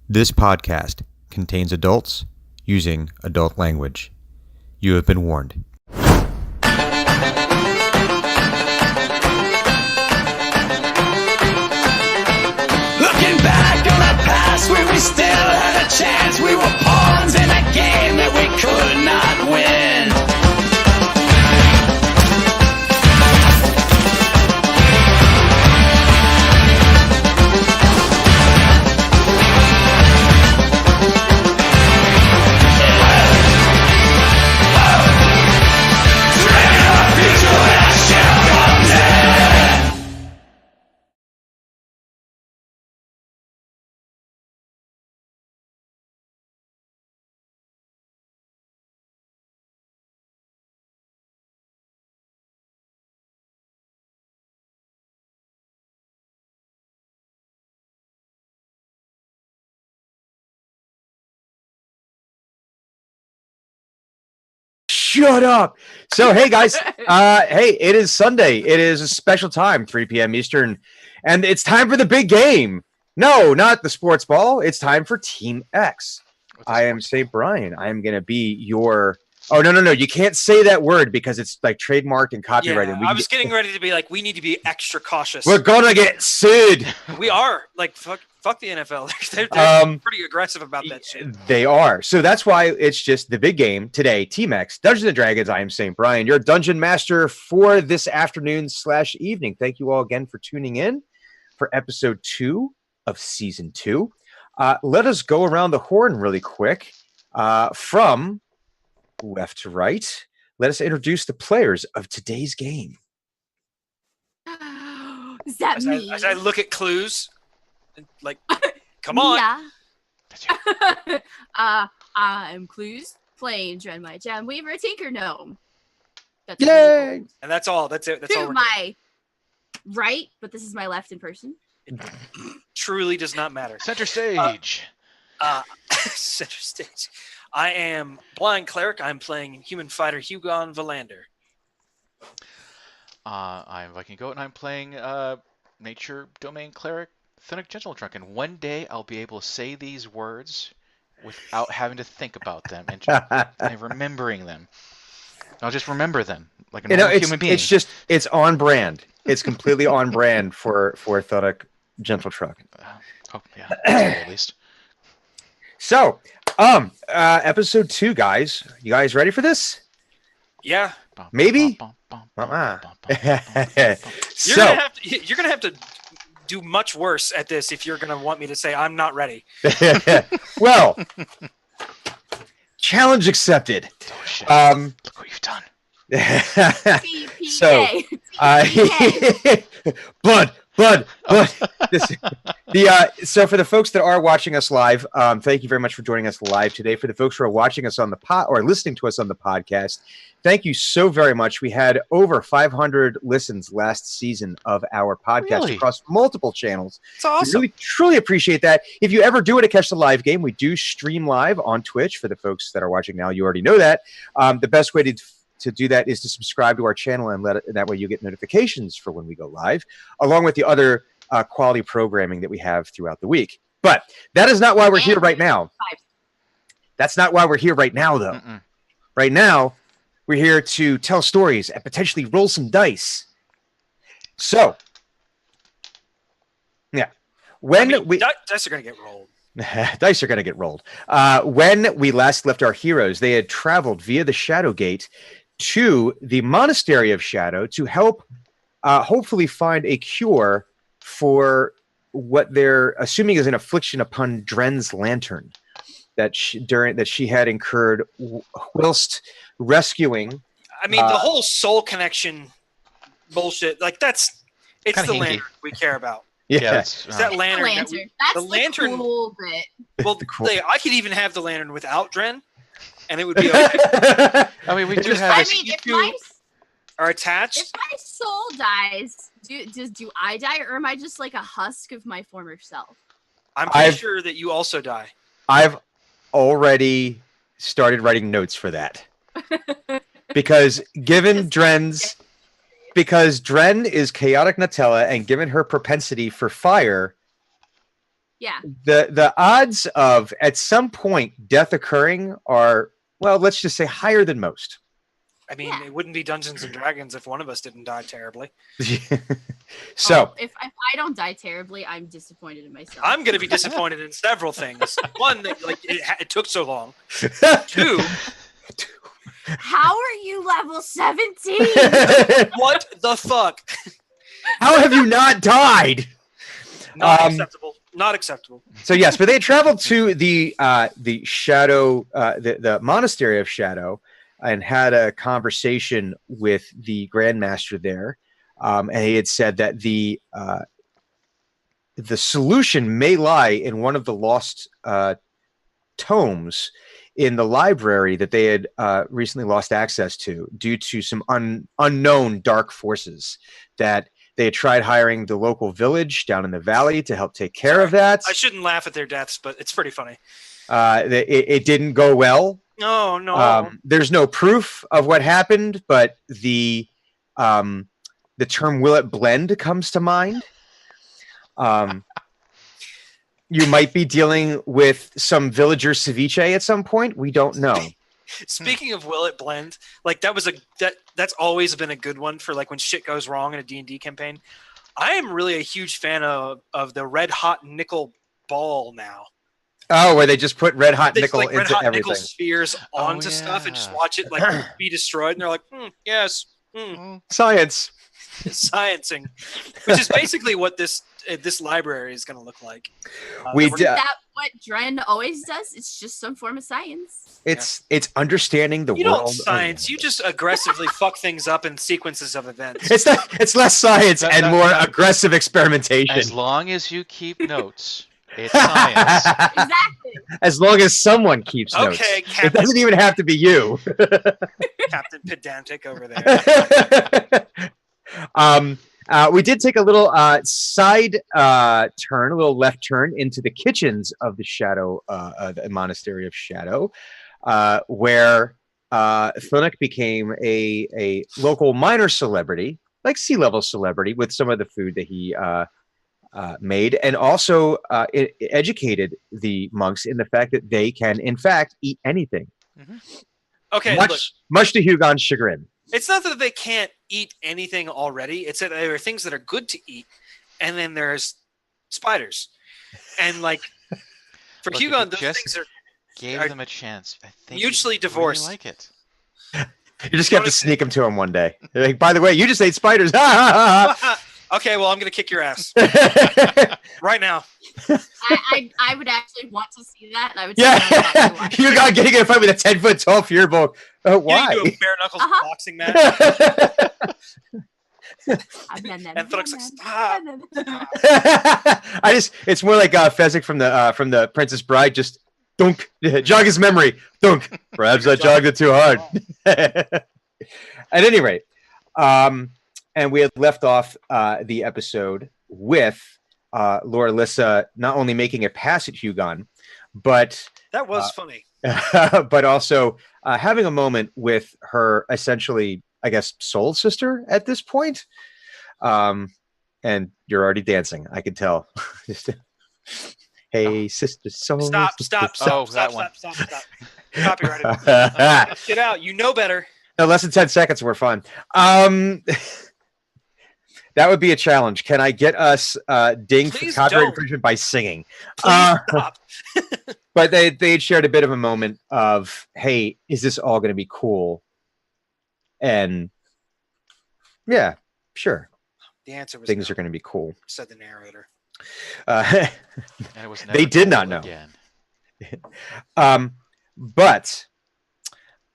This podcast contains adults using adult language. You have been warned. Looking back on the past where we still had a chance, we were pawns in a game that we could not win. Shut up. So, hey, guys. Hey, it is Sunday. It is a special time, 3 p.m. Eastern, and it's time for the big game. No, not the sports ball. It's time for Team X. I am St. Brian. I am going to be your... Oh, no. You can't say that word because it's like trademarked and copyrighted. Yeah, I was getting ready to be like, we need to be extra cautious. We're going to get sued. We are. Like, fuck the NFL. They're pretty aggressive about that shit. They are. So that's why it's just the big game today. Team X, Dungeons & Dragons. I am St. Brian, your dungeon master for this afternoon/evening. Thank you all again for tuning in for episode 2 of season 2. Let us go around the horn really quick from left to right. Let us introduce the players of today's game. Is that me? As I look at clues, like, come on. Yeah. I'm Clues, playing Dren, my Jam Weaver, Tinker Gnome. That's Yay! And that's all. That's it. That's all. To my right, but this is my left in person. It truly does not matter. Center stage. Center stage. I am Blind Cleric. I'm playing Human Fighter Hugon Valander. I'm Viking Goat, and I'm playing Nature Domain Cleric Thunic Gentle Trunk. And one day I'll be able to say these words without having to think about them and remembering them. I'll just remember them like a normal human being. It's on brand. It's completely on brand for Thunic Gentle Trunk. Oh yeah, at least. So, episode 2, guys. You guys ready for this? Yeah. Maybe? So You're gonna have to do much worse at this if you're gonna want me to say I'm not ready. Well, challenge accepted. Oh, shit. Look what you've done. So, blood. So for the folks that are watching us live, thank you very much for joining us live today. For the folks who are watching us on the or listening to us on the podcast, thank you so very much. We had over 500 listens last season of our podcast across multiple channels. It's awesome. We really, truly appreciate that. If you ever do want to catch the live game, we do stream live on Twitch. For the folks that are watching now, you already know that. The best way to do that is to subscribe to our channel, and that way you get notifications for when we go live, along with the other quality programming that we have throughout the week. But that is not why we're here right now. That's not why we're here right now, though. Right now, we're here to tell stories and potentially roll some dice. So, yeah. Dice are going to get rolled. Dice are going to get rolled. When we last left our heroes, they had traveled via the Shadow Gate to the Monastery of Shadow to help hopefully find a cure for what they're assuming is an affliction upon Dren's lantern that she had incurred whilst rescuing. I mean, the whole soul connection bullshit, like it's the lantern we care about. Yeah, it's that lantern. That's the lantern. Cool bit. Well, I could even have the lantern without Dren, and it would be okay. I mean, we do have. If my are attached. If my soul dies, do I die, or am I just like a husk of my former self? I'm pretty sure that you also die. I've already started writing notes for that. Because given Dren's... Because Dren is chaotic Nutella, and given her propensity for fire, Yeah. The odds of at some point death occurring are, well, let's just say higher than most. I mean, Yeah. it wouldn't be Dungeons and Dragons if one of us didn't die terribly. So if I don't die terribly, I'm disappointed in myself. I'm going to be disappointed in several things. One, that, like it took so long. Two, How are you level 17? what the fuck? how have you not died? Not acceptable. Not acceptable. So yes, but they traveled to the shadow, the monastery of Shadow, and had a conversation with the Grandmaster there, and he had said that the solution may lie in one of the lost tomes in the library that they had recently lost access to due to some unknown dark forces that. They had tried hiring the local village down in the valley to help take care of that. I shouldn't laugh at their deaths, but it's pretty funny. It didn't go well. No. There's no proof of what happened, but the term "will it blend" comes to mind. You might be dealing with some villager ceviche at some point. We don't know. Speaking of will it blend, like that's always been a good one for like when shit goes wrong in a D&D campaign. I am really a huge fan of the red hot nickel ball now. Oh, where they just put red hot nickel like, red into hot everything. Nickel spheres onto stuff and just watch it like be destroyed, and they're like, yes, Science. sciencing, which is basically what this library is going to look like. Isn't that what Dren always does? It's just some form of science. It's understanding the you world. don't science. You just aggressively fuck things up in sequences of events. It's less science and more aggressive experimentation. As long as you keep notes, it's science. Exactly. As long as someone keeps notes. Okay, It Captain. doesn't even have to be you. Captain Pedantic over there. We did take a little side turn, a little left turn into the kitchens of the the Monastery of Shadow, where Thunic became a local minor celebrity, like sea-level celebrity, with some of the food that he made, and also educated the monks in the fact that they can, in fact, eat anything. Mm-hmm. Okay, much to Hugon's chagrin. It's not that they can't eat anything already. It's that there are things that are good to eat, and then there's spiders. And like for Hugon, those things are gave them a chance. I think mutually divorced. Really like it. You just have to sneak them to him one day. Like, by the way, you just ate spiders. Okay, well, I'm gonna kick your ass right now. I would actually want to see that. And I would. Yeah, Hugon getting in a fight with a 10-foot tall Firbolg. Why? You do a bare knuckles boxing match. And Thunix like, stop. It's more like Fezzik from the Princess Bride. Just dunk, jog his memory. Dunk. Perhaps I jogged it too hard. At any rate, and we had left off the episode with Laura Lissa not only making a pass at Hugon, but that was funny. But also having a moment with her essentially, I guess, soul sister at this point. And you're already dancing. I can tell. Hey, sister soul. Stop. Copyrighted. Get out. You know better. No, less than 10 seconds. We're fine. That would be a challenge. Can I get us dinged for copyright infringement by singing? Please stop. But they had shared a bit of a moment of, hey, is this all going to be cool? And yeah, sure. The answer was things no, are going to be cool, said the narrator. They did not know. Again. But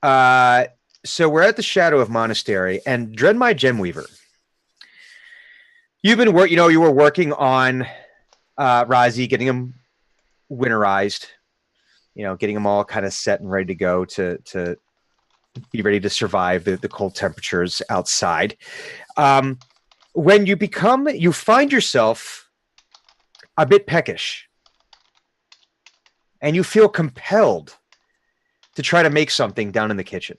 so we're at the Shadow of Monastery, and Drenmai Gemweaver. You've been you were working on Razi, getting him winterized, getting them all kind of set and ready to go to be ready to survive the cold temperatures outside. When you find yourself a bit peckish, and you feel compelled to try to make something down in the kitchen.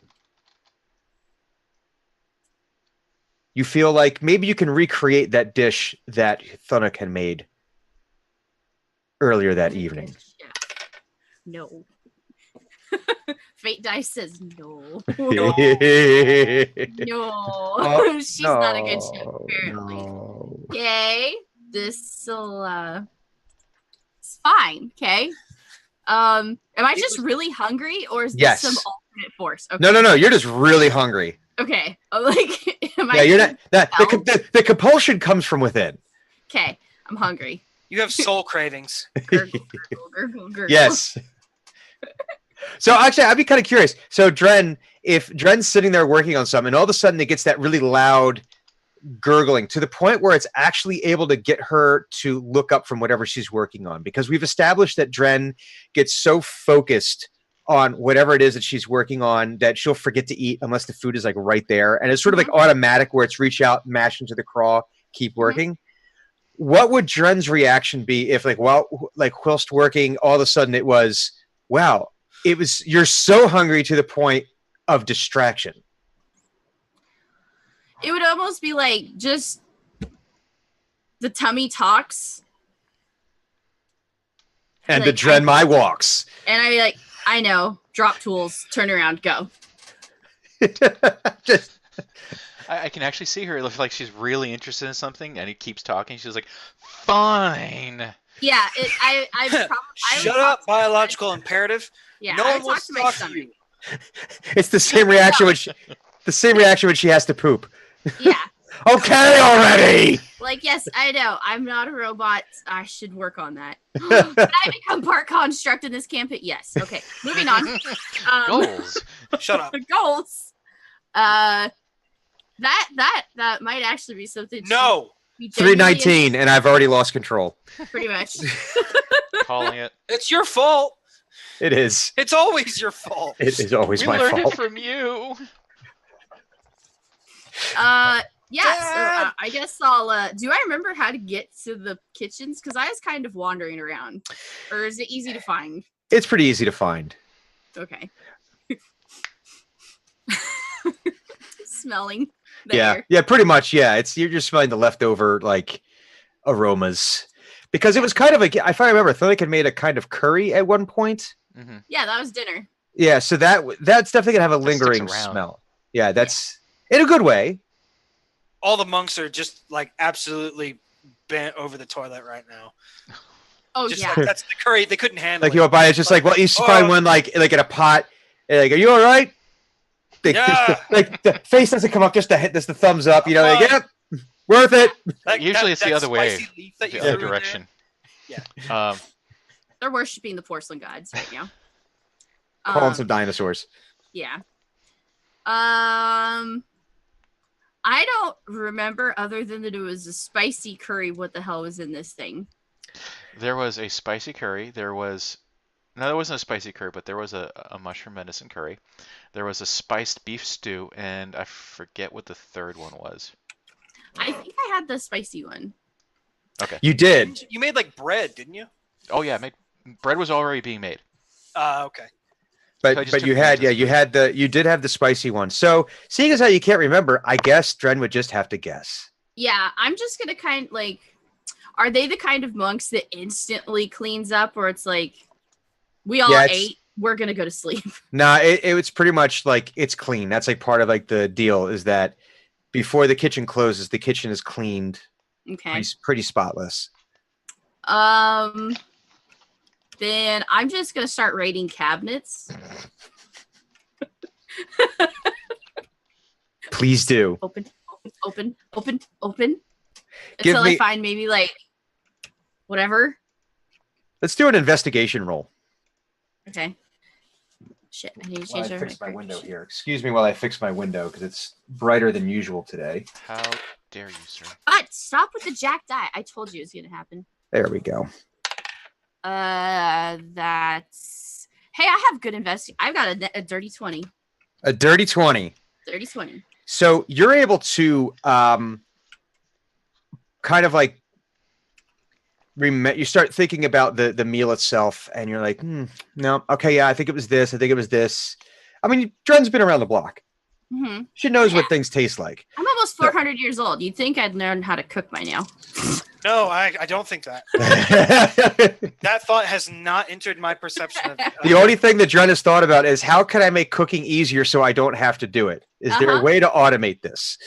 You feel like maybe you can recreate that dish that Thunic had made earlier that evening. Yeah. No. Fate dice says no. No. No. She's not a good ship, apparently. No. Okay. This'll it's fine, okay? Am I just really hungry or is this Yes. some alternate force? Okay. No. You're just really hungry. Okay. Like am Yeah, I you're not. compelled? The compulsion comes from within. Okay. I'm hungry. You have soul cravings. Gurgle, gurgle, gurgle. Yes. So actually, I'd be kind of curious. So Dren, if Dren's sitting there working on something, and all of a sudden it gets that really loud gurgling to the point where it's actually able to get her to look up from whatever she's working on, because we've established that Dren gets so focused on whatever it is that she's working on that she'll forget to eat unless the food is like right there, and it's sort of like automatic where it's reach out, mash into the craw, keep working. What would Dren's reaction be if whilst working, all of a sudden it was, wow, you're so hungry to the point of distraction? It would almost be like just the tummy talks. And Like, the Dren my walks. And I like, I know, drop tools, turn around, go. Just I can actually see her. It looks like she's really interested in something, and he keeps talking. She's like, "Fine." Yeah, I Shut up, biological imperative. Yeah, No I one would wants talk to to my talk to stomach. you. it's the same reaction when she has to poop. Yeah, Okay, already. like yes, I know. I'm not a robot. I should work on that. Can I become part construct in this campaign? Yes. Okay, moving on. Goals. Shut up. Goals. That might actually be something. No, be genuinely 319, and I've already lost control. pretty much. Calling it. it's your fault. It is. It's always your fault. It is always We my learned fault. it from you. Yeah, so I guess I'll do I remember how to get to the kitchens? Because I was kind of wandering around. Or is it easy to find? It's pretty easy to find. Okay. Smelling there. Yeah, pretty much. Yeah, you're just smelling the leftover like aromas, because it was kind of if I remember, Thorlick had made a kind of curry at one point. Mm-hmm. Yeah, that was dinner. Yeah, so that's definitely gonna have a That sticks lingering around. smell. Yeah, that's in a good way. All the monks are just like absolutely bent over the toilet right now. Oh Just yeah. like that's the curry. They couldn't handle Like it. you walk by, it's just like, well, you find one like in a pot. And like, are you all right? Yeah. Like the face doesn't come up, just the thumbs up. You know, like, Fine. yep, worth it. Usually it's the other way, spicy leaf that you The other threw in there. direction. Yeah. They're worshiping the porcelain gods right now. Calling some dinosaurs. Yeah. I don't remember, other than that it was a spicy curry, what the hell was in this thing. There was a spicy curry. There wasn't a spicy curry, but there was a mushroom medicine curry. There was a spiced beef stew, and I forget what the third one was. I think I had the spicy one. Okay. You did. You made like bread, didn't you? Oh yeah, bread was already being made. Okay. So I But just but took you had pieces. you did have the spicy one. So seeing as how you can't remember, I guess Dren would just have to guess. Yeah, I'm just gonna kind of like, are they the kind of monks that instantly cleans up, or it's like, we all Yeah, it's- ate, we're gonna go to sleep? Nah, it's pretty much like it's clean. That's like part of like the deal is that before the kitchen closes, the kitchen is cleaned, Okay. pretty spotless. Then I'm just gonna start raiding cabinets. Please do. Open. Give Until me- I find maybe like whatever. Let's do an investigation roll. Okay. Shit, I need to While change I over fix my my window character sheet. here. Excuse me while I fix my window because it's brighter than usual today. How dare you, sir? But stop with the jack die. I told you it was gonna happen. There we go. That's hey, I have good investing. I've got a dirty 20. A dirty 20. Dirty 20. So you're able to kind of like you start thinking about the meal itself, and you're like, no, okay, yeah, I think it was this. I think it was this. I mean, Dren's been around the block. Mm-hmm. She knows what things taste like. I'm almost 400 years old. You'd think I'd learn how to cook by now. No, I don't think that. That thought has not entered my perception of The only thing that Dren has thought about is how can I make cooking easier so I don't have to do it? Is there a way to automate this?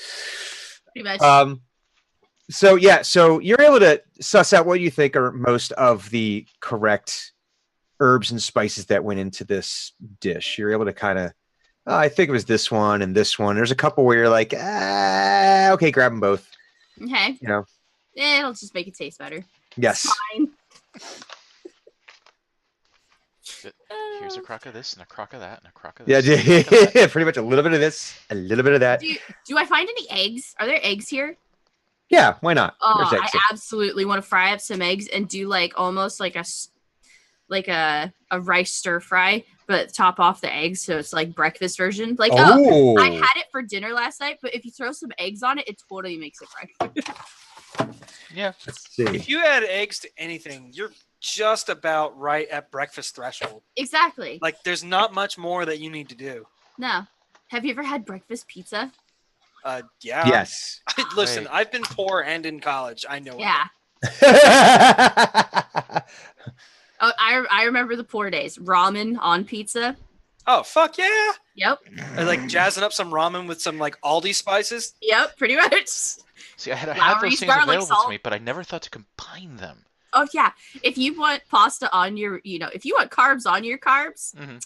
Pretty much. So yeah, so you're able to suss out what you think are most of the correct herbs and spices that went into this dish. You're able to kind of, I think it was this one and this one. There's a couple where you're like, okay, grab them both. Okay. You know. It'll just make it taste better. Yes. It's fine. Here's a crock of this and a crock of that and a crock of Yeah, this. and a crock of that. pretty much a little bit of this, a little bit of that. Do I find any eggs? Are there eggs here? Yeah, why not? Oh, There's eggs I here. absolutely want to fry up some eggs and do like almost like a rice stir fry, but top off the eggs so it's like breakfast version. Like Oh. I had it for dinner last night, but if you throw some eggs on it, it totally makes it breakfast. Yeah. Let's see. If you add eggs to anything, you're just about right at breakfast threshold. Exactly. Like, there's not much more that you need to do. No. Have you ever had breakfast pizza? Yeah. Yes. Listen, Right. I've been poor and in college. I know. Yeah. Oh, I remember the poor days. Ramen on pizza. Oh, fuck yeah. Yep. Or like jazzing up some ramen with some like Aldi spices. Yep. Pretty much. See, I had Lowry's those things garlic available salt. to me, but I never thought to combine them. Oh yeah. If you want pasta on your, if you want carbs on your carbs, Mhm.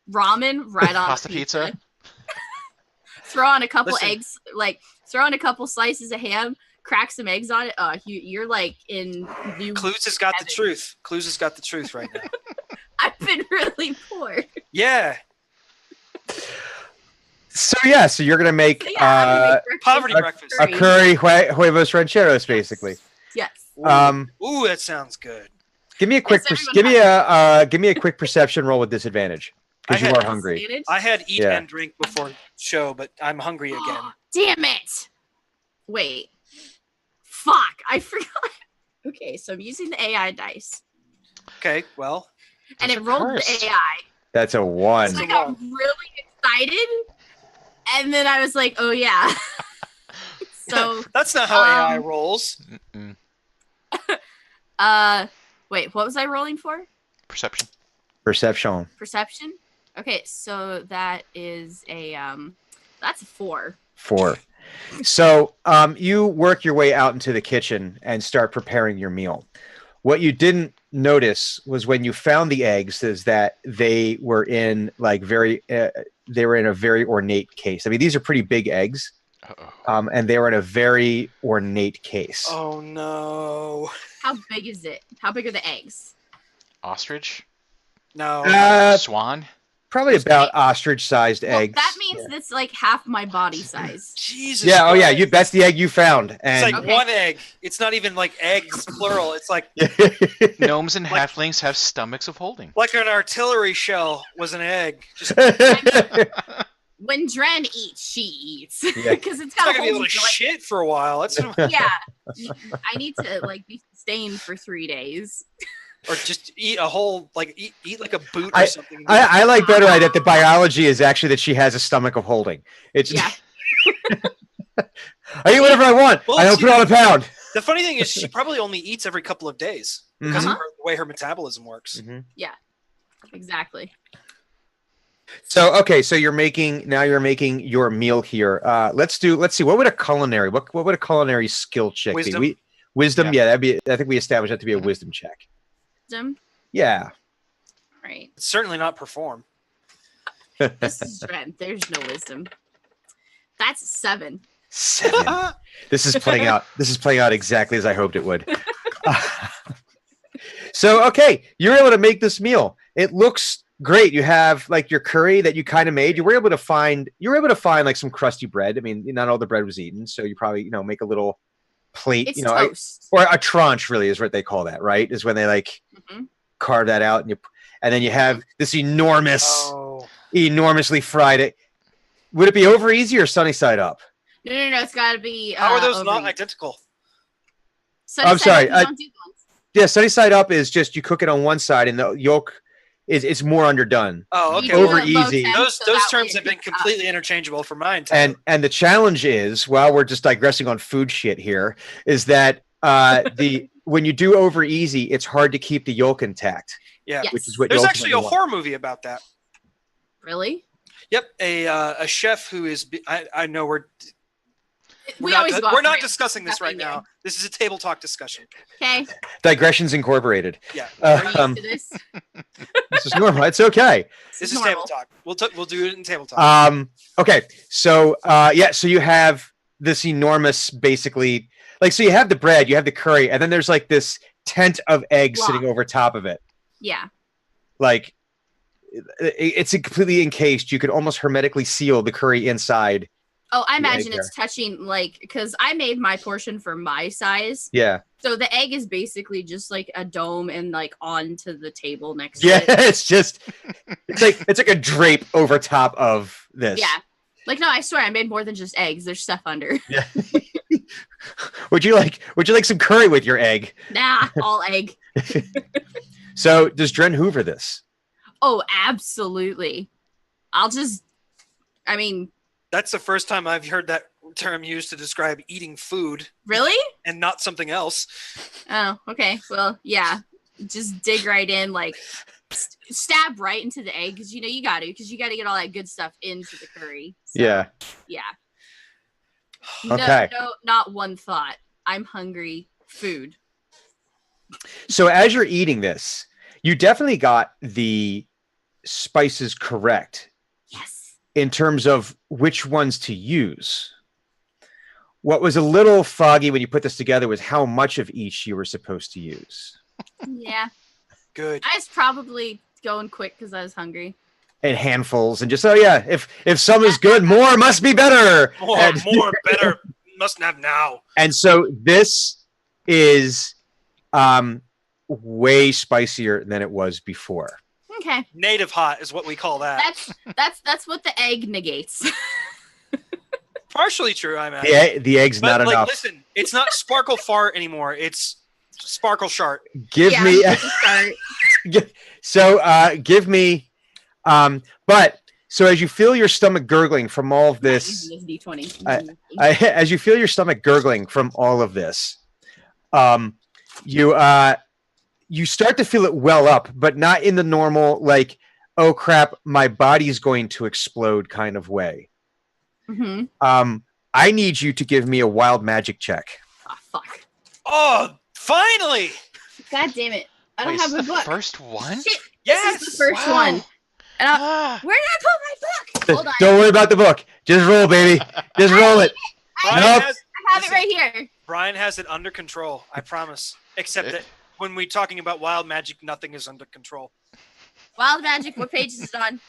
ramen right on Pasta pizza. Throw on a couple Listen. eggs, like throw on a couple slices of ham, crack some eggs on it. You're like in new. Clues has got the heaven. truth. Clues has got the truth right now. I've been really poor. Yeah. So yeah, so you're gonna make Yeah, I'm gonna make breakfast poverty with breakfast. a curry huevos rancheros, basically. Yes. Ooh, that sounds good. Give me a quick Yes, everyone give me a quick perception roll with disadvantage because I you had- are hungry. Advantage? I had eat Yeah. and drink before show, but I'm hungry again. Damn it! Wait. Fuck! I forgot. Okay, so I'm using the AI dice, Okay, well, and That's it a rolled curse. the AI. That's a one. So I got really excited, and then I was like, "Oh yeah." So, that's not how AI rolls. Mm-mm. wait, what was I rolling for? Perception. Perception. Perception. Okay, so that is that's a 4. 4. So you work your way out into the kitchen and start preparing your meal. What you didn't notice was when you found the eggs is that they were in like they were in a very ornate case. I mean, these are pretty big eggs, Uh-oh. and they were in a very ornate case. Oh no. How big is it? How big are the eggs? Ostrich? No. Swan? Probably about ostrich-sized Well, eggs. that means that's like half my body size. Jesus. Yeah. Oh, yeah. Christ. That's the egg you found, It's and like Okay. one egg. It's not even like eggs plural. It's like Gnomes and Like- halflings have stomachs of holding. an artillery shell was an egg. Just When Dren eats, she eats. Yeah. Because it's not got gonna be able to joint. shit for a while. That's Yeah. I need to like be sustained for 3 days. or just eat a whole eat like a boot or something. I like better that the biology is actually that she has a stomach of holding. It's Yeah. I eat whatever I want. Well, I don't she- put on a pound. The funny thing is, she probably only eats every couple of days because Uh-huh. of the way her metabolism works. Exactly. So okay, so you're making your meal here. Let's see. What would a culinary skill check Wisdom. be? Wisdom. Yeah. Yeah, that'd be. I think we established that to be a Mhm. wisdom check. Wisdom. Yeah. Right. It's certainly not perform. This is Dren. There's no wisdom. That's 7. 7. This is playing out. This is playing out exactly as I hoped it would. So okay, you're able to make this meal. It looks great. You have like your curry that you kind of made. You were able to find like some crusty bread. I mean, not all the bread was eaten, so you probably make a little plate. It's I- toast. or a tranche, really, is what they call that, right? Is when they like Mhm. carve that out, and then you have this Oh, enormously fried it. Would it be over easy or sunny side up? No. It's got to be. how are those over not you. identical? Sunny I'm side sorry, up, you don't do ones. Yeah, sunny side up is just you cook it on one side, and the yolk is more underdone. Oh, You okay. do Over it low easy. temp, Those so those that way terms it have been heats up. completely interchangeable for my entire. And the challenge is, well, we're just digressing on food shit here, is that when you do over easy, it's hard to keep the yolk intact, Yeah. Yes. which is what There's you actually a ultimately want. horror movie about that. Really? Yep, a chef who is. I know we're We always go off we're the not rails. discussing this right Nothing new. now. This is a table talk discussion. Okay. Digressions Incorporated. Yeah, Are you Um, used to this? this is normal. It's okay. this is normal. table talk. We'll do it in table talk. Okay. So so you have this enormous, basically, like, so you have the bread, you have the curry, and then there's like this tent of eggs Block. sitting over top of it. Yeah. Like, it's completely encased. You could almost hermetically seal the curry inside. Oh, I The egg imagine it's touching, like, because I made my portion for my size. Yeah. So the egg is basically just like a dome and like onto the table next to Yeah. it. It's like a drape over top of this. Yeah. Like, no, I swear I made more than just eggs. There's stuff under. Yeah. Would you like some curry with your egg? Nah, all egg. So does Dren Hoover this? Oh, absolutely. I mean, That's the first time I've heard that term used to describe eating food really? and not something else. Oh, okay. Well, yeah. Just dig right in, like stab right into the egg because you got to get all that good stuff into the curry. So, Yeah. Yeah. Okay. No, not one thought. I'm hungry. Food. So as you're eating this, you definitely got the spices correct Yes. in terms of which ones to use. What was a little foggy when you put this together was how much of each you were supposed to use. Yeah. Good. I was probably going quick because I was hungry. And handfuls, and just, oh yeah, if some is good, more must be better. More, better. Must have now. And so this is way spicier than it was before. Okay. Native hot is what we call that. That's what the egg negates. Partially true, I imagine. The egg's But not enough. listen, it's not sparkle fart anymore. It's sparkle shart. Give me give me but so as you feel your stomach gurgling from all of this, This D20. as you feel your stomach gurgling from all of this, you start to feel it well up, but not in the normal, like, oh crap, my body's going to explode kind of way. Mm-hmm. I need you to give me a wild magic check. Oh, fuck. Oh, finally! God damn it. I don't Wait, have it's a the book. first one? Shit. Yes! This is the first Wow. one. And Ah. where did I put my book? Hold on. Don't worry about the book. Just roll, baby. Just roll it. Brian, Nope. I have it right here. Brian has it under control, I promise. Except It- that when we're talking about wild magic, nothing is under control. Wild magic. What page is it on?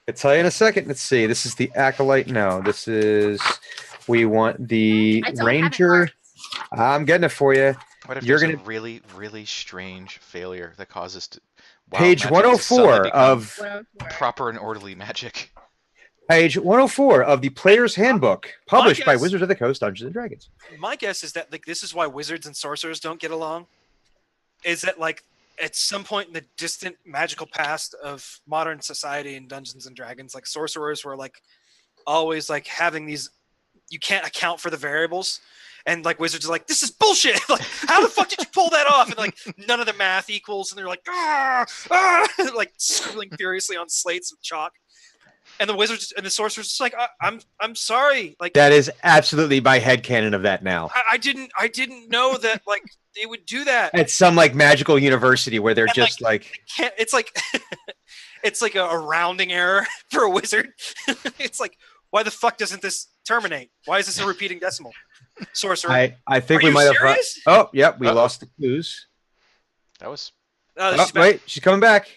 I'll tell you in a second. Let's see. This is the Acolyte. No, this is. We want the I don't have it Ranger. marked. I'm getting it for you. What if You're there's gonna- a really, really strange failure that causes Page magic to suddenly 104 become of 104. proper and orderly magic? page 104 of the Player's Handbook, published by guess- Wizards of the Coast, Dungeons and Dragons. My guess is that this is why wizards and sorcerers don't get along. Is that at some point in the distant magical past of modern society in Dungeons and Dragons, sorcerers were always having these, you can't account for the variables, and wizards are this is bullshit. How the fuck did you pull that off? And none of the math equals, and they're scribbling furiously on slates of chalk. And the wizards and the sorcerers just I'm sorry. That is absolutely my headcanon of that now. I didn't know that they would do that. At some magical university where they're And, just It's it's a rounding error for a wizard. It's why the fuck doesn't this terminate? Why is this a repeating decimal? Sorcerer. I think Are we you might have. serious? Oh, yep, we Uh-oh. lost the clues. That was. Oh, Oh, wait, she's coming back.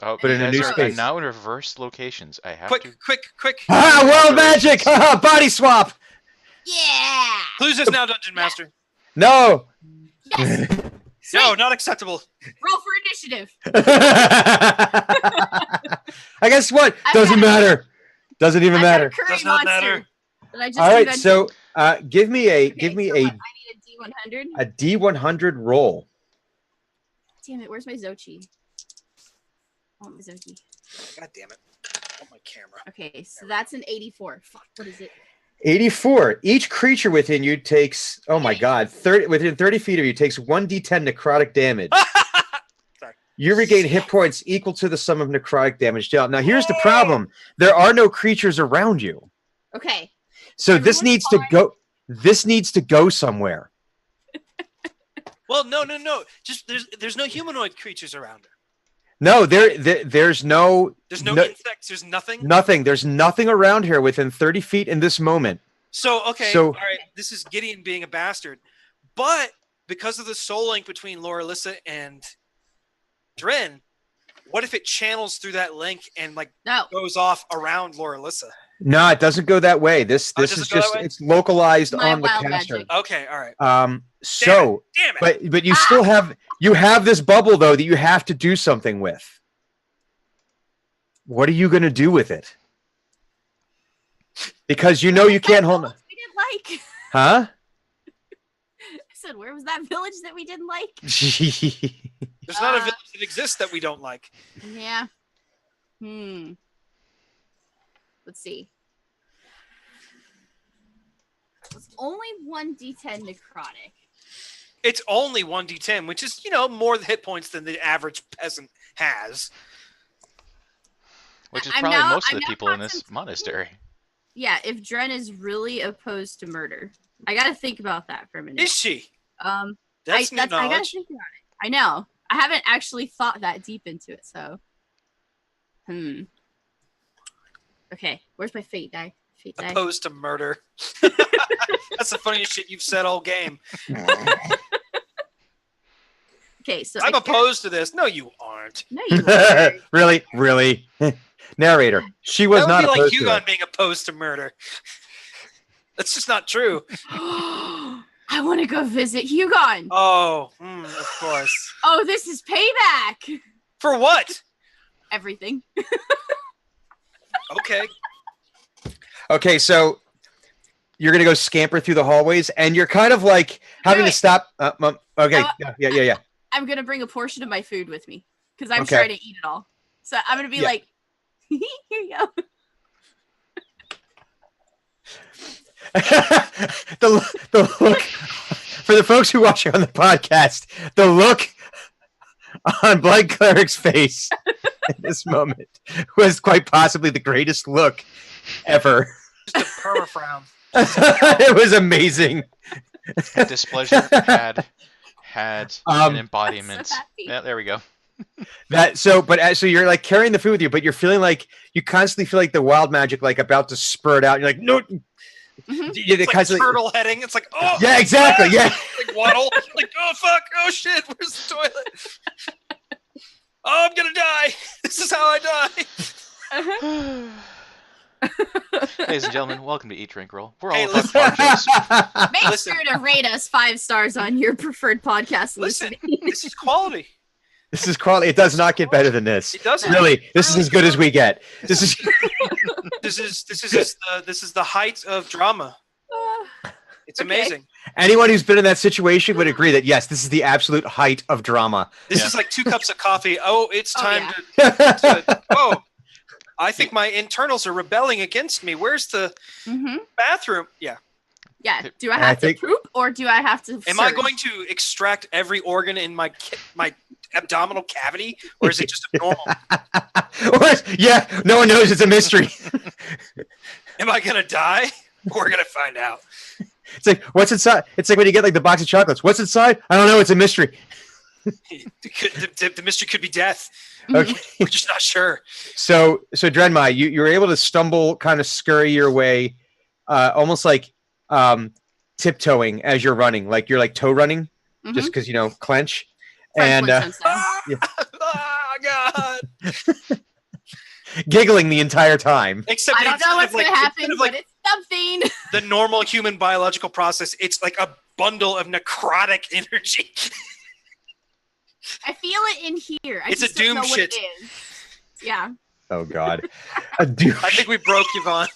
Oh, Put it in you a guys new are space. now in reverse locations. I have quick, to. quick. Ah, world magic! Haha, body swap! Yeah. Clues us now, Dungeon Master. No! Yes. No, not acceptable. Roll for initiative. I guess what? I've Doesn't got matter. Doesn't even I've got a matter. curry Does not monster matter. that I just All right, invented. so give me a Okay, so what? I need a D100. D100 roll. Damn it, where's my Zochi? I want my Zochi. God damn it. On my camera. Okay, so that's an 84. Fuck, what is it? 84. Each creature within you takes, oh my God, within 30 feet of you takes 1d10 necrotic damage. Sorry. You regain hit points equal to the sum of necrotic damage dealt. Now, here's the problem. There are no creatures around you. Okay. So this Everyone's needs to go. This needs to go somewhere. Well, no. Just there's no humanoid creatures around her. No, there's no. There's no insects. There's nothing. Nothing. There's nothing around here within 30 feet in this moment. So okay, all right. This is Gideon being a bastard, but because of the soul link between Loralissa and Dren, what if it channels through that link and goes off around Loralissa? No, it doesn't go that way. This is just it's localized on the caster. Magic. Okay, all right. Damn it. but you still have this bubble though that you have to do something with. What are you going to do with it? Because you know you can't hold. We didn't like. Huh? I said, where was that village that we didn't like? There's not a village that exists that we don't like. Yeah. Let's see. It's only 1d10 necrotic. It's only 1d10, which is, more hit points than the average peasant has. Which is probably most of the people in this monastery. Yeah, if Dren is really opposed to murder. I gotta think about that for a minute. Is she? That's new knowledge. I gotta think about it. I know. I haven't actually thought that deep into it, so. Okay, where's my fate die? Opposed to murder. That's the funniest shit you've said all game. Okay, so I'm opposed to this. No, you aren't. No, you aren't. Really? Narrator. She was not opposed to it. That would be like Hugon being opposed to murder. That's just not true. I want to go visit Hugon. Oh, of course. Oh, this is payback. For what? Everything. Okay. Okay, so you're gonna go scamper through the hallways, and you're kind of like having to stop. Okay, yeah. I'm gonna bring a portion of my food with me because I'm trying to eat it all. So I'm gonna be like, here you go. the look for the folks who watch it on the podcast, the look on Blind Cleric's face at this moment was quite possibly the greatest look ever. Just a perma frown. It was amazing. Displeasure had an embodiment. So yeah, there we go. So you're like carrying the food with you, but you're feeling like you constantly feel like the wild magic like about to spurt out. You're like, no. It's like turtle heading. It's like, oh yeah, exactly. Yeah. Like waddle. Like, oh fuck, oh shit, where's the toilet? Oh, I'm gonna die. This is how I die. Ladies and gentlemen, welcome to EatDrinkRoll. We're all about bar jokes. Make sure to rate us 5 stars on your preferred podcast. Listen, this is quality. This is quality. It does not get better than this. It doesn't. Really, this is as good as we get. This is the height of drama. It's amazing. Anyone who's been in that situation would agree that yes, this is the absolute height of drama. This is like 2 cups of coffee. Oh, it's time to. Oh, I think my internals are rebelling against me. Where's the bathroom? Yeah. Yeah. Do I have to poop or do I have to? Am I going to extract every organ in my abdominal cavity, or is it just normal? No one knows. It's a mystery. Am I gonna die? We're gonna find out. It's like, what's inside? It's like when you get like the box of chocolates. What's inside? I don't know. It's a mystery. The mystery could be death. Okay. We're just not sure. So Drenmai, you were able to stumble, kind of scurry your way, almost like tiptoeing as you're running, like you're like toe running, just because clench. And oh god, giggling the entire time. Except I don't know what's going to happen, but it's something. The normal human biological process, it's like a bundle of necrotic energy. I feel it in here. It's a doom shit. Yeah. Oh god. A doom. I think we broke Yvonne.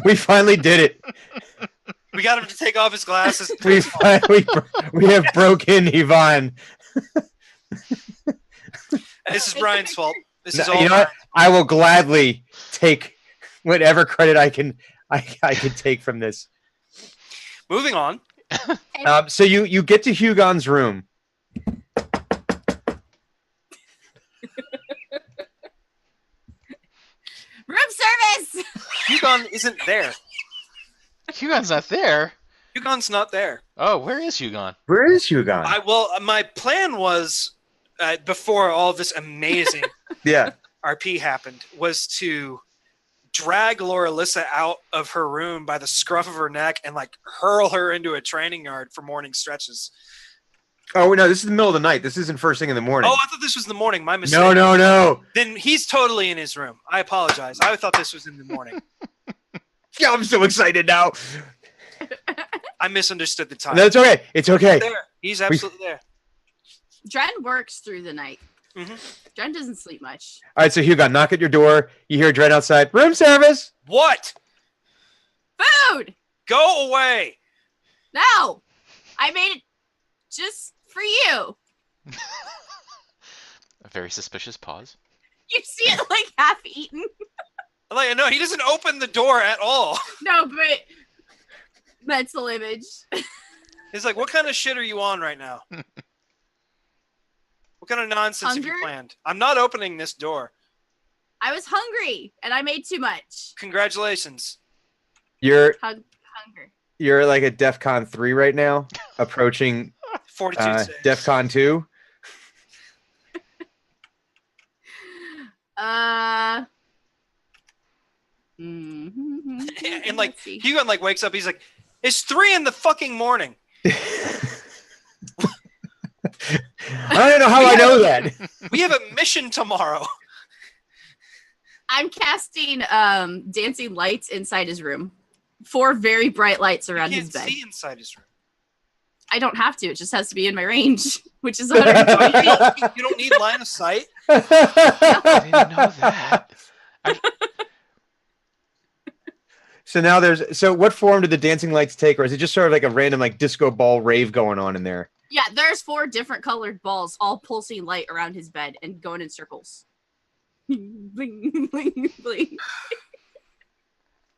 We finally did it. We got him to take off his glasses. we have broken Yvonne. This is Brian's fault. This is all. You know what? I will gladly take whatever credit I can I could take from this. Moving on. So you get to Hugon's room. Room service. Hugon isn't there. Hugon's not there. Hugon's not there. Oh, where is Hugon? Where is Hugon? My plan was before all this amazing Yeah. RP happened was to drag Loralissa out of her room by the scruff of her neck and like hurl her into a training yard for morning stretches. Oh no, this is the middle of the night. This isn't first thing in the morning. Oh, I thought this was the morning. My mistake. No. Then he's totally in his room. I apologize. I thought this was in the morning. Yeah, I'm so excited now. I misunderstood the time. No, it's okay. It's okay. He's there. He's absolutely there. Dren works through the night. Mm-hmm. Dren doesn't sleep much. All right, so Hugon, knock at your door. You hear Dren outside. Room service. What? Food. Go away. No, I made it just for you. A very suspicious pause. You see it like half eaten. Like, no, he doesn't open the door at all. No, but mental image. He's like, what kind of shit are you on right now? What kind of nonsense have you Hunger? planned? I'm not opening this door. I was hungry and I made too much. Congratulations. You're Hunger. like at DEFCON 3 right now, approaching Fortitude saves. DEFCON 2. And like, Let's see. Hugon like wakes up. He's like, it's 3 in the fucking morning. I don't know how I know that. We have a mission tomorrow. I'm casting dancing lights inside his room. 4 very bright lights You around can't his bed. see inside his room. I don't have to. It just has to be in my range, which is 120 feet. You don't need line of sight. I didn't know that. So now so what form did the dancing lights take, or is it just sort of like a random like disco ball rave going on in there? Yeah, there's 4 different colored balls, all pulsing light around his bed and going in circles. Bling, bling, bling.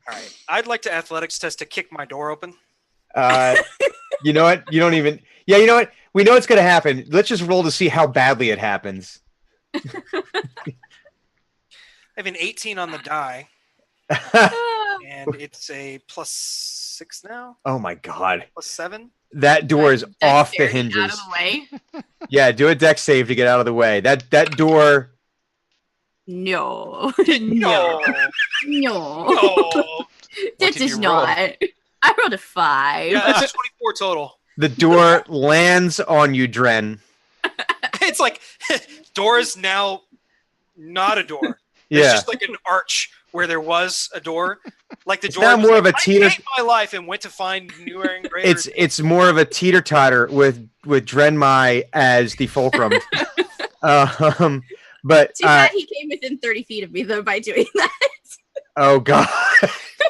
All right. I'd like to athletics test to kick my door open. You know what? You don't even. Yeah, you know what? We know it's going to happen. Let's just roll to see how badly it happens. I have an 18 on the die, and it's a +6 now. Oh my god, +7. that door is off the Dexterity hinges. Out of the way. Yeah, do a dex save to get out of the way. That door. No. No. No. No. This did is you not. I rolled a 5. Yeah, that's 24 total. The door lands on you, Dren. It's like door is now not a door. Yeah. It's just like an arch where there was a door. Like the It's door now was more like, of a teeter- I hate my life and went to find newer and greater. It's more of a teeter totter with Drenmai as the fulcrum. But Too bad he came within 30 feet of me though by doing that. oh god.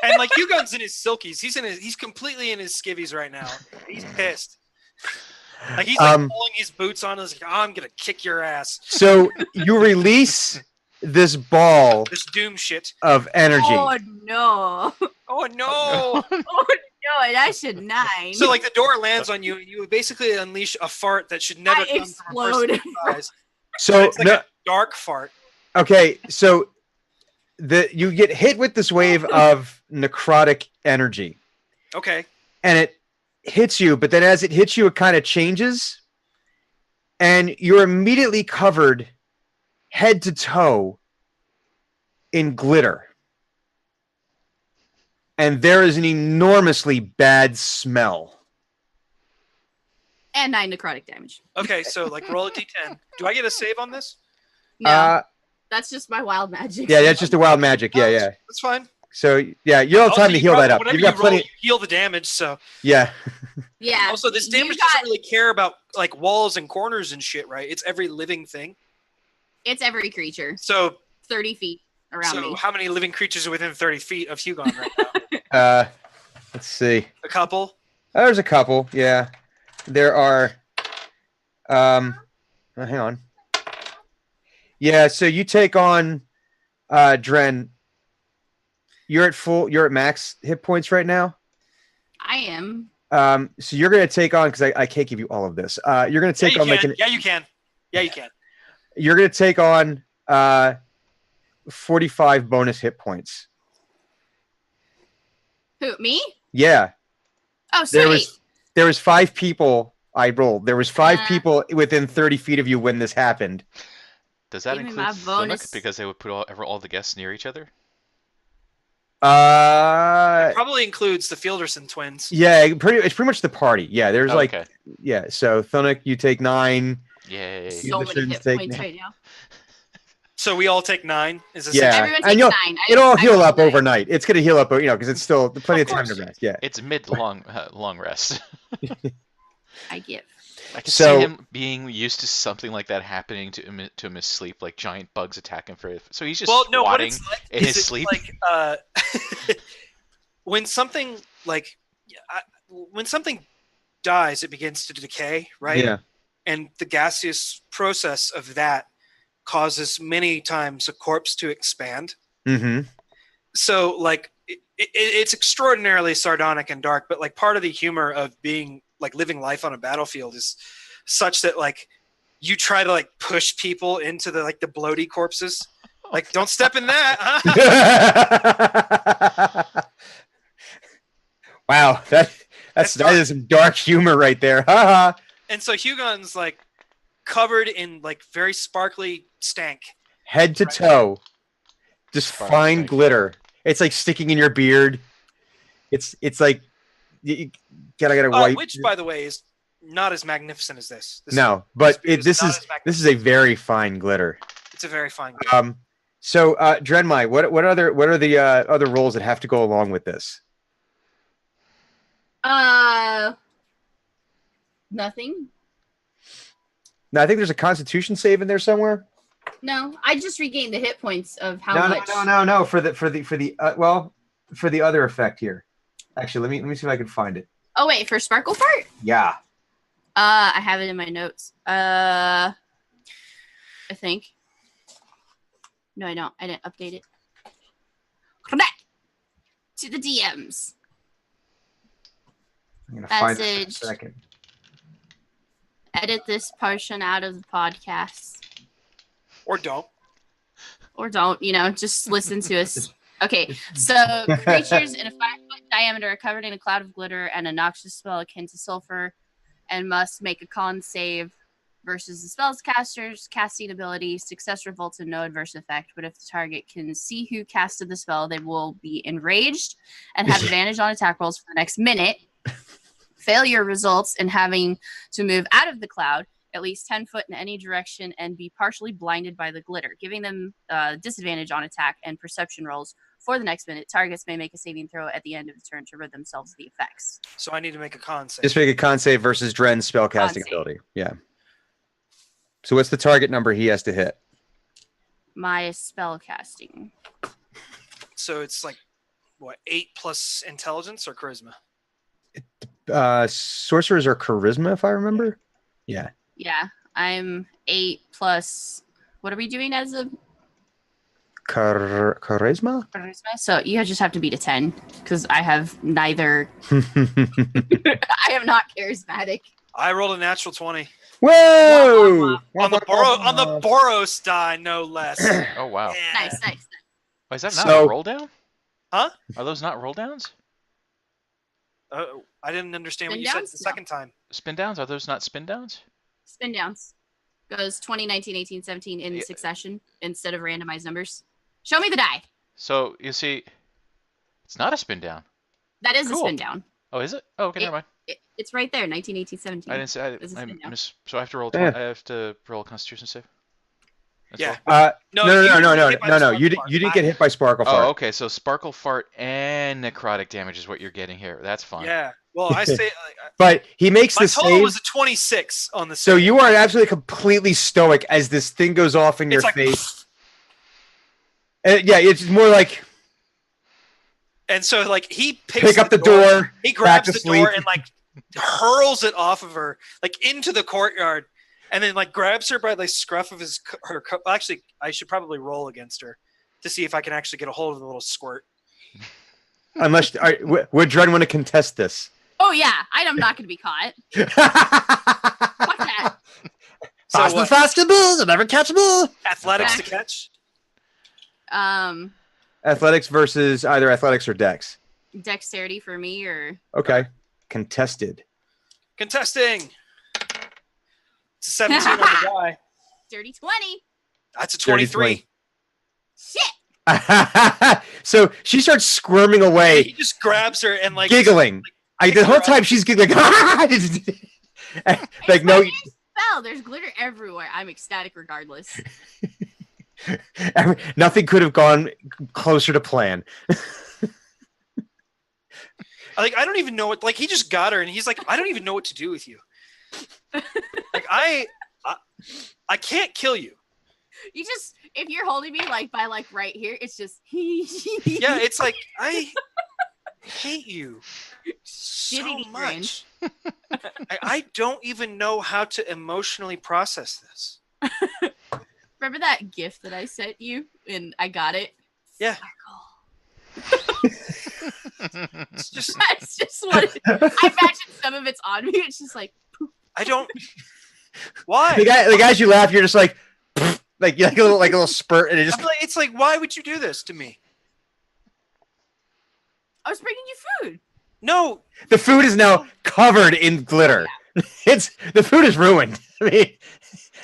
And like Hugon's in his silkies. He's completely in his skivvies right now. He's pissed. Like he's like pulling his boots on. He's like, I'm gonna kick your ass. So you release this ball This doom shit. of energy. Oh no. Oh no. Oh no, that's a 9. So like the door lands on you and you basically unleash a fart that should never I come from a person explode. your size. So It's like a dark fart. okay, so you get hit with this wave of necrotic energy, Okay. and it hits you, but then as it hits you, it kind of changes, and you're immediately covered head to toe in glitter. And there is an enormously bad smell. And 9 necrotic damage. Okay, so like roll a d10. Do I get a save on this? No, that's just my wild magic. Yeah, that's just a wild magic. Yeah, Oh, yeah. That's fine. So yeah, you don't have time to heal that up. Whenever You've got you roll, plenty. you heal the damage. So Yeah. Yeah. also this you damage got- doesn't really care about like walls and corners and shit, right? It's every living thing. It's every creature. So 30 feet around me. how many living creatures are within 30 feet of Hugon right now? Let's see. A couple. There's a couple. Yeah, there are. Hang on. Yeah, so you take on Dren. you're at full. You're at max hit points right now. I am. So you're gonna take on, because I can't give you all of this. You're gonna take on like yeah, you can. Yeah, you can. you're gonna take on 45 bonus hit points. Who, me? Yeah. Oh, sweet. There was 5 people I rolled. There was 5 people within 30 feet of you when this happened. Does that Give me include my bonus. Thunuk because they would put all the guests near each other? Probably includes the Fielderson twins. Yeah, it's pretty much the party. Yeah, there's Oh, like okay. yeah. So Thunuk, you take 9. Yay. So many Musicians hit take points na- right now. So we all take 9. Is this Yeah, Everyone and takes you'll 9. it'll I heal rolled up 9. overnight. It's gonna heal up, because it's still plenty of time to course. rest. Yeah. It's mid long rest. I give. I can So- see him being used to something like that happening to him in his sleep, like giant bugs attack him so he's just Well, no, what squatting it's like in is his it's sleep. like when something when something dies, it begins to decay, right? Yeah. And the gaseous process of that causes many times a corpse to expand. Mm-hmm. So like it's extraordinarily sardonic and dark, but like part of the humor of being like living life on a battlefield is such that like you try to like push people into the like the bloaty corpses. Like, don't step in that, huh? Wow, that is some dark humor right there. Haha. And so Hugon's like covered in like very sparkly stank. Head to toe, just Sparkly fine stank. glitter. It's like sticking in your beard. It's like you gotta get a white. Which, by the way, is not as magnificent as this. No, but this this not is as magnificent. this is a very fine glitter. It's a very fine glitter. So Drenmai, what are the other roles that have to go along with this? Nothing. Now I think there's a Constitution save in there somewhere. No, I just regained the hit points of how No, much. no. For the other effect here. Actually, let me see if I can find it. Oh wait, for sparkle part? Yeah. I have it in my notes. I think. No, I don't. I didn't update it. Back to the DMs. I'm gonna find it in a Message. second. Edit this portion out of the podcast. Or don't. Or don't, just listen to us. Okay, so creatures in a 5-foot diameter are covered in a cloud of glitter and a noxious smell akin to sulfur and must make a con save versus the spell's caster's casting ability. Success results in no adverse effect, but if the target can see who casted the spell, they will be enraged and have advantage on attack rolls for the next minute. Failure results in having to move out of the cloud at least 10 foot in any direction and be partially blinded by the glitter, giving them disadvantage on attack and perception rolls for the next minute. Targets may make a saving throw at the end of the turn to rid themselves of the effects. So I need to make a con save. Just make a con save versus Dren's spellcasting save. ability. Yeah. So what's the target number he has to hit? My spell casting. So it's like what, 8 plus intelligence or charisma? Sorcerers are charisma, if I remember. Yeah. Yeah, I'm 8 plus. What are we doing as a Charisma? charisma? So you just have to beat a 10 because I have neither. I am not charismatic. I rolled a natural 20 Whoa! on the Boros die, no less. Oh wow. Yeah. Nice. Oh, is that not So- a roll down? Huh? Are those not roll downs? I didn't understand what Spin you said downs? the second time. Spin downs? Are those not spin downs? Spin downs. Goes 20, 19, 18, 17 in Yeah. succession instead of randomized numbers. Show me the die. So you see, it's not a spin down. That is Cool. a spin down. Oh, is it? Oh, okay, never mind. It's right there, 19, 18, 17. I didn't say. It's a spin down. So I have to roll. Yeah. I have to roll a Constitution save. That's Yeah. all? No. you didn't get hit by the You sparkle didn't. fart. You didn't get hit by Sparkle Fart. Oh, okay. So sparkle fart and necrotic damage is what you're getting here. That's fine. Yeah. Well, I say But he makes my the total save. was a 26 on the So save. you are absolutely completely stoic as this thing goes off in your It's like, face. Yeah, it's more like and so like he picks pick up the door. He grabs back the to door sleep. and like hurls it off of her, like into the courtyard, and then like grabs her by the scruff of her coat. Actually, I should probably roll against her to see if I can actually get a hold of the little squirt. Unless would Dren want to contest this? Oh yeah, I'm not gonna be caught. Fuck that. So Fast and what? faster bulls and never catchable. Athletics to catch. Athletics versus either athletics or dex. Dexterity for me or Okay. Contested. Contesting. It's a 17 on the die. dirty 20. That's a Dirty 23. Shit. So she starts squirming He away, just grabs her and like giggling. The whole time she's giggling. Like no, Spell. There's glitter everywhere. I'm ecstatic regardless. nothing could have gone closer to plan. Like I don't even know what. Like he just got her and he's like, I don't even know what to do with you. Like I can't kill you. You just, if you're holding me like by like right here, it's just Yeah, it's like I hate you so Shitty much. I don't even know how to emotionally process this. Remember that gift that I sent you and I got it? Yeah. It's just what I imagine some of it's on me. It's just like I don't. Why? Like as you laugh, you're just like a little spurt, and it just. It's like, why would you do this to me? I was bringing you food. No, The food is now covered in glitter. The food is ruined. I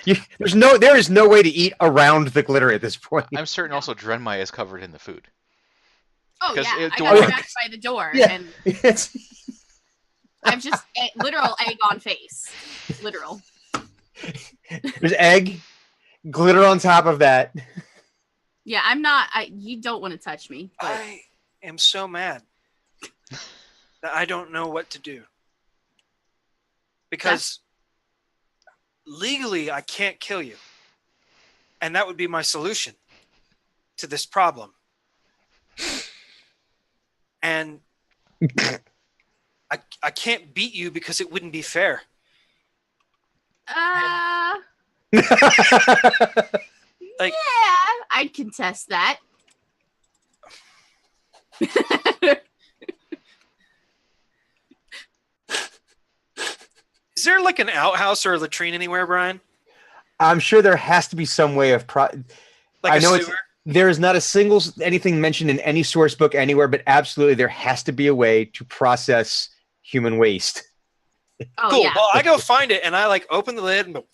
mean, there is no way to eat around the glitter at this point. I'm certain also Drenmai is covered in the food. Oh 'Cause yeah, it I do got work. back by the door, Yeah. and It's, I'm just literal egg on face, literal. there's egg, glitter on top of that. Yeah, I'm not. You don't want to touch me. But I am so mad that I don't know what to do. Because legally, I can't kill you. And that would be my solution to this problem. And I can't beat you because it wouldn't be fair. Like, yeah, I'd contest that. is there like an outhouse or a latrine anywhere, Brian? I'm sure there has to be some way of. Like I a know sewer? there is not a single anything mentioned in any source book anywhere, but absolutely there has to be a way to process human waste. Oh Cool. yeah. Well, I go find it and I like open the lid and go,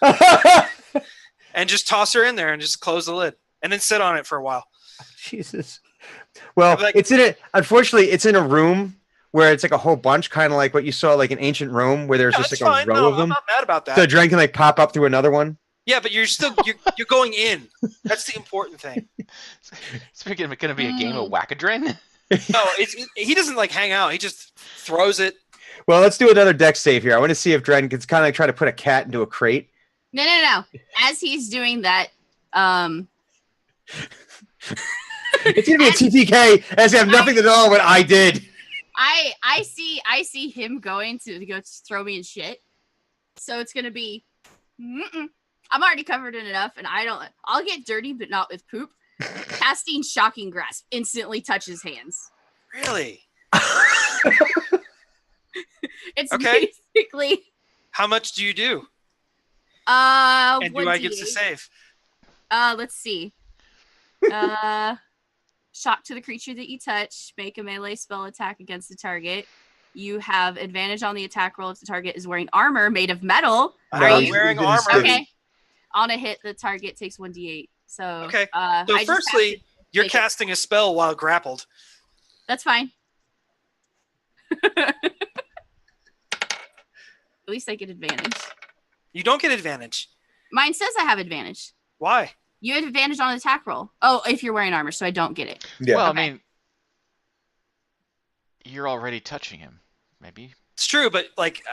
boop, and just toss her in there and just close the lid and then sit on it for a while. Jesus. Well, Like- it's in it. Unfortunately, it's in a room where it's like a whole bunch, kind of like what you saw like in ancient Rome, where there's Yeah, just that's like fine. a row No, of them. I'm not mad about that. So Dren can like pop up through another one. Yeah, but you're still you're going in. That's the important thing. It's going to be a game of Whack-A-Dren? No, he doesn't like hang out. He just throws it. Well, let's do another deck save here. I want to see if Dren can kind of like try to put a cat into a crate. No. As he's doing that, It's gonna be a TTK as I have nothing to do with what I did. I see him going to go throw me in shit. So it's gonna be. I'm already covered in enough, and I'll get dirty, but not with poop. Casting Shocking Grasp instantly touches hands. Really? It's Okay. basically. How much do you do? And do I get to 1d8. save? Let's see. Shock to the creature that you touch. Make a melee spell attack against the target. You have advantage on the attack roll if the target is wearing armor made of metal. I'm you- wearing you didn't armor. say- Okay. On a hit, the target takes 1d8. So Okay. So I just have firstly, to you're take it. casting a spell while grappled. That's fine. At least I get advantage. You don't get advantage. Mine says I have advantage. Why? You have advantage on the attack roll. Oh, if you're wearing armor, so I don't get it. Yeah. Well, Okay. I mean, you're already touching him. Maybe. It's true, but like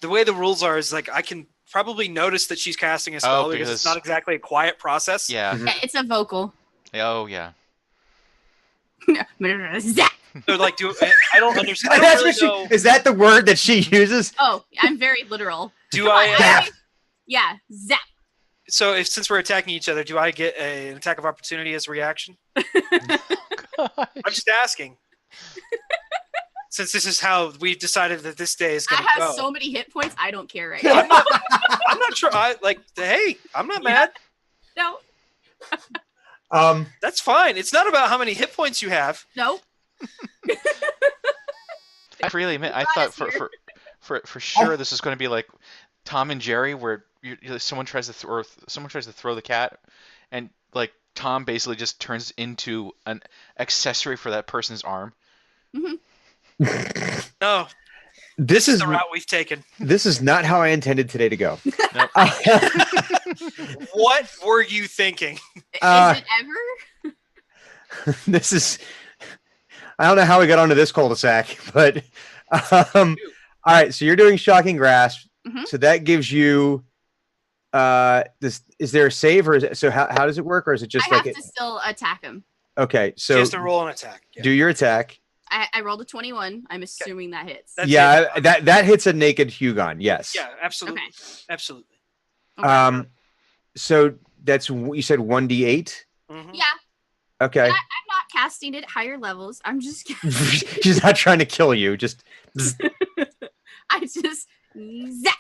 the way the rules are is like I can probably notice that she's casting a spell because it's because- not exactly a quiet process. Yeah. Mhm. Yeah, it's a vocal. Oh, yeah. Zap! So like, I don't understand. I That's don't what really know. is that the word that she uses? Oh, I'm very literal. Do Come on, I? Yeah, zap. So since we're attacking each other, do I get an attack of opportunity as a reaction? I'm just asking. Since this is how we've decided that this day is I going to have go. so many hit points. I don't care right now. I'm not sure. Hey, I'm not mad. No, That's fine. It's not about how many hit points you have. no. I freely admit, I thought for sure this is going to be like Tom and Jerry, where someone tries to throw the cat, and like Tom basically just turns into an accessory for that person's arm. No, This is the route we've taken. This is not how I intended today to go. Nope. What were you thinking? Is it ever? This is. I don't know how we got onto this cul-de-sac, but all right. So you're doing shocking grasp. So that gives you. Is there a save, or is it, so how does it work, or is it just I like have to still attack him. Okay, She so has to roll an attack. Yeah. do your attack. I rolled a 21. I'm assuming that hits. That's Yeah, it. that hits a naked Hugon. Yes. Yeah, absolutely. Okay. Absolutely. Okay. So that's you said 1d8. Mhm. Yeah, Okay. I'm not casting it at higher levels. I'm just. She's not trying to kill you. Just. I just zap.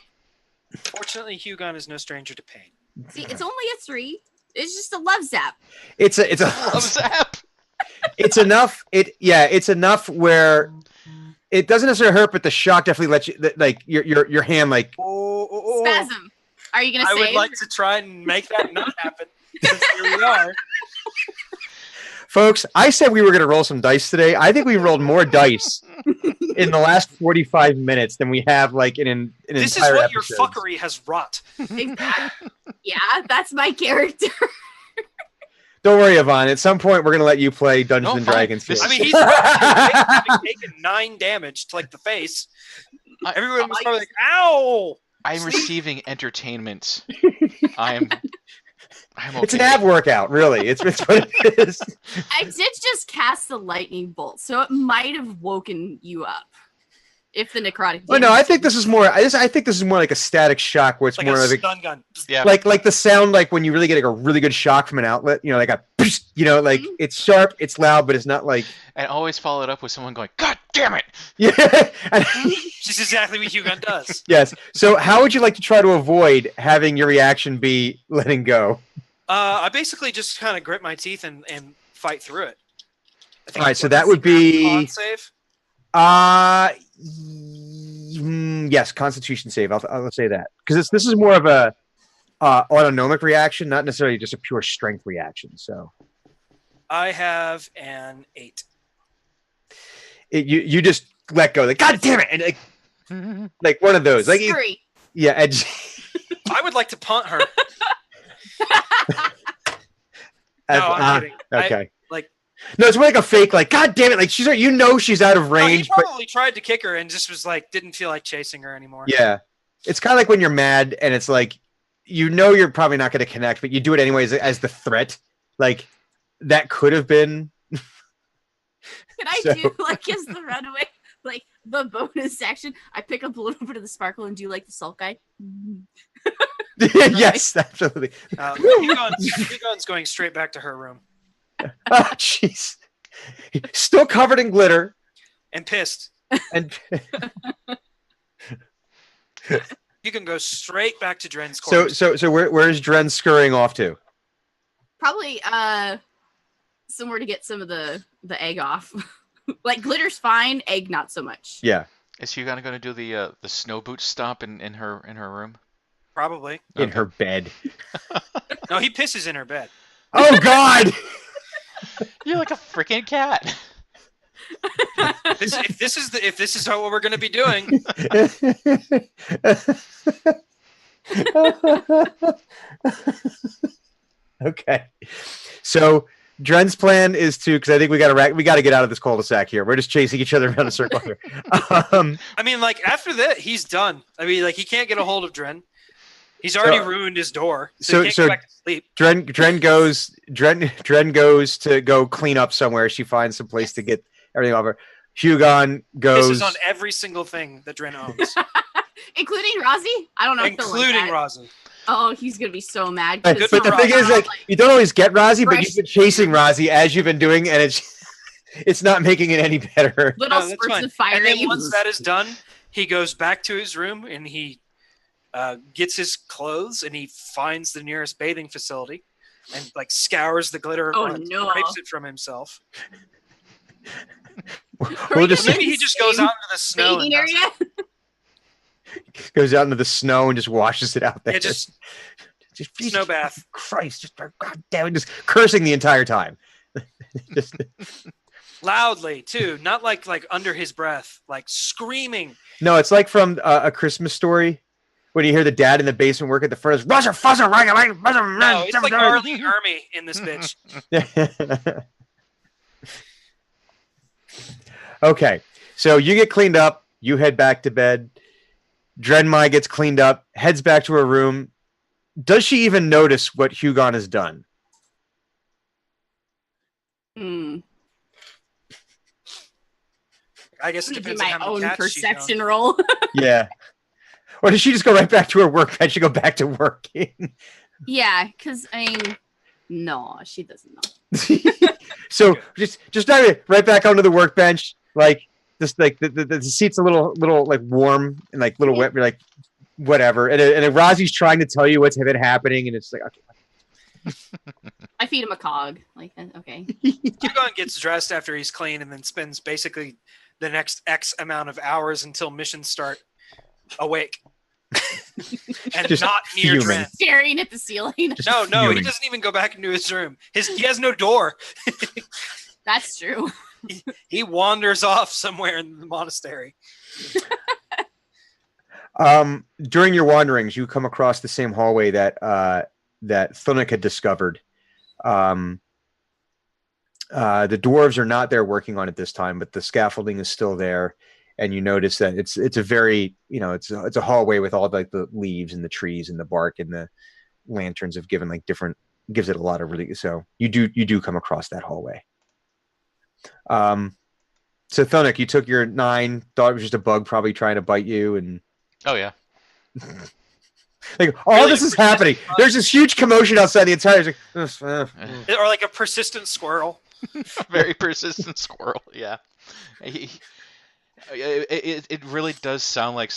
Fortunately, Hugon is no stranger to pain. See, it's only a 3. It's just a love zap. It's a Love zap. it's enough. It's enough where it doesn't necessarily hurt, but the shock definitely lets you like your hand like. Spasm. Are you gonna I save? would like to try and make that not happen. Since here we are. Folks, I said we were going to roll some dice today. I think we rolled more dice in the last 45 minutes than we have like in an This is entire what your episode. fuckery has wrought. Exactly. Yeah, that's my character. Don't worry, Yvonne. At some point, we're going to let you play Dungeons No, and fine. Dragons. This- I mean, he's having taken 9 damage to like the face. Everyone was probably like, "Ow!" I'm receiving entertainment. I'm okay. It's an ab workout, really. It's what it is. I did just cast the lightning bolt, so it might have woken you up. If the necrotic. Well, no, I think this is more. I think this is more like a static shock, where it's Like more a of a, stun gun. Yeah. like the sound, like when you really get like a really good shock from an outlet. You know, like a, like it's sharp, it's loud, but it's not like. And always followed up with someone going, "God damn it!" Yeah. Which is exactly what Hugon does. Yes. So, how would you like to try to avoid having your reaction be letting go? I basically just kind of grit my teeth and fight through it. I think All right, it's so what, that would be- con save. Yes, Constitution save. I'll say that because this is more of a autonomic reaction, not necessarily just a pure strength reaction. So I have an 8. you just let go, like God damn it, and like one of those, like Scurry. yeah. I would like to punt her. No, I'm kidding. Okay. Like, no, it's more like a fake, like God damn it, like she's she's out of no, he range, but probably tried to kick her and just was like, didn't feel like chasing her anymore. yeah, it's kind of like when you're mad and it's like you're probably not going to connect, but you do it anyways as the threat. Like that could have been. Can I So- do like as the runaway, like the bonus action? I pick up a little bit of the sparkle and do like the salt guy. Yes, absolutely. Hugon's going straight back to her room Oh, jeez. Still covered in glitter. and pissed. And You can go straight back to Dren's quarters. so where's Dren scurrying off to? Probably somewhere to get some of the egg off. Like glitter's fine, egg not so much. Yeah, Is Hugon going to do the snow boot stomp in her room? Probably. in her bed. No, he pisses in her bed. Oh God! You're like a freaking cat. If this is what we're going to be doing, Okay, so Dren's plan is to, because I think we got to get out of this cul-de-sac here. We're just chasing each other around a circle here. I mean, like after that, he's done. I mean, like he can't get a hold of Dren. He's already ruined his door, so he can't go back to sleep. Dren goes to go clean up somewhere. She finds some place to get everything off her. Hugon This goes. is on every single thing that Dren owns, Including Rozzy? I don't know. if they'll like including that. Rosin. Oh, he's gonna be so mad. But Good the for thing is, like, you don't always get Rozzy, but Fresh- you've been chasing Rozzy as you've been doing, and it's It's not making it any better. Little No, that's spurts fine. of fire. And then once that is done, he goes back to his room and he gets his clothes and he finds the nearest bathing facility and like scours the glitter, Oh, no. scrapes it from himself. We'll just Maybe he just goes out into the snow bathing and does area. it. Goes out into the snow and just washes it out there. Yeah, just Jesus snow bath. Christ, just God damn it, just cursing the entire time. Just- Loudly too, not like under his breath, like screaming. no, it's like from A Christmas Story when you hear the dad in the basement work at the furnace. Russer, fuzzer, No, it's like Arlie Ermy in this bitch. Okay, so you get cleaned up. You head back to bed. Drenmai gets cleaned up, heads back to her room. Does she even notice what Hugon has done? Hmm. I guess it I'm gonna do depends on my how many own cats she's perception known. roll. Yeah. Or does she just go right back to her workbench and go back to working? Yeah, because I mean, no, she doesn't know. So just dive it right back onto the workbench, like just like the seat's a little like warm and like little wet. You're like whatever, and Razi's trying to tell you what's been happening, and it's like okay. I feed him a cog. Like, okay. Hugon gets dressed after he's clean and then spends basically the next X amount of hours until missions start awake. And Just not near fuming. Dren. Staring at the ceiling. Just No, he fuming. doesn't even go back into his room. He has no door. That's true. He wanders off somewhere in the monastery. During your wanderings, you come across the same hallway that Thunuk had discovered. The dwarves are not there working on it this time, but the scaffolding is still there, and you notice that it's a very it's a hallway with all like the leaves and the trees and the bark, and the lanterns have given like different gives it a lot of really. So you do come across that hallway. So Thunuk, you took your 9, thought it was just a bug probably trying to bite you, and Oh yeah. like all Really this is appreciate happening. the bug. There's this huge commotion outside the entire. It's like, Or like a persistent squirrel. Very persistent squirrel. Yeah. It really does sound like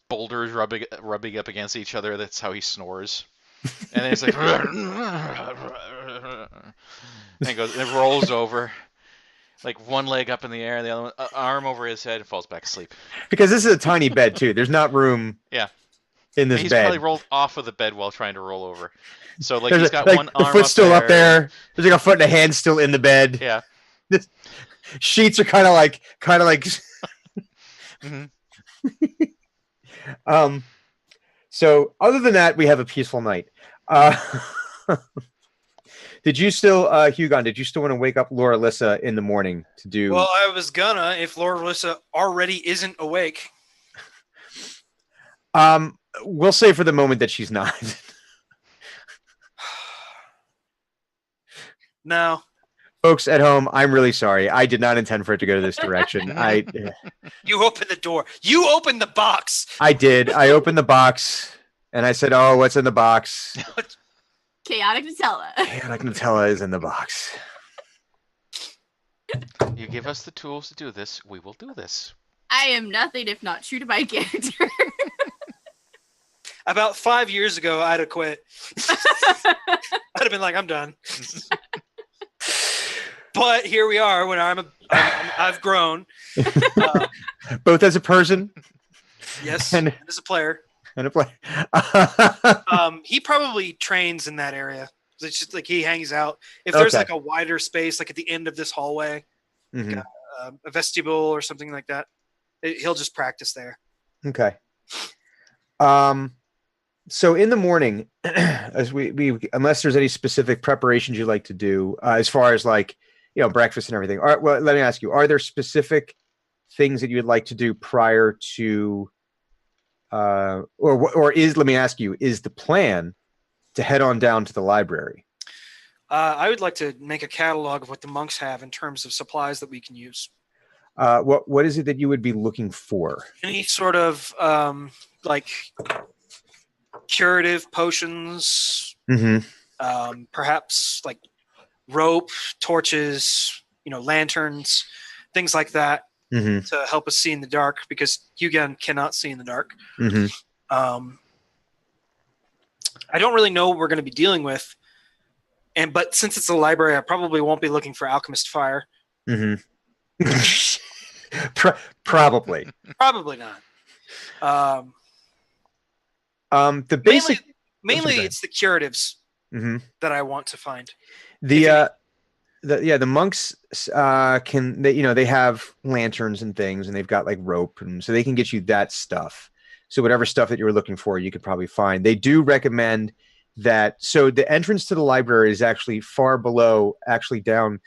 boulders rubbing up against each other. That's how he snores. And then it's like, and it rolls over, like one leg up in the air, and the other one, arm over his head, and falls back asleep. because this is a tiny bed too. There's not room. Yeah. In this He's bed. probably rolled off of the bed while trying to roll over. So like There's he's got like, one the arm foot's still up there. There's like a foot and a hand still in the bed. Yeah. Sheets are kind of like. Mm-hmm. So other than that, we have a peaceful night. Did you still, Hugon? Did you still want to wake up Laura Lissa in the morning to do? Well, I was gonna if Laura Lissa already isn't awake. We'll say for the moment that she's not. No. Folks at home, I'm really sorry. I did not intend for it to go this direction. You opened the door. You opened the box. I did. I opened the box and I said, "Oh, what's in the box?" Chaotic Nutella. Chaotic Nutella is in the box. You give us the tools to do this, we will do this. I am nothing if not true to my character. About 5 years ago, I'd have quit. I'd have been like, I'm done. But here we are when I've grown. Both as a person Yes, and as a player. a player. He probably trains in that area. It's just like he hangs out. If there's Okay. like a wider space, like at the end of this hallway, Mhm. a vestibule or something like that, he'll just practice there. Okay. So in the morning, as we unless there's any specific preparations you like to do, as far as like breakfast and everything. Well, let me ask you: are there specific things that you would like to do prior to, or let me ask you: is the plan to head on down to the library? I would like to make a catalog of what the monks have in terms of supplies that we can use. What is it that you would be looking for? Any sort of like curative potions, Mm-hmm. perhaps like rope, torches, lanterns, things like that Mm-hmm. to help us see in the dark because Hugon cannot see in the dark. Mm-hmm. I don't really know what we're going to be dealing with, but since it's a library, I probably won't be looking for alchemist fire. Mm-hmm. Probably. Probably not. The basic Mainly Okay. it's the curatives Mm-hmm. that I want to find. The monks they have lanterns and things, and they've got like rope, and so they can get you that stuff. So whatever stuff that you were looking for, you could probably find. They do recommend that. So the entrance to the library is actually far below, actually down.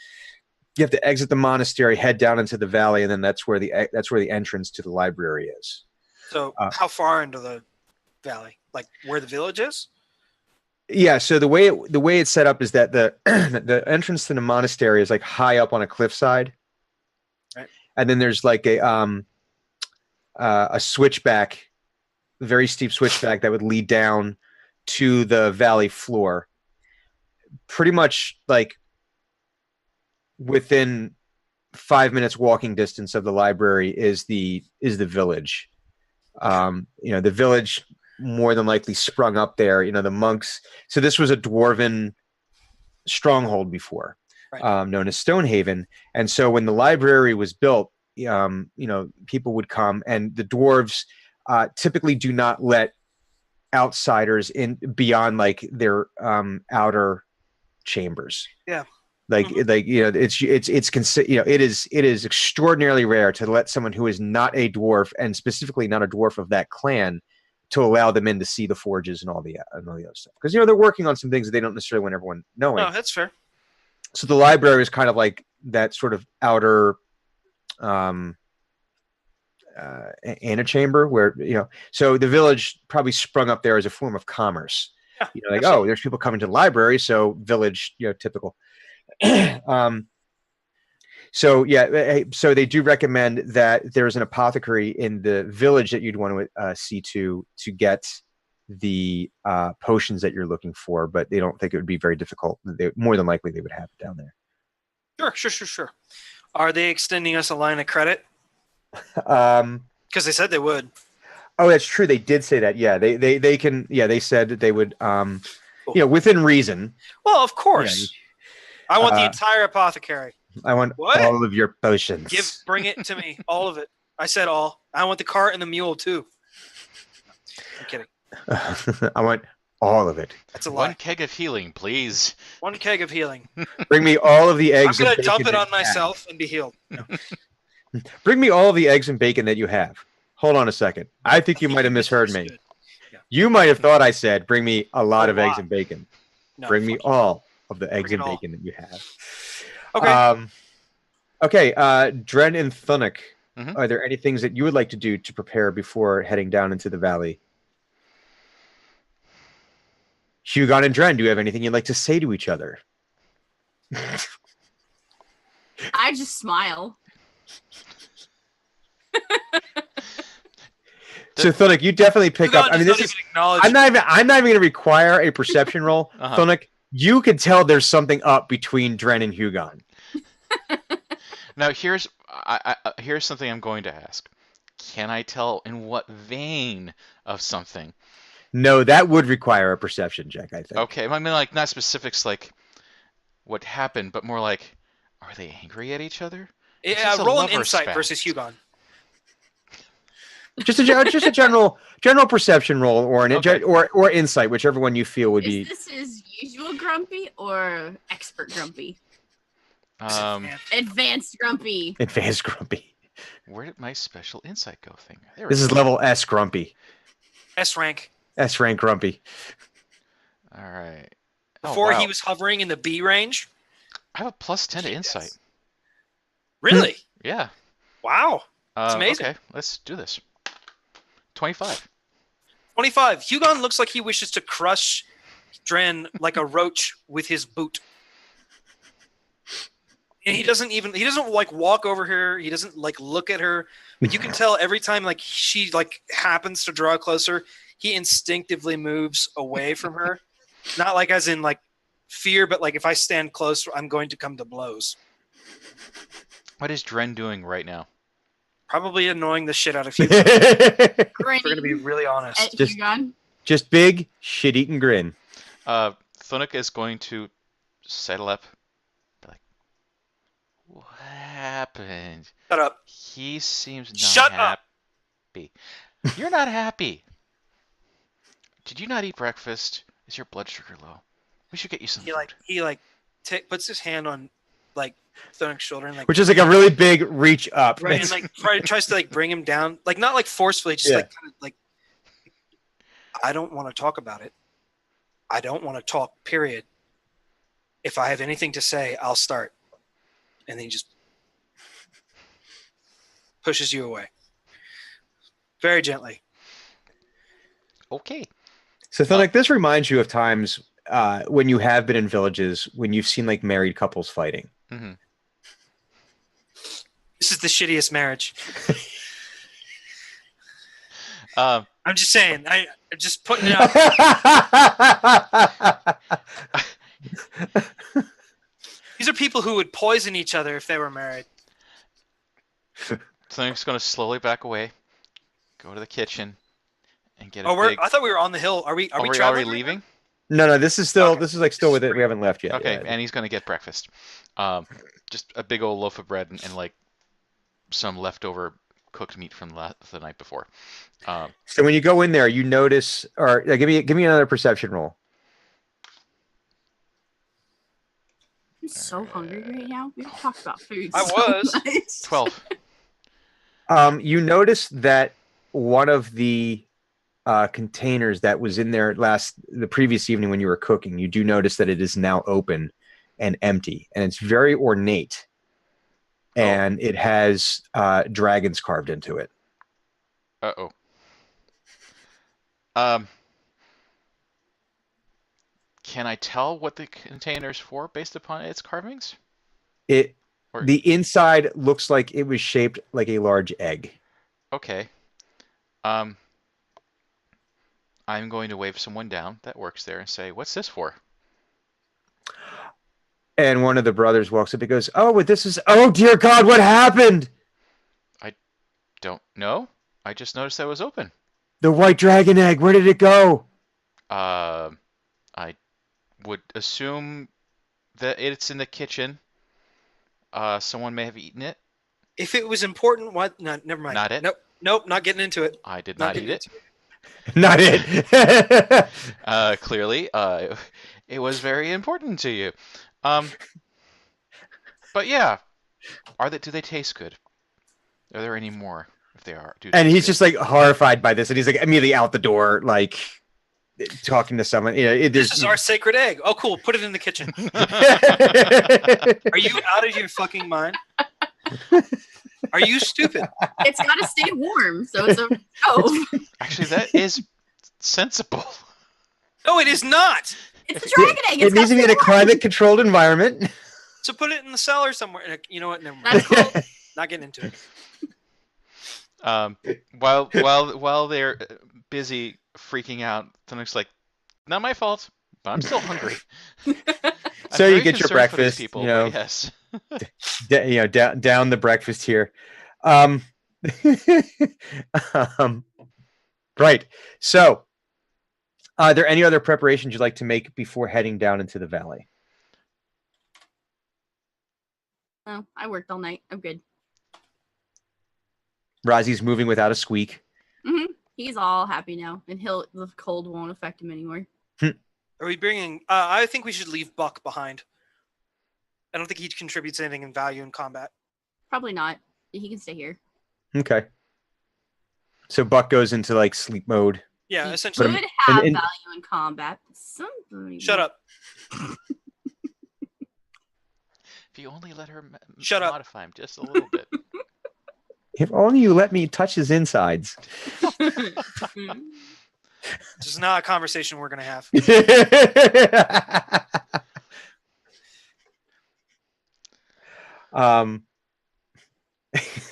You have to exit the monastery, head down into the valley, and then that's where the entrance to the library is. So how far into the valley? Like where the village is? Yeah, so the way it's set up is that the the entrance to the monastery is like high up on a cliffside, right. And then there's like a switchback, very steep switchback that would lead down to the valley floor. Pretty much like within 5 minutes walking distance of the library is the village. The village more than likely sprung up there. The monks. So this was a dwarven stronghold before, right. Known as Stonehaven. And so when the library was built, people would come, and the dwarves typically do not let outsiders in beyond like their outer chambers. Yeah. It is extraordinarily rare to let someone who is not a dwarf, and specifically not a dwarf of that clan, to allow them in to see the forges and all the other stuff, because they're working on some things that they don't necessarily want everyone knowing. No, that's fair. So the library is kind of like that sort of outer antechamber where so the village probably sprung up there as a form of commerce. Yeah, there's people coming to the library, so village, typical. So they do recommend that there's an apothecary in the village that you'd want to see to get the potions that you're looking for, but they don't think it would be very difficult. More than likely they would have it down there. Sure. Are they extending us a line of credit? Because they said they would. Oh, that's true. They did say that. Yeah, they can. Yeah, they said that they would. Cool. Within reason. Well, of course. I want the entire apothecary. I want all of your potions. Bring it to me, all of it. I said all. I want the cart and the mule too. I'm kidding. I want all of it. That's a lie. One keg of healing, please. One keg of healing. Bring me all of the eggs. I'm gonna dump it on myself and be healed. No. Bring me all of the eggs and bacon that you have. Hold on a second. I think you might have misheard me. Yeah. You might have thought I said, bring me a lot of eggs and bacon. No, bring me all of the eggs and bacon that you have. Okay. Dren and Thunuk, Mhm. are there any things that you would like to do to prepare before heading down into the valley? Hugon and Dren, do you have anything you'd like to say to each other? I just smile. So Thunuk, you definitely pick up. I mean, I'm not even going to require a perception roll. Thunuk, you can tell there's something up between Dren and Hugon. Now here's something I'm going to ask. Can I tell in what vein of something? No, that would require a perception check, I think. Okay, I mean like not specifics like what happened, but more like, are they angry at each other? Yeah, roll an insight versus Hugon. Just a general perception roll, or or insight, whichever one you feel would be. Is this his usual grumpy or expert grumpy? Advanced grumpy. Advanced grumpy. Where did my special insight go thing? This is level S grumpy. S rank. S rank grumpy. All right. Before he was hovering in the B range. I have a plus 10 to insight. Really? Yeah. Wow. It's amazing. Okay, let's do this. 25. 25. Hugon looks like he wishes to crush Dren like a roach with his boot. And he doesn't like walk over her. He doesn't like look at her. But you can tell every time like she like happens to draw closer, he instinctively moves away from her. Not like as in like fear, but like if I stand close, I'm going to come to blows. What is Dren doing right now? Probably annoying the shit out of you. If we're gonna be Grinning really honest. at Just- Hugon. Just big shit-eating grin. Thunuk is going to settle up. Be like, what happened? Shut up. He seems not Shut up. happy. You're not happy. Did you not eat breakfast? Is your blood sugar low? We should get you some food. He puts his hand on like Thunuk's shoulder and like Which is like a really big reach up. right and like tries to like bring him down, like not like forcefully, just Yeah. like kind of like I don't want to talk about it. I don't want to talk, period. If I have anything to say, I'll start. And then he just pushes you away. Very gently. Okay. So Thunuk, this reminds you of times when you have been in villages when you've seen like married couples fighting. Mm-hmm. This is the shittiest marriage. I'm just saying. I'm just putting it out. These are people who would poison each other if they were married. Thunuk's going to slowly back away, go to the kitchen, and get a Oh, big... I thought we were on the hill. Are we Are we traveling already right leaving? No, this is still Okay. this is like still with it. We haven't left yet. Okay, Yeah. and he's going to get breakfast. Just a big old loaf of bread and like some leftover cooked meat from the night before. So when you go in there, you notice, or give me another perception roll. I'm so hungry right now. We don't talk about food. I so was. much. 12. You notice that one of the containers that was in there the previous evening when you were cooking, you do notice that it is now open and empty, and it's very ornate, and it has dragons carved into it. Uh-oh. Can I tell what the container's for based upon its carvings? Or- The inside looks like it was shaped like a large egg. Okay. I'm going to wave someone down that works there and say, "What's this for?" And one of the brothers walks up and goes, "Oh, but this is, oh dear God, what happened? Don't know. I just noticed that it was open. The white dragon egg, where did it go?" I would assume that it's in the kitchen. Someone may have eaten it. If it was important, what? No, never mind. Not it? Nope, not getting into it. I did not eat getting it. into Not it. Clearly, it was very important to you. But yeah, do they taste good? Are there any more? If they are, And he's just like horrified by this, and he's like immediately out the door, like talking to someone. You know, This is our sacred egg. Oh, cool. Put it in the kitchen. Are you out of your fucking mind? Are you stupid? It's got to stay warm, so it's a stove. Actually, that is sensible. No, it is not. It's a dragon egg. It needs to be in a warm. climate-controlled environment. So put it in the cellar somewhere. You know what? Never mind. That's cool. Not getting into it. While they're busy freaking out, Thunuk's like, "Not my fault, but I'm still hungry." So I'm you very get your concerned for these breakfast, people, you know. but yes. Down the breakfast here. Right. So, are there any other preparations you'd like to make before heading down into the valley? Oh, I worked all night. I'm good. Razi's moving without a squeak. He's all happy now, and the cold won't affect him anymore. Are we bringing? I think we should leave Buck behind. I don't think he contributes anything in value in combat. Probably not. He can stay here. Okay. So Buck goes into like sleep mode. Yeah, He essentially. could have and- value in combat. But somebody Shut up. If you only let her Shut up. modify him just a little bit. If only you let me touch his insides. This is not a conversation we're gonna have.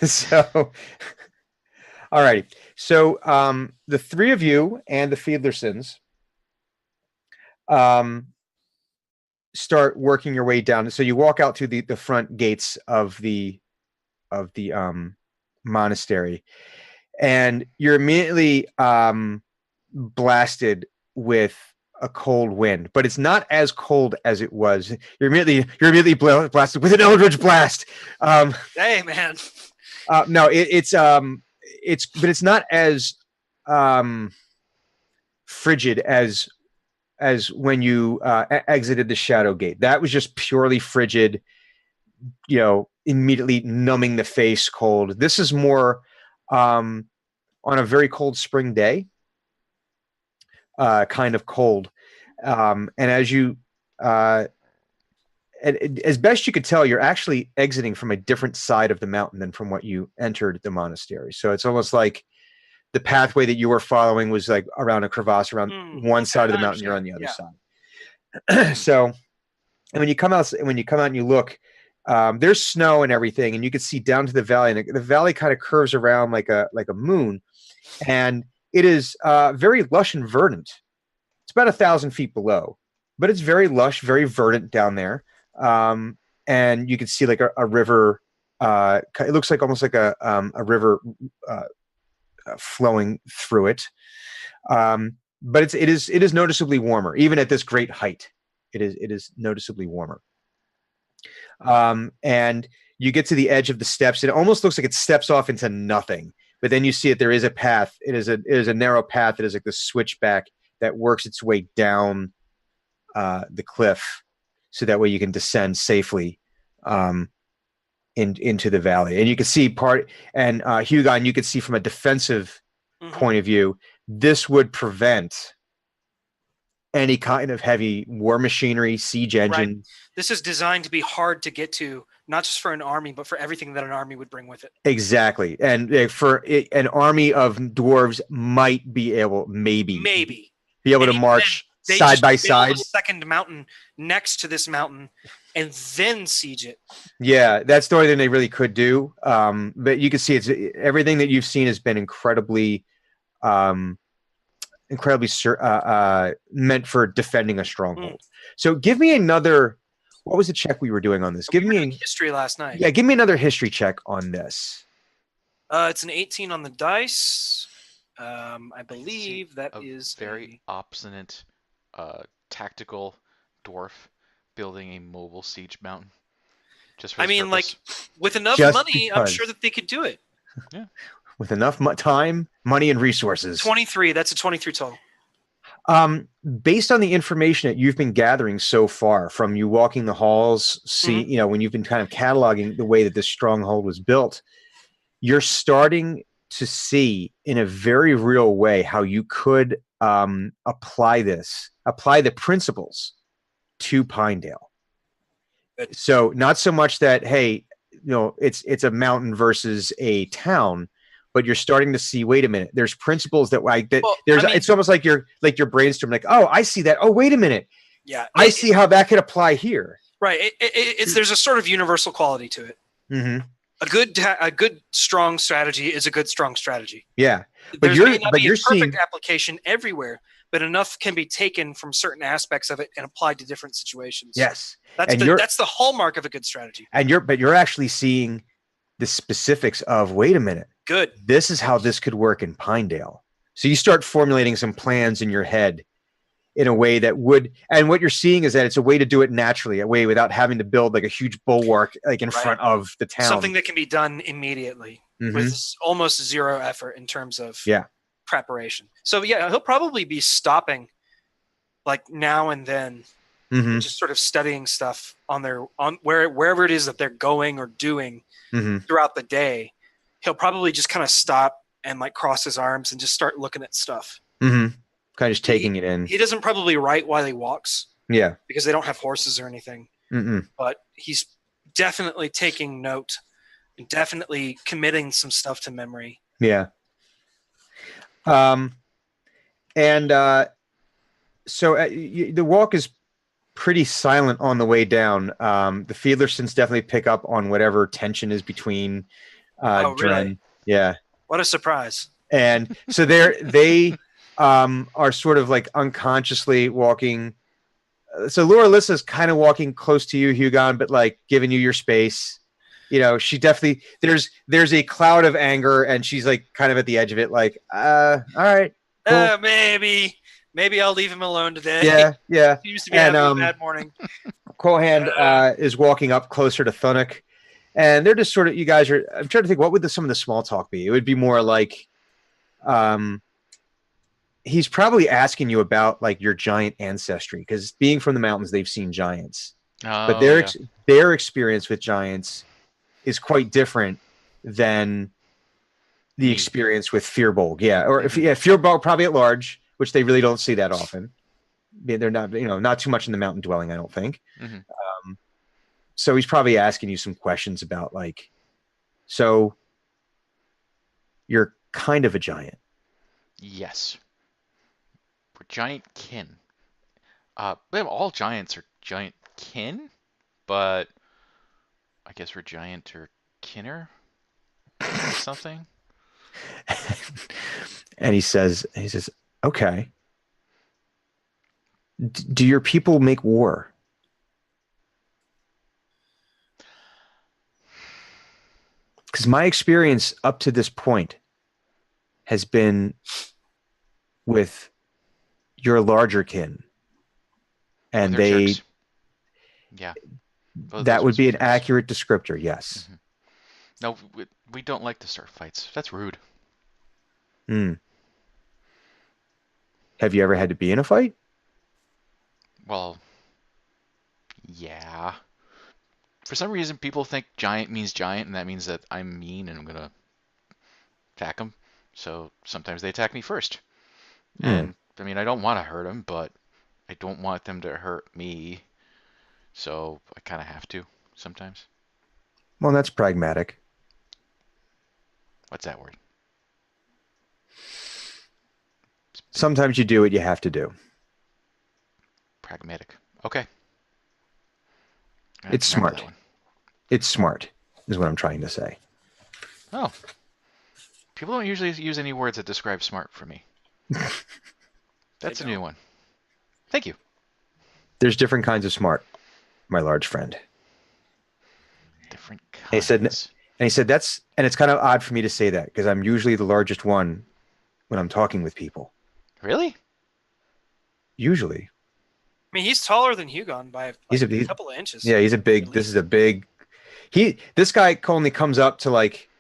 So, all righty. So, the three of you and the Fiedlersons, start working your way down. So you walk out to the front gates of the monastery, and you're immediately blasted with a cold wind, but it's not as cold as it was. You're immediately blasted with an eldritch blast. Hey, man. No, but it's not as frigid as when you exited the Shadow Gate. That was just purely frigid, immediately numbing the face cold. This is more on a very cold spring day, kind of cold. And as you, as best you could tell, you're actually exiting from a different side of the mountain than from what you entered the monastery. So it's almost like the pathway that you were following was like around a crevasse around one side of the mountain, you're on the other side. So, and when you come out and you look, there's snow and everything, and you can see down to the valley, and the valley kind of curves around like a moon, and it is very lush and verdant. It's about 1,000 feet below, but it's very lush, very verdant down there. And you can see like a river. It looks like almost like a river flowing through it. But it is noticeably warmer, even at this great height. It is noticeably warmer. And you get to the edge of the steps. It almost looks like it steps off into nothing. But then you see that there is a path. It is a narrow path that is like the switchback that works its way down the cliff, so that way you can descend safely into the valley. And you can see Hugon, you can see from a defensive point of view, this would prevent any kind of heavy war machinery, siege engine. Right. This is designed to be hard to get to, not just for an army, but for everything that an army would bring with it. Exactly. And for an army of dwarves might be able, maybe be able to march side by side. A second mountain next to this mountain and then siege it. Yeah, that's the only thing they really could do. But you can see everything that you've seen has been incredibly meant for defending a stronghold. So give me another. What was the check we were doing on this? Give me history last night. Yeah, give me another history check on this. It's an 18 on the dice. I believe that is very obstinate, tactical dwarf building a mobile siege mountain. Just for with enough money, I'm sure that they could do it. Yeah, with enough time, money, and resources. 23. That's a 23 total. Based on the information that you've been gathering so far from you walking the halls, when you've been kind of cataloging the way that this stronghold was built, you're starting to see in a very real way how you could apply the principles to Pinedale. So not so much that, hey, it's a mountain versus a town, but you're starting to see, wait a minute, there's principles that it's almost like you're brainstorming, like, oh, I see that. Oh, wait a minute. Yeah. I see how that could apply here. Right. There's a sort of universal quality to it. Mm-hmm. A good strong strategy is a good strong strategy. Yeah. But you're seeing application everywhere, but enough can be taken from certain aspects of it and applied to different situations. Yes. That's the hallmark of a good strategy. But you're actually seeing the specifics of, wait a minute. Good. This is how this could work in Pinedale. So you start formulating some plans in your head in a way that would, and what you're seeing is that it's a way to do it naturally, a way without having to build like a huge bulwark like in front of the town. Something that can be done immediately with almost zero effort in terms of preparation. So he'll probably be stopping like now and then, just sort of studying stuff on wherever it is that they're going or doing throughout the day. He'll probably just kind of stop and like cross his arms and just start looking at stuff. Kind of just taking it in. He doesn't probably write while he walks. Yeah. Because they don't have horses or anything. But he's definitely taking note and definitely committing some stuff to memory. Yeah. So the walk is pretty silent on the way down. The Fiedlersons definitely pick up on whatever tension is between Dren. Really? Yeah. What a surprise. And so they are sort of like unconsciously walking So Laura Lissa's kind of walking close to you, Hugon, but like giving you your space. She definitely there's a cloud of anger, and she's like kind of at the edge of it, like, all right, cool. Maybe I'll leave him alone today. Yeah. Seems to be having a bad morning. Quohand is walking up closer to Thunuk, and they're just sort of, you guys are, I'm trying to think, what would some of the small talk be? It would be more like, he's probably asking you about like your giant ancestry, because being from the mountains, they've seen giants, but their experience with giants is quite different than the experience with Fearbolg. Yeah. Or Fearbolg probably at large, which they really don't see that often. They're not, not too much in the mountain dwelling, I don't think. Mm-hmm. So he's probably asking you some questions about like, so you're kind of a giant. Yes. We're giant kin. All giants are giant kin, but I guess we're giant or kinner or something. And he says, okay. Do your people make war? Because my experience up to this point has been with your larger kin. And Jerks. Yeah. That would be an accurate descriptor, yes. Mm-hmm. No, we don't like to start fights. That's rude. Have you ever had to be in a fight? Well, yeah. For some reason, people think giant means giant, and that means that I'm mean and I'm going to attack them. So sometimes they attack me first. And, I mean, I don't want to hurt them, but I don't want them to hurt me. So I kind of have to sometimes. Well, that's pragmatic. What's that word? Sometimes you do what you have to do. Pragmatic. Okay. It's smart. It's smart, is what I'm trying to say. Oh. People don't usually use any words that describe smart for me. That's a new one. Thank you. There's different kinds of smart, my large friend. Different kinds. He said, and it's kind of odd for me to say that, because I'm usually the largest one when I'm talking with people. Really? Usually. I mean, he's taller than Hugon by a couple of inches. Yeah, he's a big. This is a big. This guy only comes up to like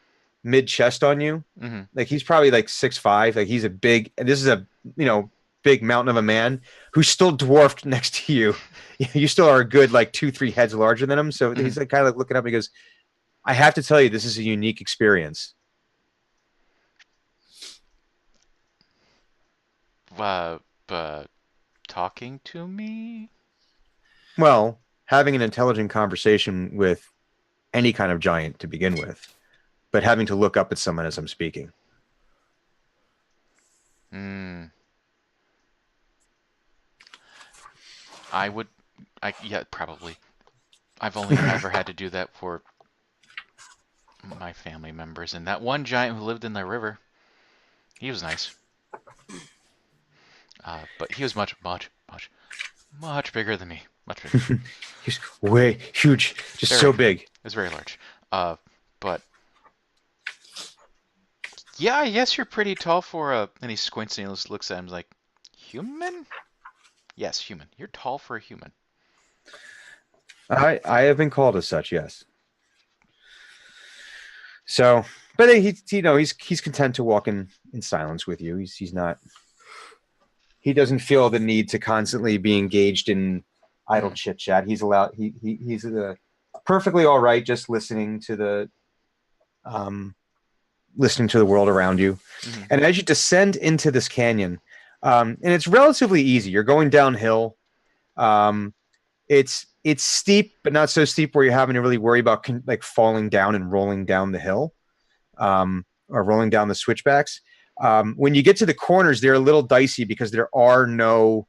mid chest on you. Mm-hmm. Like he's probably like 6'5". Like he's a big. And this is a big mountain of a man who's still dwarfed next to you. You still are a good like 2-3 heads larger than him. So he's like kind of like looking up. And he goes, "I have to tell you, this is a unique experience." But talking to me? Well, having an intelligent conversation with any kind of giant to begin with, but having to look up at someone as I'm speaking. Yeah, probably. I've only ever had to do that for my family members, and that one giant who lived in the river, he was nice. But he was much bigger than me. Much bigger. He's way huge, just so big. It was very large. But yeah, I guess you're pretty tall for and he squints and he looks at him like, human? Yes, human. You're tall for a human. I have been called as such, yes. So, but he's content to walk in silence with you. He's not. He doesn't feel the need to constantly be engaged in idle chit chat. He's allowed. He's perfectly all right just listening to the world around you. Mm-hmm. And as you descend into this canyon, and it's relatively easy. You're going downhill. It's steep, but not so steep where you're having to really worry about like falling down and rolling down the hill, or rolling down the switchbacks. When you get to the corners, they're a little dicey because there are no,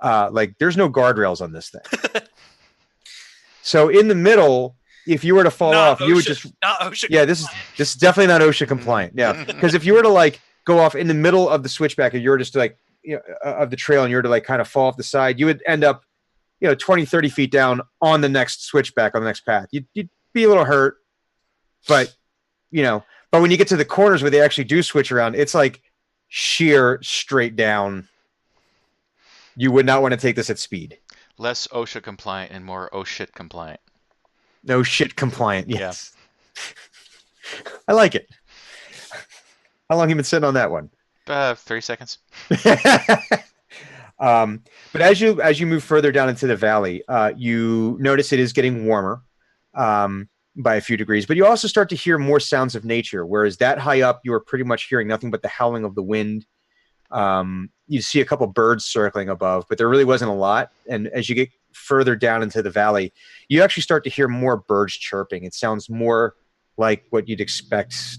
there's no guardrails on this thing. So in the middle, if you were to fall off, you would just not OSHA. Yeah, this is definitely not OSHA compliant. Yeah, because if you were to like go off in the middle of the switchback, and you were just like of the trail, and you were to like kind of fall off the side, you would end up 20, 30 feet down on the next switchback on the next path. You'd be a little hurt, but but when you get to the corners where they actually do switch around, it's like sheer straight down. You would not want to take this at speed. Less OSHA compliant and more oh shit compliant. No shit compliant. Yes. Yeah. I like it. How long have you been sitting on that one? 3 seconds. But as you move further down into the valley, you notice it is getting warmer by a few degrees, but you also start to hear more sounds of nature. Whereas that high up, you are pretty much hearing nothing but the howling of the wind. You see a couple birds circling above, but there really wasn't a lot. And as you get further down into the valley, you actually start to hear more birds chirping. It sounds more like what you'd expect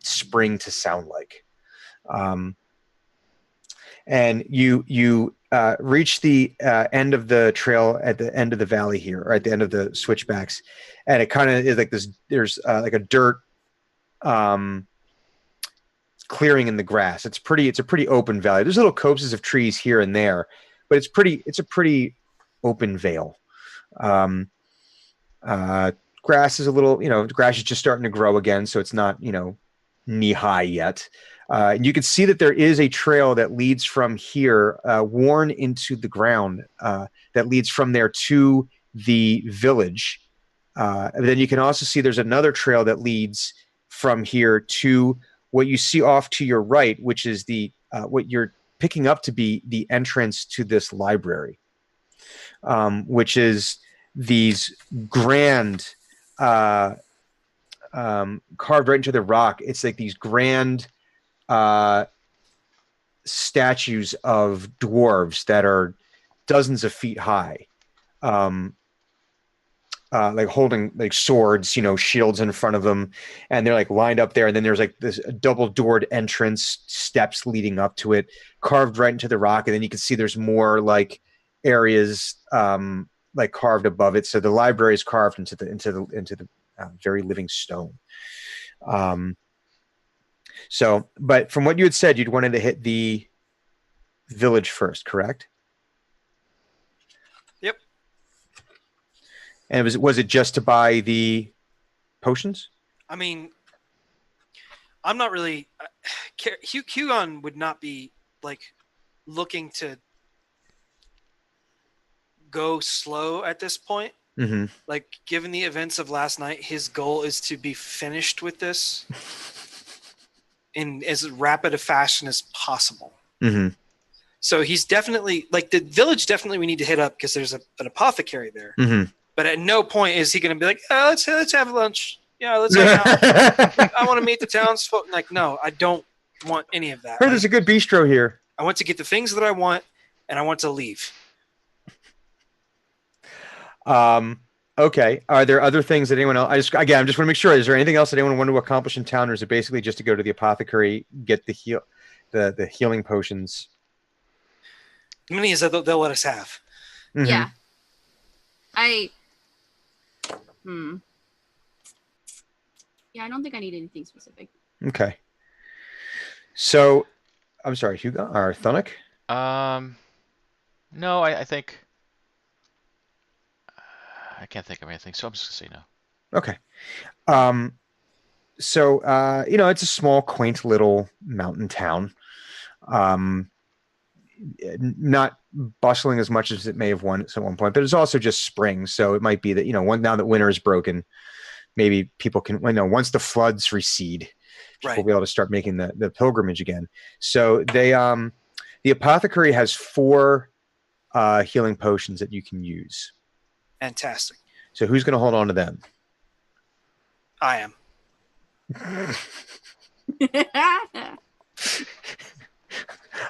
spring to sound like. And you reach the end of the trail at the end of the valley here, or at the end of the switchbacks, and it kind of is like this. There's like a dirt clearing in the grass. It's a pretty open valley. There's little copses of trees here and there, but it's a pretty open vale. Grass is a little, the grass is just starting to grow again, so it's not knee high yet. And you can see that there is a trail that leads from here, worn into the ground, that leads from there to the village. And then you can also see there's another trail that leads from here to what you see off to your right, which is what you're picking up to be the entrance to this library, which is these grand, carved right into the rock. It's like these grand statues of dwarves that are dozens of feet high, like holding like swords, shields in front of them, and they're like lined up there. And then there's like this double doored entrance, steps leading up to it, carved right into the rock. And then you can see there's more like areas like carved above it. So the library is carved into the very living stone. So, but from what you had said, you'd wanted to hit the village first, correct? Yep. And was it just to buy the potions? I mean, I'm not really. Hugon would not be like looking to go slow at this point. Mm-hmm. Like, given the events of last night, his goal is to be finished with this in as rapid a fashion as possible. Mm-hmm. So he's definitely like the village. Definitely, we need to hit up because there's an apothecary there. Mm-hmm. But at no point is he going to be like, oh, let's have lunch. Yeah, let's hang out. I want to meet the townsfolk. Like, no, I don't want any of that. Heard there's a good bistro here. I want to get the things that I want, and I want to leave. Okay. Are there other things that anyone else? I just want to make sure. Is there anything else that anyone want to accomplish in town, or is it basically just to go to the apothecary, get the healing potions? How many is that they'll let us have? Mm-hmm. Yeah. Yeah, I don't think I need anything specific. Okay. So, I'm sorry, Hugo or Thunuk? No, I think I can't think of anything, so I'm just gonna say no. Okay. So, it's a small, quaint little mountain town. Not bustling as much as it may have once at one point, but it's also just spring. So it might be that, now that winter is broken, maybe people can, once the floods recede, people will be able to start making the pilgrimage again. So they, the apothecary has 4 healing potions that you can use. Fantastic. So who's going to hold on to them? I am.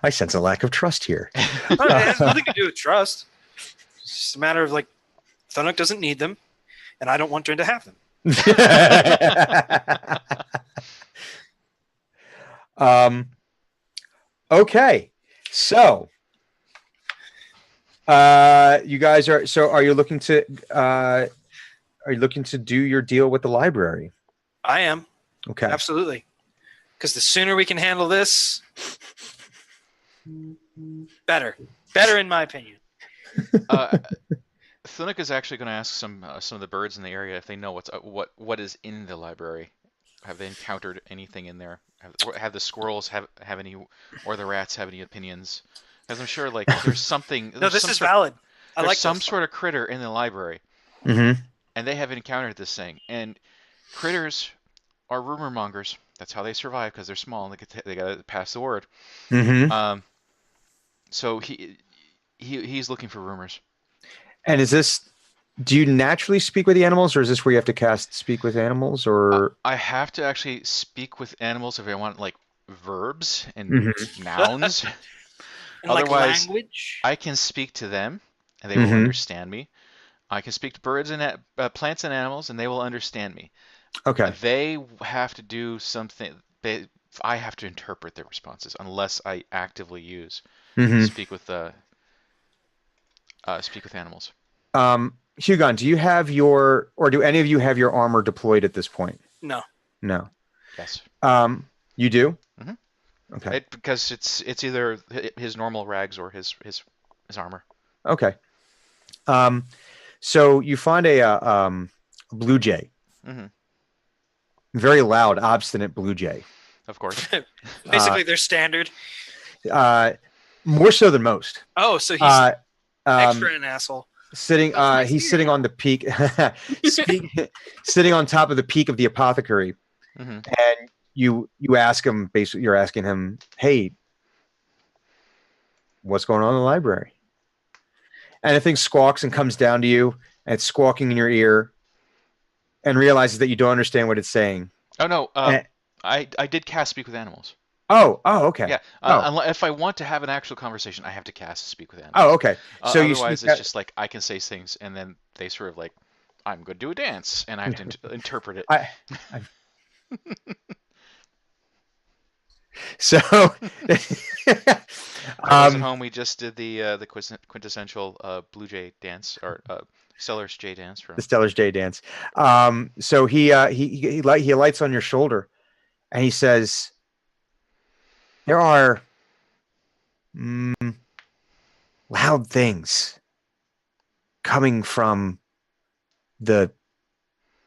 I sense a lack of trust here. It has nothing to do with trust. It's just a matter of like, Thunuk doesn't need them, and I don't want Drin to have them. Okay. So, you guys are you looking to do your deal with the library? I am. Okay. Absolutely. Because the sooner we can handle this, better. Better in my opinion. Thunic is actually going to ask some of the birds in the area if they know what is in the library. Have they encountered anything in there? Have the squirrels have any, or the rats have any opinions? Because I'm sure like there's something. No, There's this some is sort, valid. I there's like some those. sort of critter in the library, Mm-hmm. and they have encountered this thing. And critters are rumor mongers. That's how they survive because they're small and they gotta pass the word. Mm-hmm. Um, so he's looking for rumors. And is this? Do you naturally speak with the animals, or is this where you have to cast speak with animals, or? I have to actually speak with animals if I want like verbs and Mm-hmm. nouns. And like Otherwise, language. I can speak to them and they will Mm-hmm. understand me. I can speak to birds and plants and animals and they will understand me. Okay. They have to do something. I have to interpret their responses unless I actively use Mm-hmm. speak with animals. Hugon, do you have or do any of you have your armor deployed at this point? No. No. Yes. You do? Mhm. Okay. Because it's either his normal rags or his armor. Okay. So you find a blue jay, Mm-hmm. very loud, obstinate blue jay. Of course. Basically, they're standard. More so than most. Oh, so he's extra an asshole. Sitting, That's nice he's to sitting hear. on the peak, sitting on top of the peak of the apothecary, Mm-hmm. and you ask him, basically, you're asking him, "Hey, what's going on in the library?" And the thing squawks and comes down to you, and it's squawking in your ear, and realizes that you don't understand what it's saying. Oh no. And- I did cast speak with animals. oh, okay. Yeah. Oh. If I want to have an actual conversation, I have to cast speak with animals. Oh, okay. So you Otherwise, sneak it's out- just like I can say things, and then they sort of like, I'm going to do a dance, and I have to interpret it. I so For those at home, we just did the quintessential Blue Jay dance or Stellar's Jay dance from. the Stellar's Jay dance. So he lights on your shoulder, and he says, "There are loud things coming from the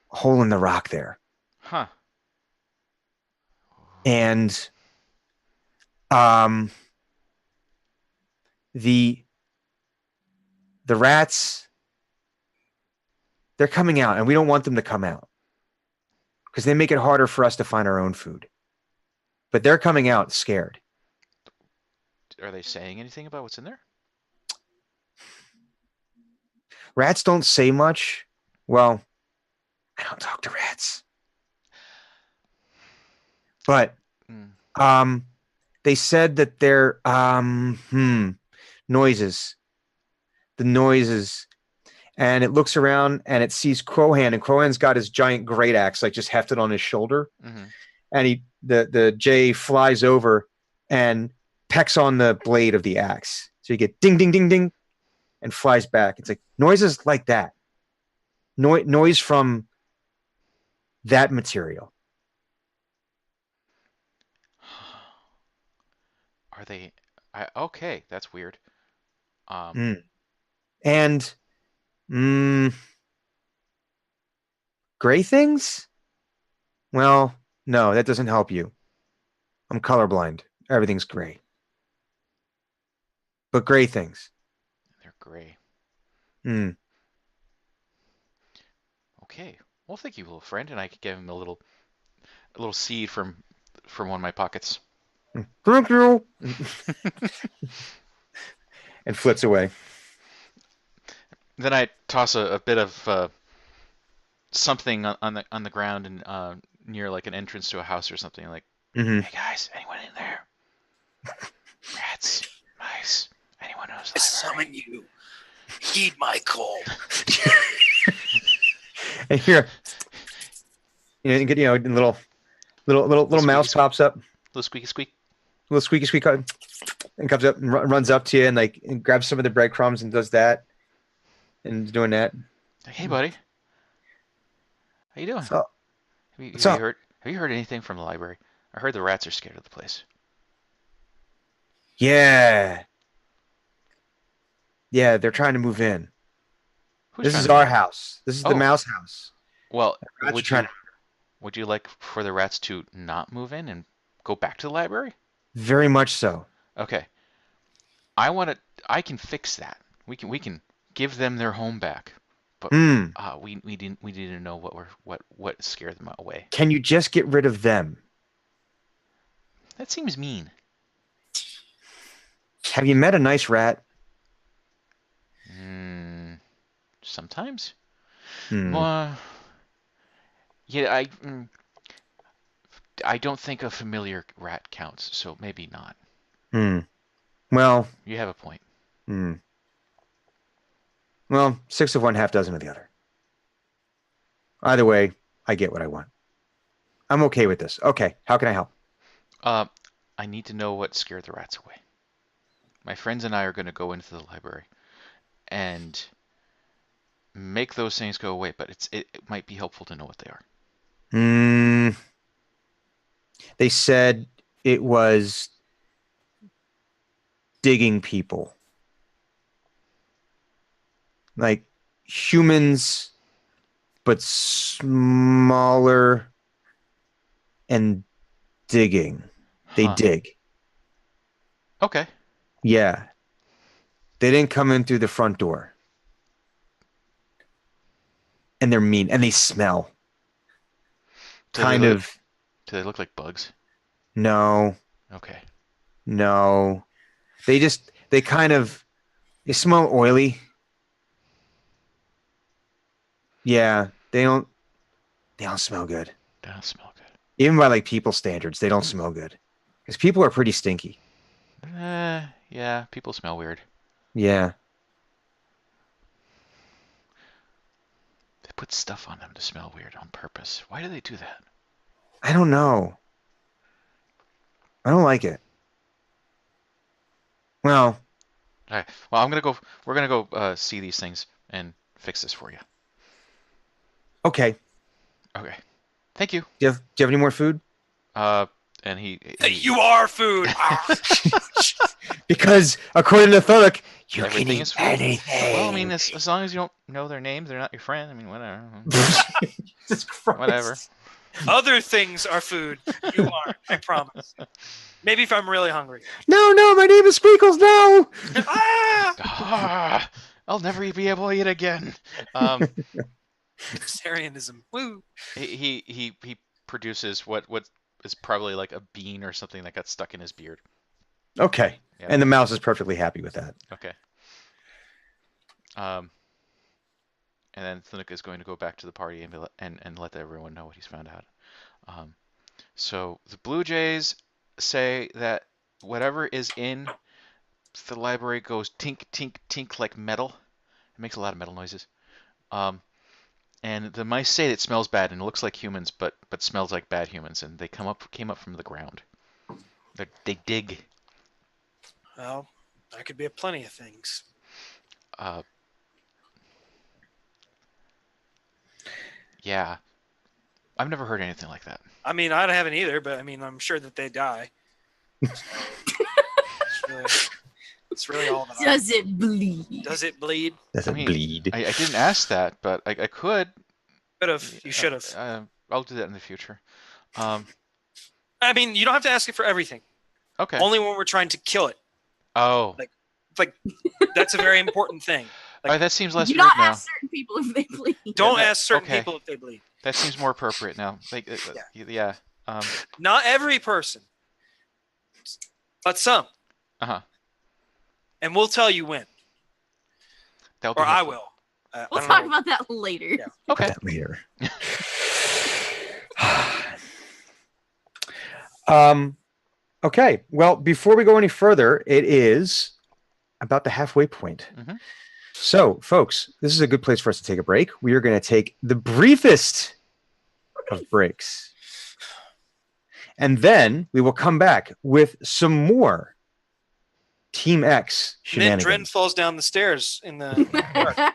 hole in the rock there, Huh. and the rats, they're coming out, and we don't want them to come out because they make it harder for us to find our own food. But they're coming out scared." Are they saying anything about what's in there? Rats don't say much. Well, I don't talk to rats. But they said that they're noises. The noises. And it looks around and it sees Crowhan, and Crowhan's got his giant great axe like just hefted on his shoulder. Mm-hmm. And the jay flies over and pecks on the blade of the axe. So you get ding, ding, ding, ding, and flies back. It's like noises like that. Noise from that material. Are they? Okay, that's weird. And gray things? Well, no, that doesn't help you. I'm colorblind. Everything's gray. But gray things. They're gray. Okay. Well, thank you, little friend, and I could give him a little seed from one of my pockets. Thank you. And flits away. Then I toss a bit of something on the ground and near like an entrance to a house or something like. Mm-hmm. Hey guys, anyone in there? Rats, mice, anyone knows I library? summon you. Heed my call. And here, you get a little mouse Squeaky pops up, Little squeaky squeak. little squeaky squeak, and comes up and runs up to you and and grabs some of the breadcrumbs and does that, and doing that. Hey, buddy. How you doing? What's up? What's Have up? you heard anything from the library? I heard the rats are scared of the place. Yeah, they're trying to move in. Who's This trying is to our move? house. This is the Oh. mouse house. Well, Rats are would trying you would you like for the rats to not move in and go back to the library? Very much so. Okay. I can fix that. We can give them their home back. But Hmm. we didn't know what scared them away. Can you just get rid of them? That seems mean. Have you met a nice rat? Sometimes. Hmm. Yeah, I don't think a familiar rat counts, so maybe not. Hmm. Well. You have a point. Hmm. Well, 6 of one, half dozen of the other. Either way, I get what I want. I'm okay with this. Okay, how can I help? I need to know what scared the rats away. My friends and I are going to go into the library and make those things go away, but it might be helpful to know what they are. They said it was digging people. Like humans, but smaller and digging. They Huh. dig. Okay. Yeah. They didn't come in through the front door. And they're mean. And they smell. Do Kind they of. do they look like bugs? No. Okay. No. They kind of, they smell oily. Yeah. They don't smell good. Doesn't smell good. Even by like people standards, they don't smell good. Because people are pretty stinky. Yeah, people smell weird. Yeah. They put stuff on them to smell weird on purpose. Why do they do that? I don't know. I don't like it. Well, All right. Well, we're gonna go see these things and fix this for you. okay. Okay. Thank you. Do you have any more food? And he You are food. Because according to Thurlock, you can everything eat is food. anything. Well, I mean, as long as you don't know their names, they're not your friend. I mean, whatever. Jesus Christ. Whatever. Other things are food. You aren't. I promise. Maybe if I'm really hungry. No, my name is Sprinkles. No. Ah, I'll never be able to eat again. Vegetarianism. Woo. He produces what is probably like a bean or something that got stuck in his beard. Okay. Yeah. And the mouse is perfectly happy with that. Okay. And then Thunuk is going to go back to the party and let everyone know what he's found out. So the Blue Jays say that whatever is in the library goes tink, tink, tink like metal. It makes a lot of metal noises. And the mice say it smells bad and it looks like humans, but smells like bad humans, and they came up from the ground. They dig. Well, that could be plenty of things. Yeah. I've never heard anything like that. I mean, I haven't either, but I mean, I'm sure that they die. It's really all that. Does it bleed? Does it bleed? Does it bleed? I didn't ask that, but I could. Could have. You should have. I'll do that in the future. I mean, you don't have to ask it for everything. Okay. Only when we're trying to kill it. Oh. Like that's a very important thing. All right, that seems less Do rude not now. ask certain people if they bleed. Don't that- ask certain okay. people if they bleed. That seems more appropriate now. Like, yeah. Not every person, but some. Uh-huh. And we'll tell you when, That'll be or I helpful. will. I We'll don't talk know. about that later. Yeah. Okay. That later. Okay. Well, before we go any further, it is about the halfway point. Mhm. So, folks, this is a good place for us to take a break. We are going to take the briefest of breaks. And then we will come back with some more Team X And then Dren shenanigans. falls down the stairs in the.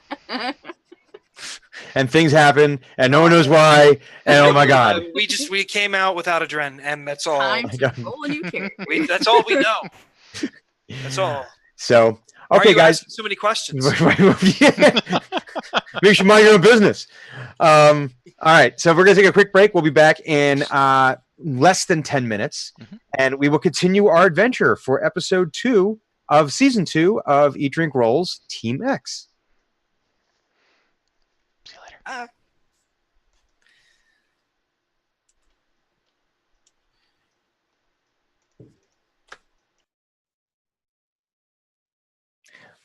And things happen, and no one knows why. And oh my God. We came out without a Dren, and that's all. Time my to God. roll a new character. That's all we know. That's all. So, Why are okay, you guys. asking so many questions? Make sure you mind your own business. All right, so we're gonna take a quick break. We'll be back in less than 10 minutes, and we will continue our adventure for episode 2 of season 2 of Eat Drink Rolls Team X. See you later.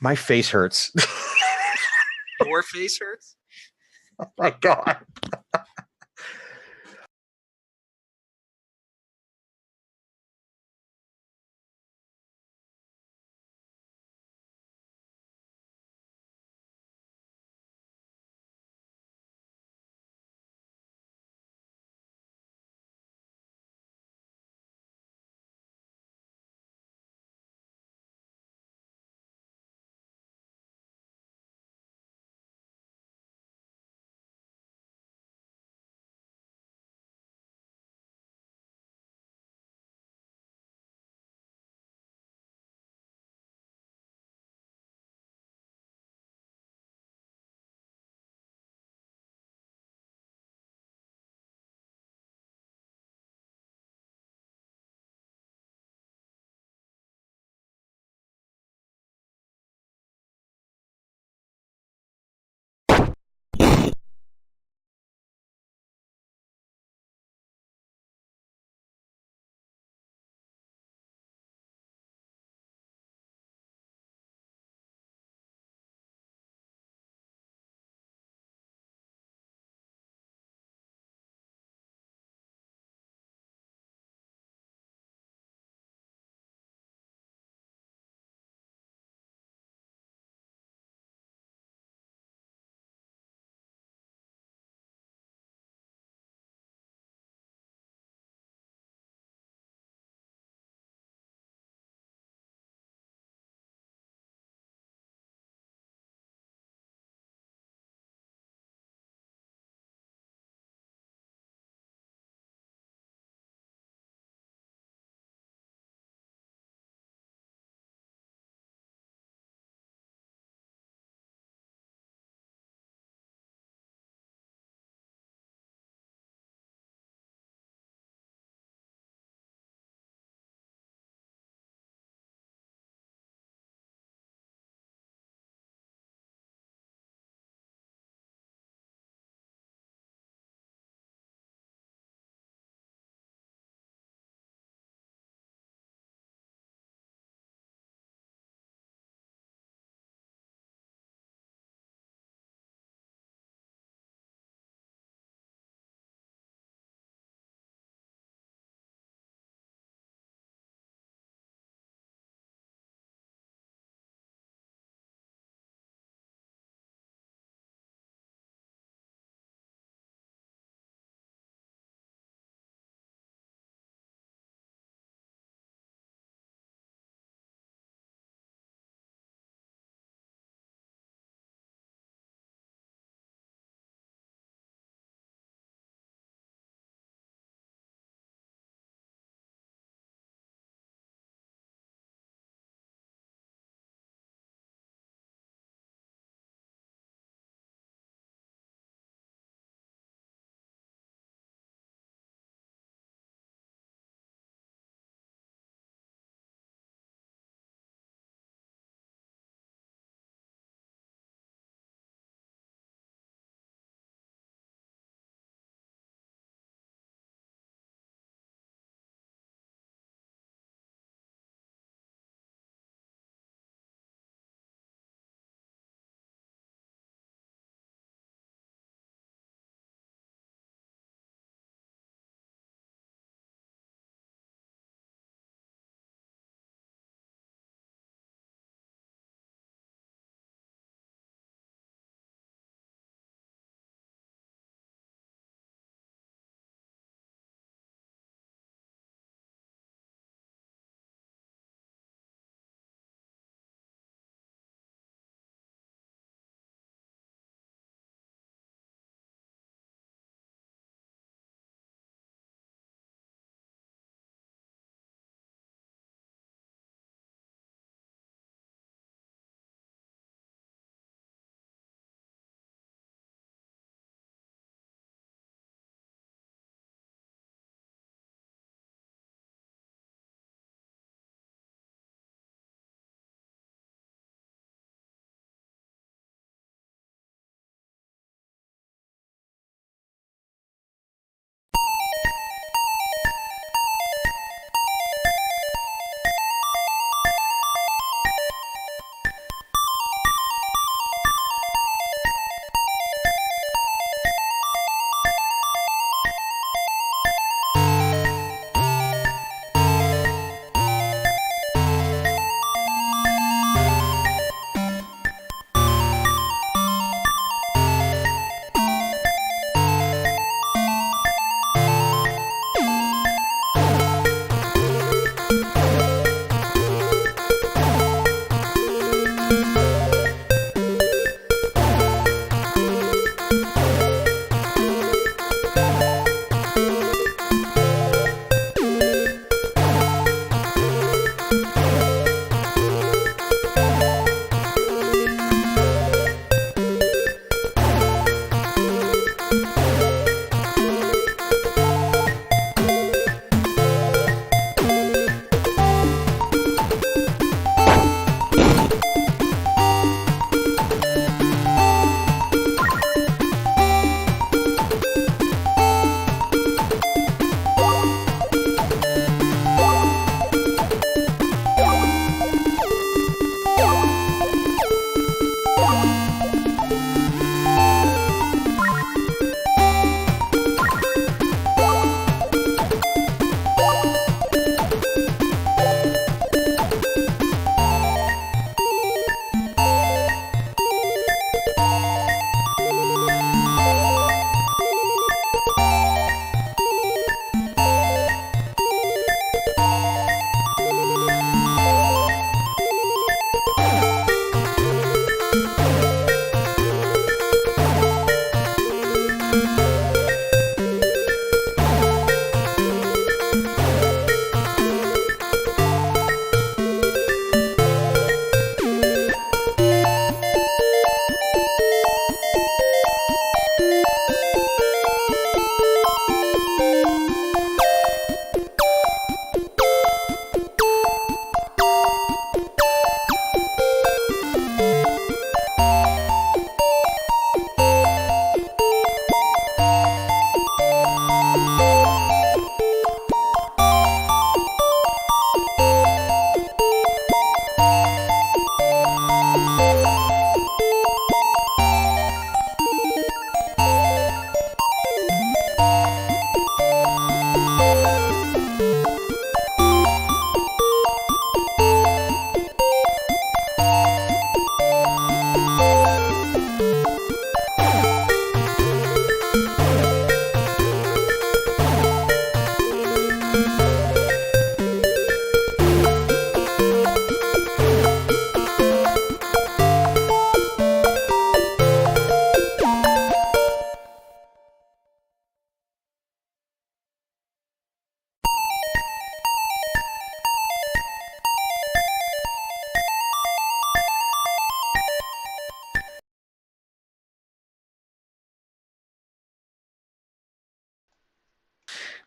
My face hurts. Your face hurts. Oh my god.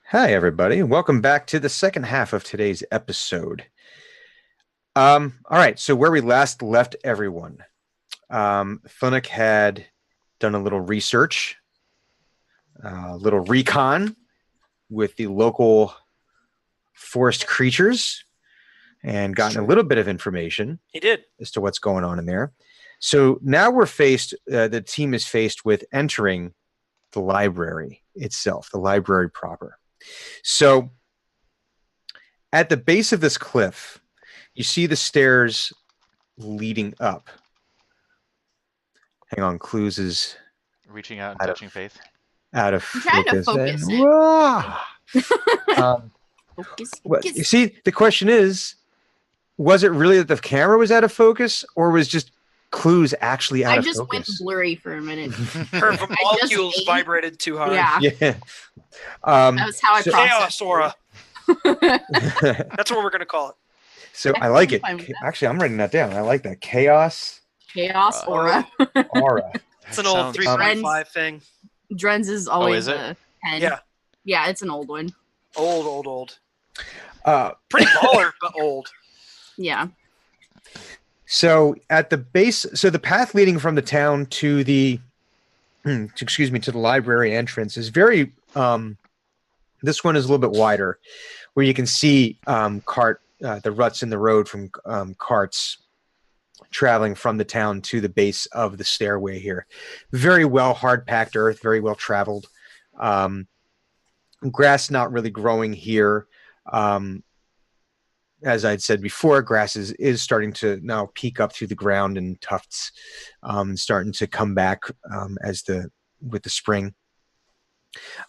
Hi, everybody. Welcome back to the second half of today's episode. All right. So where we last left everyone, Thunic had done a little research, a little recon with the local forest creatures and gotten a little bit of information He did. as to what's going on in there. So now we're faced, the team is faced with entering the library itself, the library proper. So at the base of this cliff, you see the stairs leading up. Hang on, Clues is Reaching out and Out of- touching Faith. out of I'm trying to focus. focus And- it. Wah! Focus, Well, focus. you see, the question is, was it really that the camera was out of focus, or was just Clues actually out I of just went focus? blurry for a minute. Her just molecules ate. vibrated too hard. Yeah, Yeah. that was how I so- processed. Chaos aura. That's what we're gonna call it. So I like it. I'm fine with that. Actually, I'm writing that down. I like that. Chaos Chaos aura. aura. It's an old Sounds- 3.5 thing. Dren's is always is it? a 10. Yeah. Yeah, it's an old one. Old. Uh, Pretty baller, but old. Yeah. So at the base, so the path leading from the town to the, to the library entrance is very. This one is a little bit wider, where you can see the ruts in the road from carts traveling from the town to the base of the stairway here. Very well hard packed earth, very well traveled. Grass not really growing here. As I'd said before, grass is starting to now peek up through the ground and tufts, starting to come back with the spring.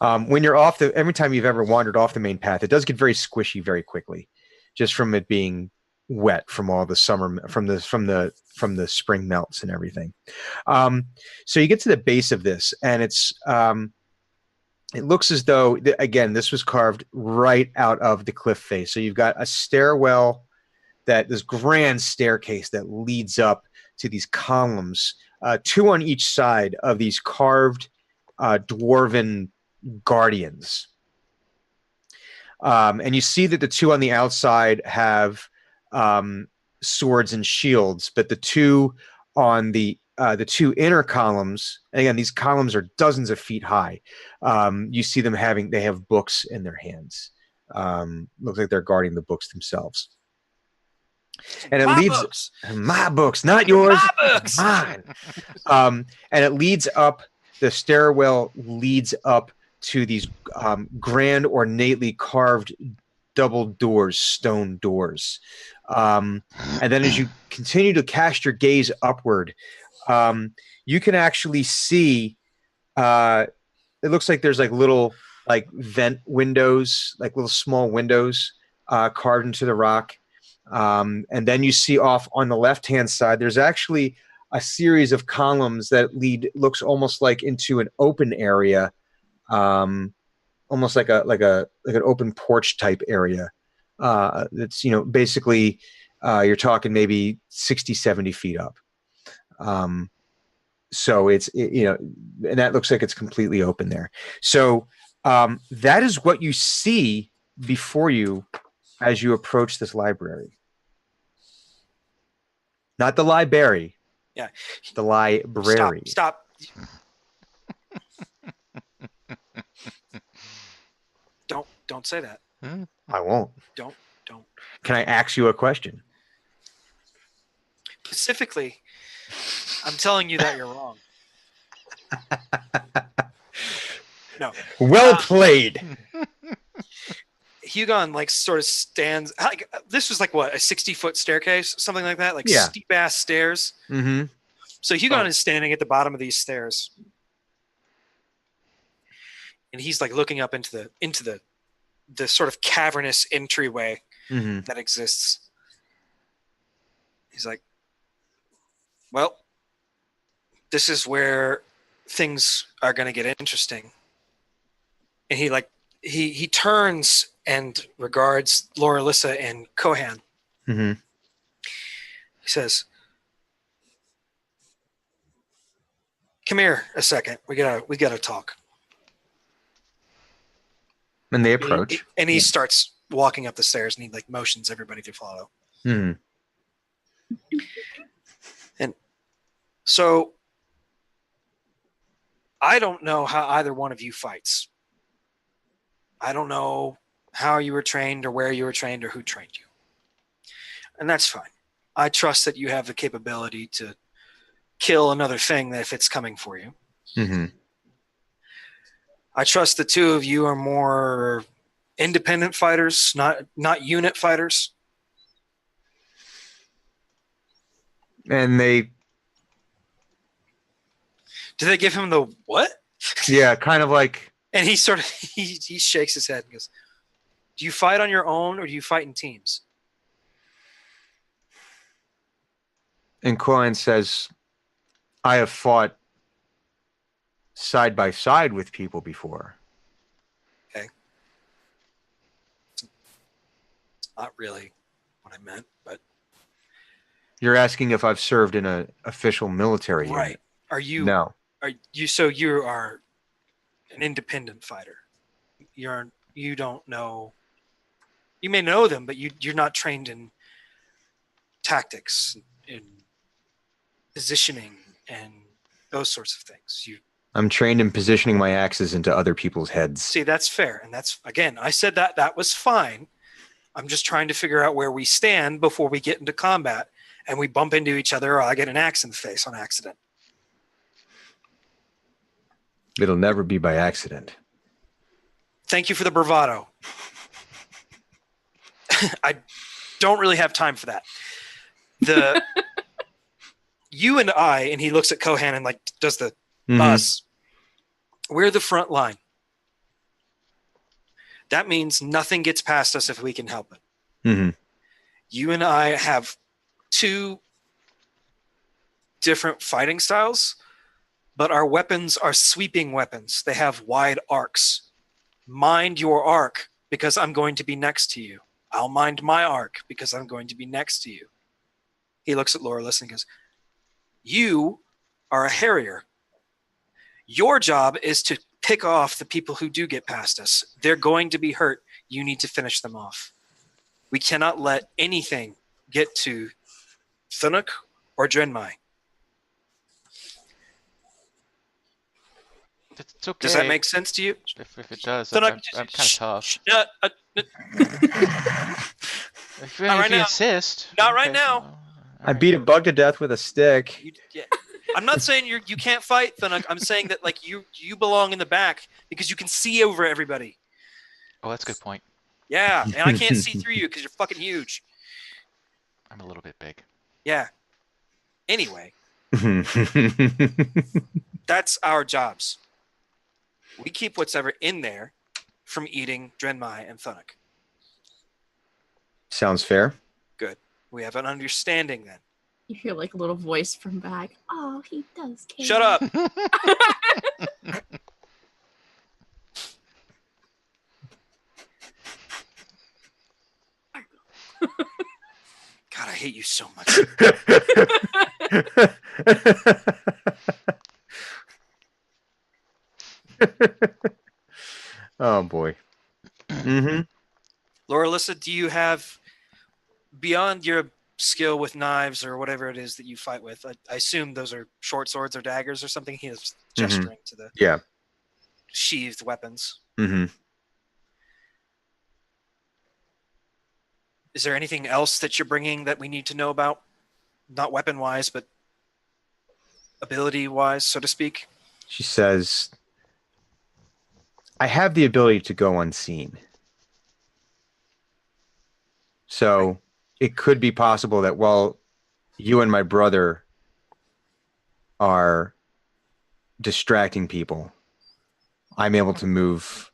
When you're every time you've ever wandered off the main path, it does get very squishy very quickly, just from it being wet from all the summer, from the spring melts and everything. So you get to the base of this, and it looks as though, again, this was carved right out of the cliff face. So you've got a stairwell, this grand staircase that leads up to these columns, two on each side of these carved dwarven guardians. And you see that the two on the outside have swords and shields, but the two on the two inner columns, and again, these columns are dozens of feet high. You see them they have books in their hands. Looks like they're guarding the books themselves. And it leads Books. my books, not yours, My books. mine. And it leads up. The stairwell leads up to these grand, ornately carved double doors, stone doors. And then as you continue to cast your gaze upward, you can actually see, it looks like there's like little vent windows, like little small windows carved into the rock. And then you see off on the left-hand side, there's actually a series of columns that looks almost like into an open area, almost like an open porch type area. That's, basically you're talking maybe 60, 70 feet up. So and that looks like it's completely open there. So that is what you see before you as you approach this library. Not the library. Yeah. The library. Stop. Don't say that. I won't. Don't. Can I ask you a question? Specifically, I'm telling you that you're wrong. No. Well played. Hugon sort of stands this was what, a 60-foot staircase, something like that, Yeah. steep ass stairs. Mm-hmm. So Hugon is standing at the bottom of these stairs, and he's looking up into the sort of cavernous entryway Mm-hmm. that exists. He's like, well, this is where things are going to get interesting. And he turns and regards Laura Lissa and Kohan. Mm-hmm. He says, come here a second. We gotta talk. And they approach. And he starts walking up the stairs, and he like motions everybody to follow. Hmm. And so I don't know how either one of you fights. I don't know how you were trained or where you were trained or who trained you. And that's fine. I trust that you have the capability to kill another thing if it's coming for you. Mm-hmm. I trust the two of you are more independent fighters, not unit fighters. And they, Do they give him the what? yeah, kind of like, And he sort of he shakes his head and goes, "Do you fight on your own or do you fight in teams?" and Quillen says, I have fought side by side with people before. Okay. It's not really what I meant, but You're asking if I've served in an official military unit. right. Are you No. Are you so you are an independent fighter? You don't know. You may know them, but you're not trained in tactics, in positioning, and those sorts of things. You I'm trained in positioning my axes into other people's heads. see, that's fair, and that's again. I said that was fine. I'm just trying to figure out where we stand before we get into combat, and we bump into each other, or I get an axe in the face on accident. It'll never be by accident. Thank you for the bravado. I don't really have time for that. You and I, and he looks at Kohan and like does the us. We're the front line. That means nothing gets past us if we can help it. Mm-hmm. You and I have two different fighting styles, but our weapons are sweeping weapons. They have wide arcs. Mind your arc because I'm going to be next to you. I'll mind my arc because I'm going to be next to you. He looks at Laura and goes, you are a harrier. Your job is to pick off the people who do get past us. They're going to be hurt. You need to finish them off. We cannot let anything get to Thunuk or Drenmai. It's okay. Does that make sense to you? If it does, Thunuk, I'm kind of tough. If right you now. insist. Not right Okay. now. I beat a bug to death with a stick. Yeah. I'm not saying you can't fight, Thunuk. I'm saying that like you belong in the back because you can see over everybody. Oh, that's a good point. Yeah, and I can't see through you because you're fucking huge. I'm a little bit big. Yeah. Anyway, that's our jobs. We keep whatever in there from eating Drenmai and Thunuk. Sounds fair. Good. We have an understanding then. You hear like a little voice from back. Oh, he does care. Shut up. God, I hate you so much. Oh boy. Mm-hmm. Laura Alyssa, do you have, beyond your skill with knives or whatever it is that you fight with, I assume those are short swords or daggers or something? He is gesturing to the Yeah. sheathed weapons. Mm-hmm. Is there anything else that you're bringing that we need to know about? Not weapon-wise, but ability-wise, so to speak? She says, I have the ability to go unseen. So it could be possible that while you and my brother are distracting people, I'm able to move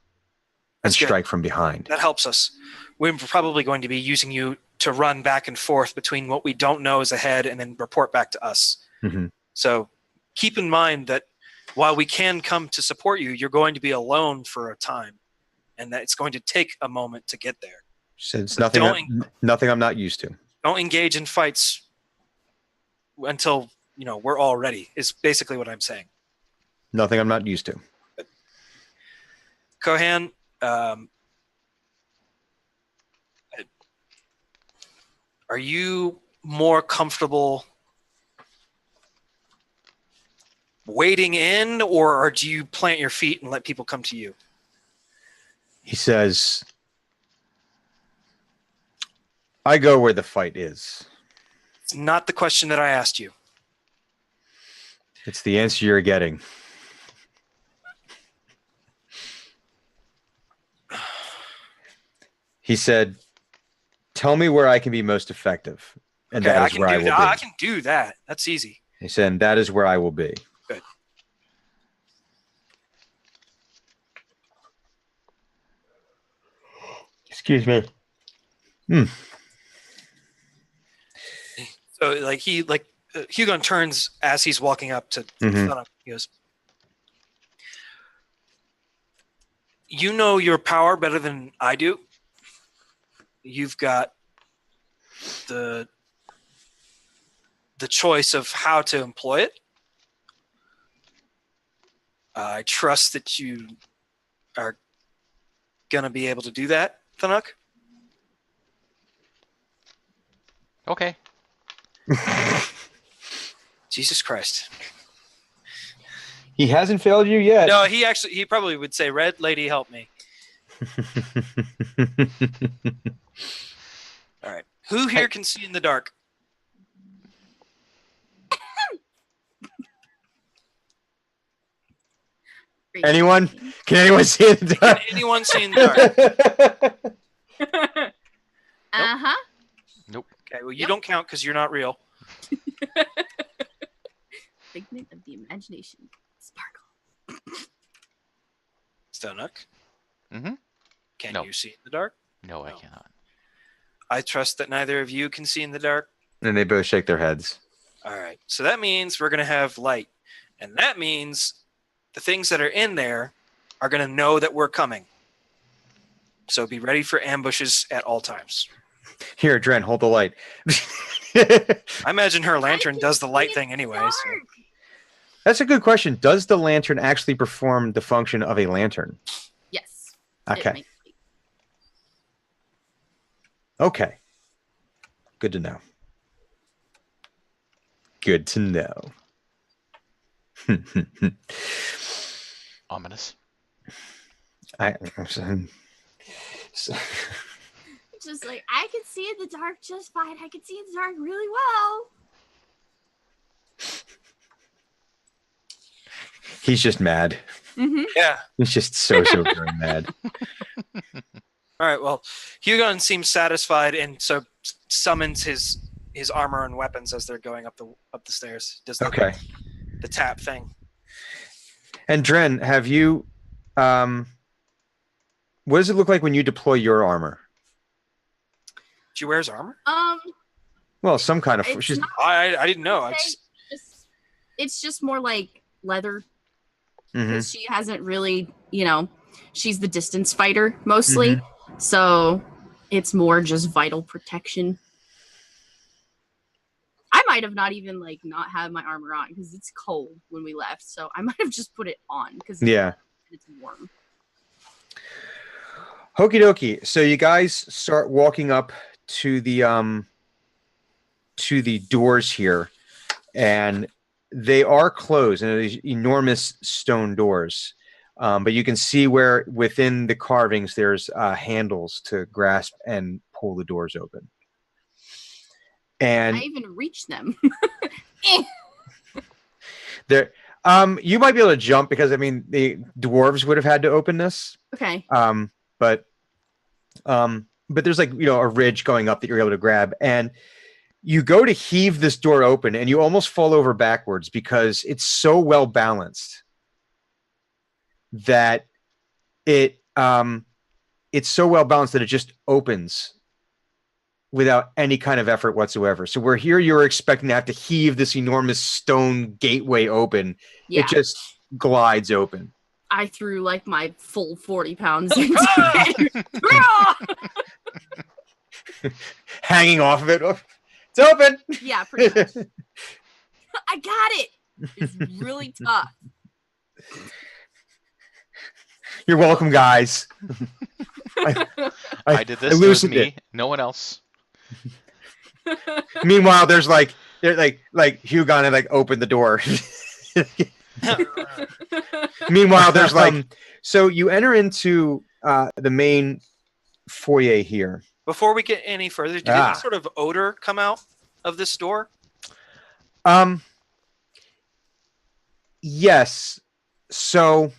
and That's good. strike from behind. That helps us. We're probably going to be using you to run back and forth between what we don't know is ahead and then report back to us. Mm-hmm. So keep in mind that while we can come to support you, you're going to be alone for a time, and that it's going to take a moment to get there. She said, it's But nothing I'm not used to. Don't engage in fights until we're all ready. Is basically what I'm saying. Nothing I'm not used to. Kohan, Are you more comfortable wading in, or do you plant your feet and let people come to you? He says, I go where the fight is. It's not the question that I asked you. It's the answer you're getting. He said, tell me where I can be most effective. And Okay, that I is can where I do will that. be. I can do that. That's easy. He said, and that is where I will be. Good. Excuse me. So like Hugon turns as he's walking up to Mhm. Thunuk. He goes, you know your power better than I do. You've got the choice of how to employ it. I trust that you are gonna be able to do that, Thunuk. Okay. Jesus Christ. He hasn't failed you yet. No, he probably would say, Red Lady, help me. All right. Who here can see in the dark? Anyone? Can anyone see it? Can anyone see in the dark? Uh-huh. Nope. Okay, well, you Yep. don't count because you're not real. Figment of the imagination. Sparkle. Thunuk, Mm-hmm. can No. you see in the dark? No, I No. cannot. I trust that neither of you can see in the dark. And they both shake their heads. All right. So that means we're going to have light. And that means the things that are in there are going to know that we're coming. So be ready for ambushes at all times. Here, Dren, hold the light. I imagine her lantern does the light thing anyway. So. That's a good question. Does the lantern actually perform the function of a lantern? Yes. Okay. Okay. Good to know. Good to know. Ominous. Just like, I can see in the dark just fine. I can see in the dark really well. He's just mad. Mm-hmm. Yeah. He's just so very mad. All right. Well, Hugon seems satisfied and so summons his armor and weapons as they're going up the stairs. Does the tap thing. And Dren, have you what does it look like when you deploy your armor? She wears armor? Well, some kind of It's she's not- I didn't know. It's just more like leather. Mhm. Because she hasn't really, she's the distance fighter mostly. So it's more just vital protection. I might have not even not had my armor on because it's cold when we left. So I might have just put it on because it's warm. Okie dokie. So you guys start walking up to the doors here, and they are closed, and these enormous stone doors. But you can see where within the carvings there's handles to grasp and pull the doors open. And I even reached them. there, you might be able to jump because the dwarves would have had to open this. Okay. But there's a ridge going up that you're able to grab, and you go to heave this door open, and you almost fall over backwards because it's so well balanced that it's so well balanced that it just opens without any kind of effort whatsoever. So where here you're expecting to have to heave this enormous stone gateway open, Yeah. it just glides open. I threw my full 40 pounds into it. Hanging off of it. Oh, it's open. Yeah, pretty much. I got it. It's really tough. You're welcome, guys. I did this. It was loosened me. it. No one else. Meanwhile, there's like Hugon had like opened the door. Meanwhile, there's like so you enter into the main foyer here. Before we get any further, did any sort of odor come out of this door? Yes. So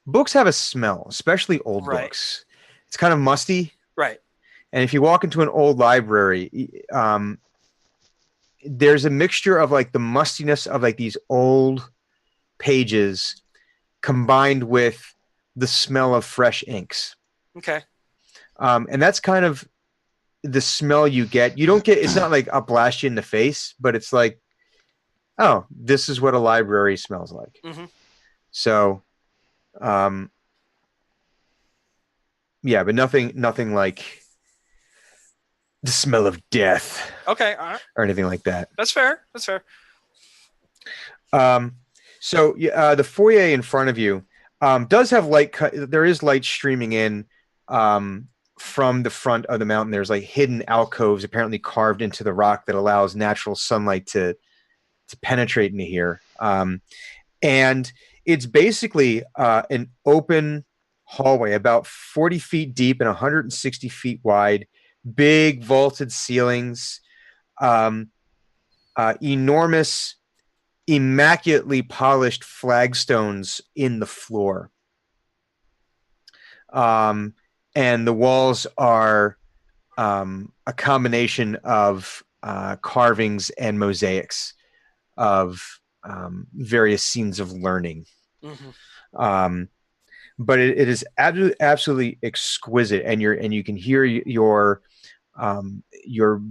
books have a smell, especially old books. It's kind of musty. Right. And if you walk into an old library, there's a mixture of like the mustiness of like these old pages combined with the smell of fresh inks. Okay. And that's kind of the smell you get. You don't get, it's not like I'll blast you in the face, but it's like, oh, this is what a library smells like. Mm-hmm. So, yeah, but nothing like the smell of death. Okay. All right. Or anything like that. That's fair. That's fair. So the foyer in front of you does have light. There is light streaming in from the front of the mountain. There's like hidden alcoves apparently carved into the rock that allows natural sunlight to penetrate into here. And it's basically an open hallway about 40 feet deep and 160 feet wide, big vaulted ceilings, enormous, immaculately polished flagstones in the floor. And the walls are a combination of carvings and mosaics of various scenes of learning. Mm-hmm. But it is absolutely exquisite, and you can hear your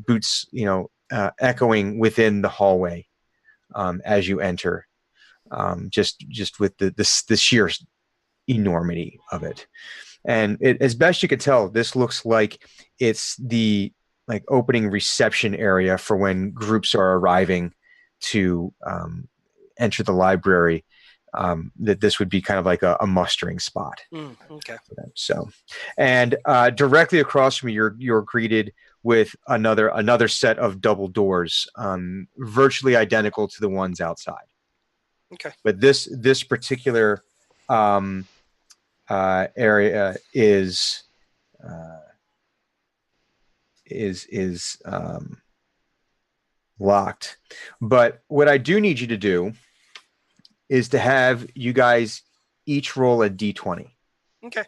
boots, echoing within the hallway as you enter. Just with the sheer enormity of it, and as best you could tell, this looks like it's the opening reception area for when groups are arriving to enter the library. That this would be kind of like a mustering spot. Okay. So, and directly across from you, you're greeted with another set of double doors, virtually identical to the ones outside. Okay. But this particular area is locked. But what I do need you to do is to have you guys each roll a d20. Okay.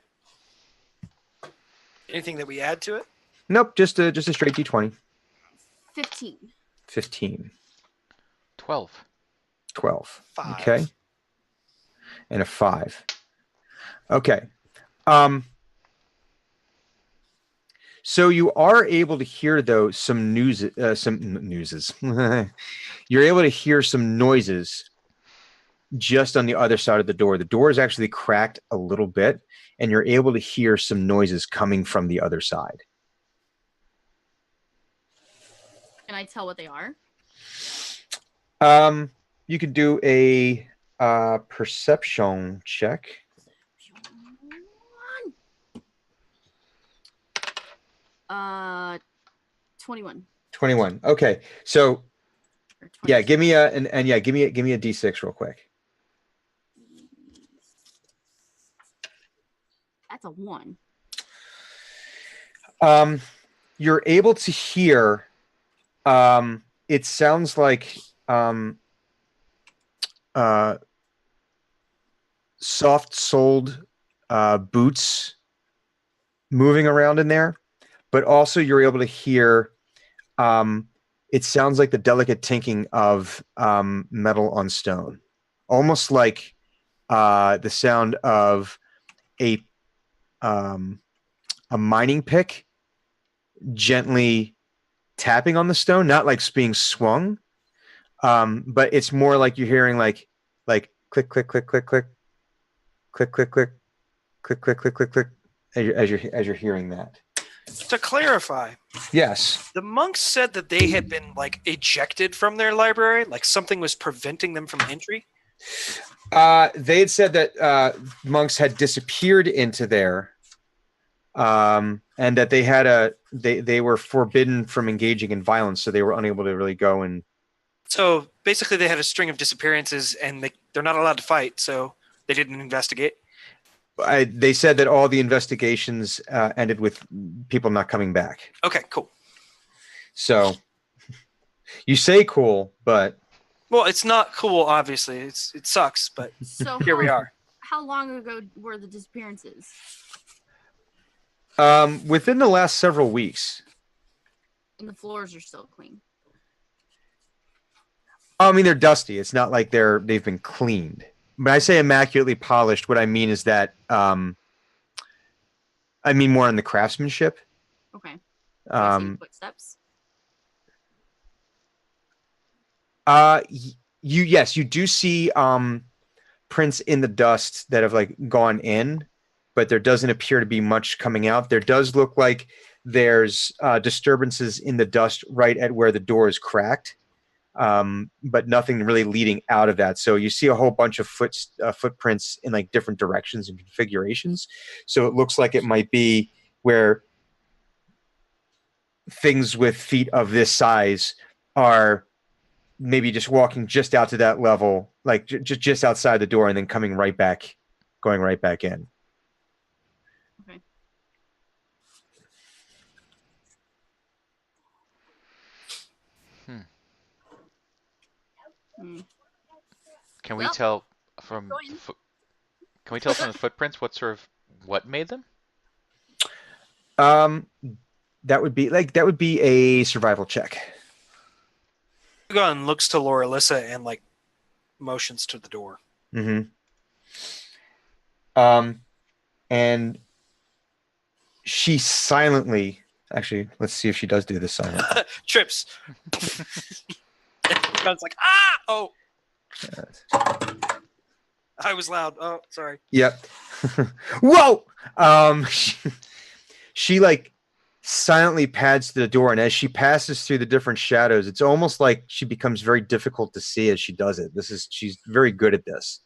Anything that we add to it? Nope, just a straight d20. 15. 12. 12. 5. Okay. And a 5. Okay. So you are able to hear though some newses. You're able to hear some noises just on the other side of the door. The door is actually cracked a little bit, and you're able to hear some noises coming from the other side. Can I tell what they are? You could do a perception check. 21. 21. Okay, so yeah, 22. give me a d6 real quick. That's a 1. You're able to hear. It sounds like soft-soled boots moving around in there, but also you're able to hear. It sounds like the delicate tinking of metal on stone, almost like the sound of a mining pick gently tapping on the stone, not like being swung, but it's more like you're hearing like click click click click click click click click click click click click click as you're hearing that. To clarify, Yes. the monks said that they had been ejected from their library, like something was preventing them from entry. They had said that monks had disappeared into there, and that they had they were forbidden from engaging in violence, so they were unable to really go and. So basically, they had a string of disappearances, and they're not allowed to fight, so they didn't investigate. They said that all the investigations ended with people not coming back. Okay, cool. So you say cool, but Well, it's not cool, obviously. It sucks, but So here we are. How long ago were the disappearances? within the last several weeks. And the floors are still clean. I mean, they're dusty. It's not like they've been cleaned. When I say immaculately polished, what I mean is that I mean more on the craftsmanship. Okay. Have you seen footsteps? Yes, you do see prints in the dust that have like gone in, but there doesn't appear to be much coming out. There does look like there's disturbances in the dust right at where the door is cracked, but nothing really leading out of that. So you see a whole bunch of footprints in like different directions and configurations. So it looks like it might be where things with feet of this size are maybe just walking just out to that level, like just outside the door, and then coming right back, going right back in. Okay. Can we Well, tell from can we tell from the footprints what made them? That would be a survival check. Gun looks to Laura Alyssa and like motions to the door. Mm-hmm. And she silently, actually, let's see if she does do this silently. Trips. Gun's like, ah! Oh. I was loud. Oh, sorry. Yep. Whoa! She like silently pads to the door, and as she passes through the different shadows, it's almost like she becomes very difficult to see as she does it. She's very good at this.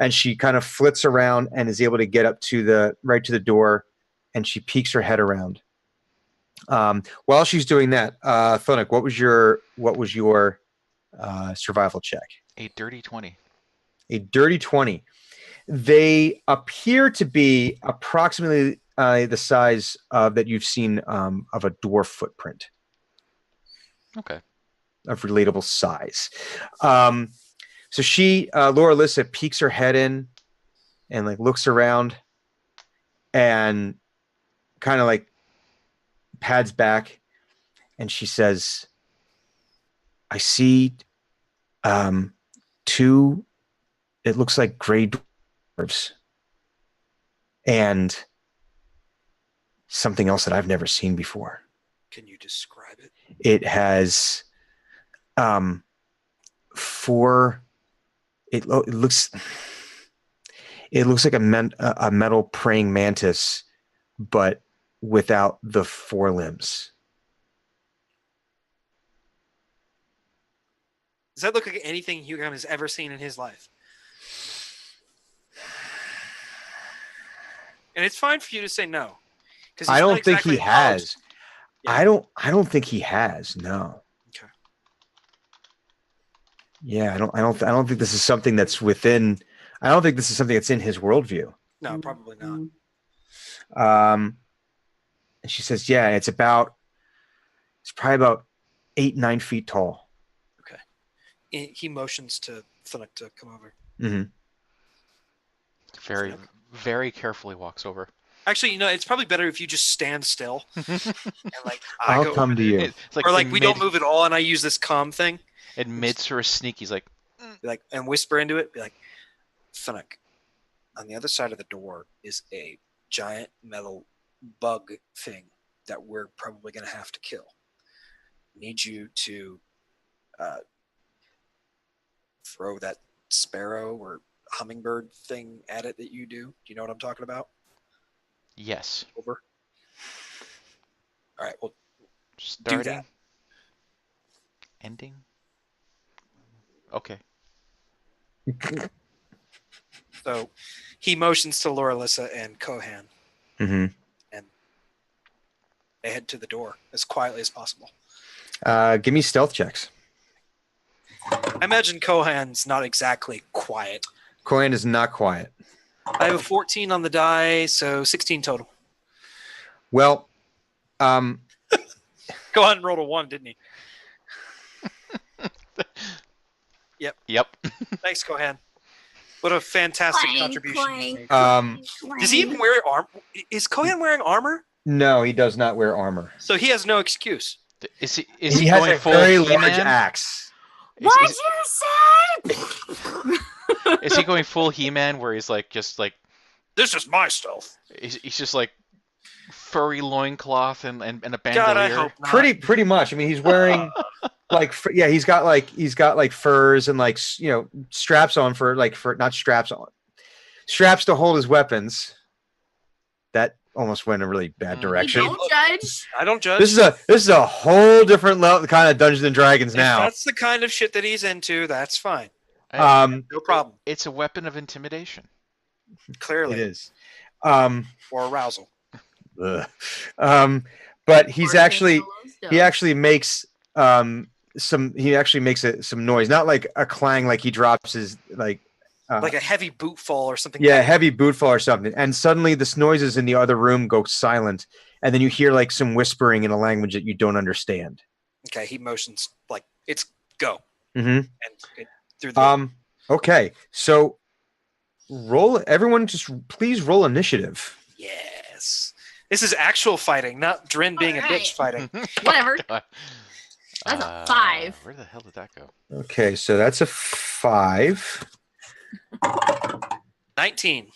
And she kind of flits around and is able to get up to the door, and she peeks her head around. While she's doing that, Thonik, what was your survival check? A dirty 20. A dirty 20. They appear to be approximately the size that you've seen of a dwarf footprint. Okay. Of relatable size. So she, Laura Alyssa, peeks her head in and like looks around and kind of like pads back, and she says, I see two, it looks like gray dwarves and something else that I've never seen before. Can you describe it? It has four. It looks like a metal praying mantis, but without the four limbs. Does that look like anything Hugo has ever seen in his life? And it's fine for you to say no, because I don't think he has. Yeah. I don't think he has. No. Okay. Yeah, I don't think this is something that's within. I don't think this is something that's in his worldview. No, probably not. And she says, "Yeah, it's probably about 8-9 feet tall." Okay. He motions to Thunik to come over. Mm-hmm. Very, very carefully walks over. Actually, it's probably better if you just stand still and like I'll come to you. It's like or like we don't move at all, and I use this calm thing. In mid sort of sneak, he's like and whisper into it, be like, Thunik, on the other side of the door is a giant metal bug thing that we're probably going to have to kill. Need you to throw that sparrow or hummingbird thing at it that you do. Do you know what I'm talking about? yes. Over. All right, well, Starting. do that. Ending. Okay. So he motions to Laura Alyssa and Kohan. Mm-hmm. And They head to the door as quietly as possible. Give me stealth checks. I imagine Kohan's not exactly quiet. Kohan is not quiet. I have a 14 on the die, so 16 total. Well, Kohan rolled a 1, didn't he? Yep. Thanks, Kohan. What a fantastic Clang, contribution. clang, you made. Does he even wear armor? Is Kohan wearing armor? no, he does not wear armor. So he has no excuse. Is he He has going a full very large He-Man? axe. What'd Is, you say? is he going full He-Man where he's like just like This is my stealth. he's just like furry loincloth and a bandolier? God, I hope not. Pretty much. I mean, he's wearing he's got like furs and like straps on for not straps on, straps to hold his weapons. That almost went in a really bad direction. Don't judge. I don't judge. This is a whole different level, kind of Dungeons and Dragons If now. that's the kind of shit that he's into, that's fine. Hey, No problem. it's a weapon of intimidation. Clearly. It is. Or arousal. Ugh. But he's actually he actually makes some noise, not like a clang, like he drops his like Like a heavy boot fall or something. yeah, heavy boot fall or something, and suddenly the noises in the other room go silent, and then you hear like some whispering in a language that you don't understand. Okay, he motions like it's go. Mm-hmm. And through the Okay, so everyone just please roll initiative. Yes. This is actual fighting, not Drin being a bitch fighting. Whatever. That's a 5. Where the hell did that go? Okay, so that's a 5. 19.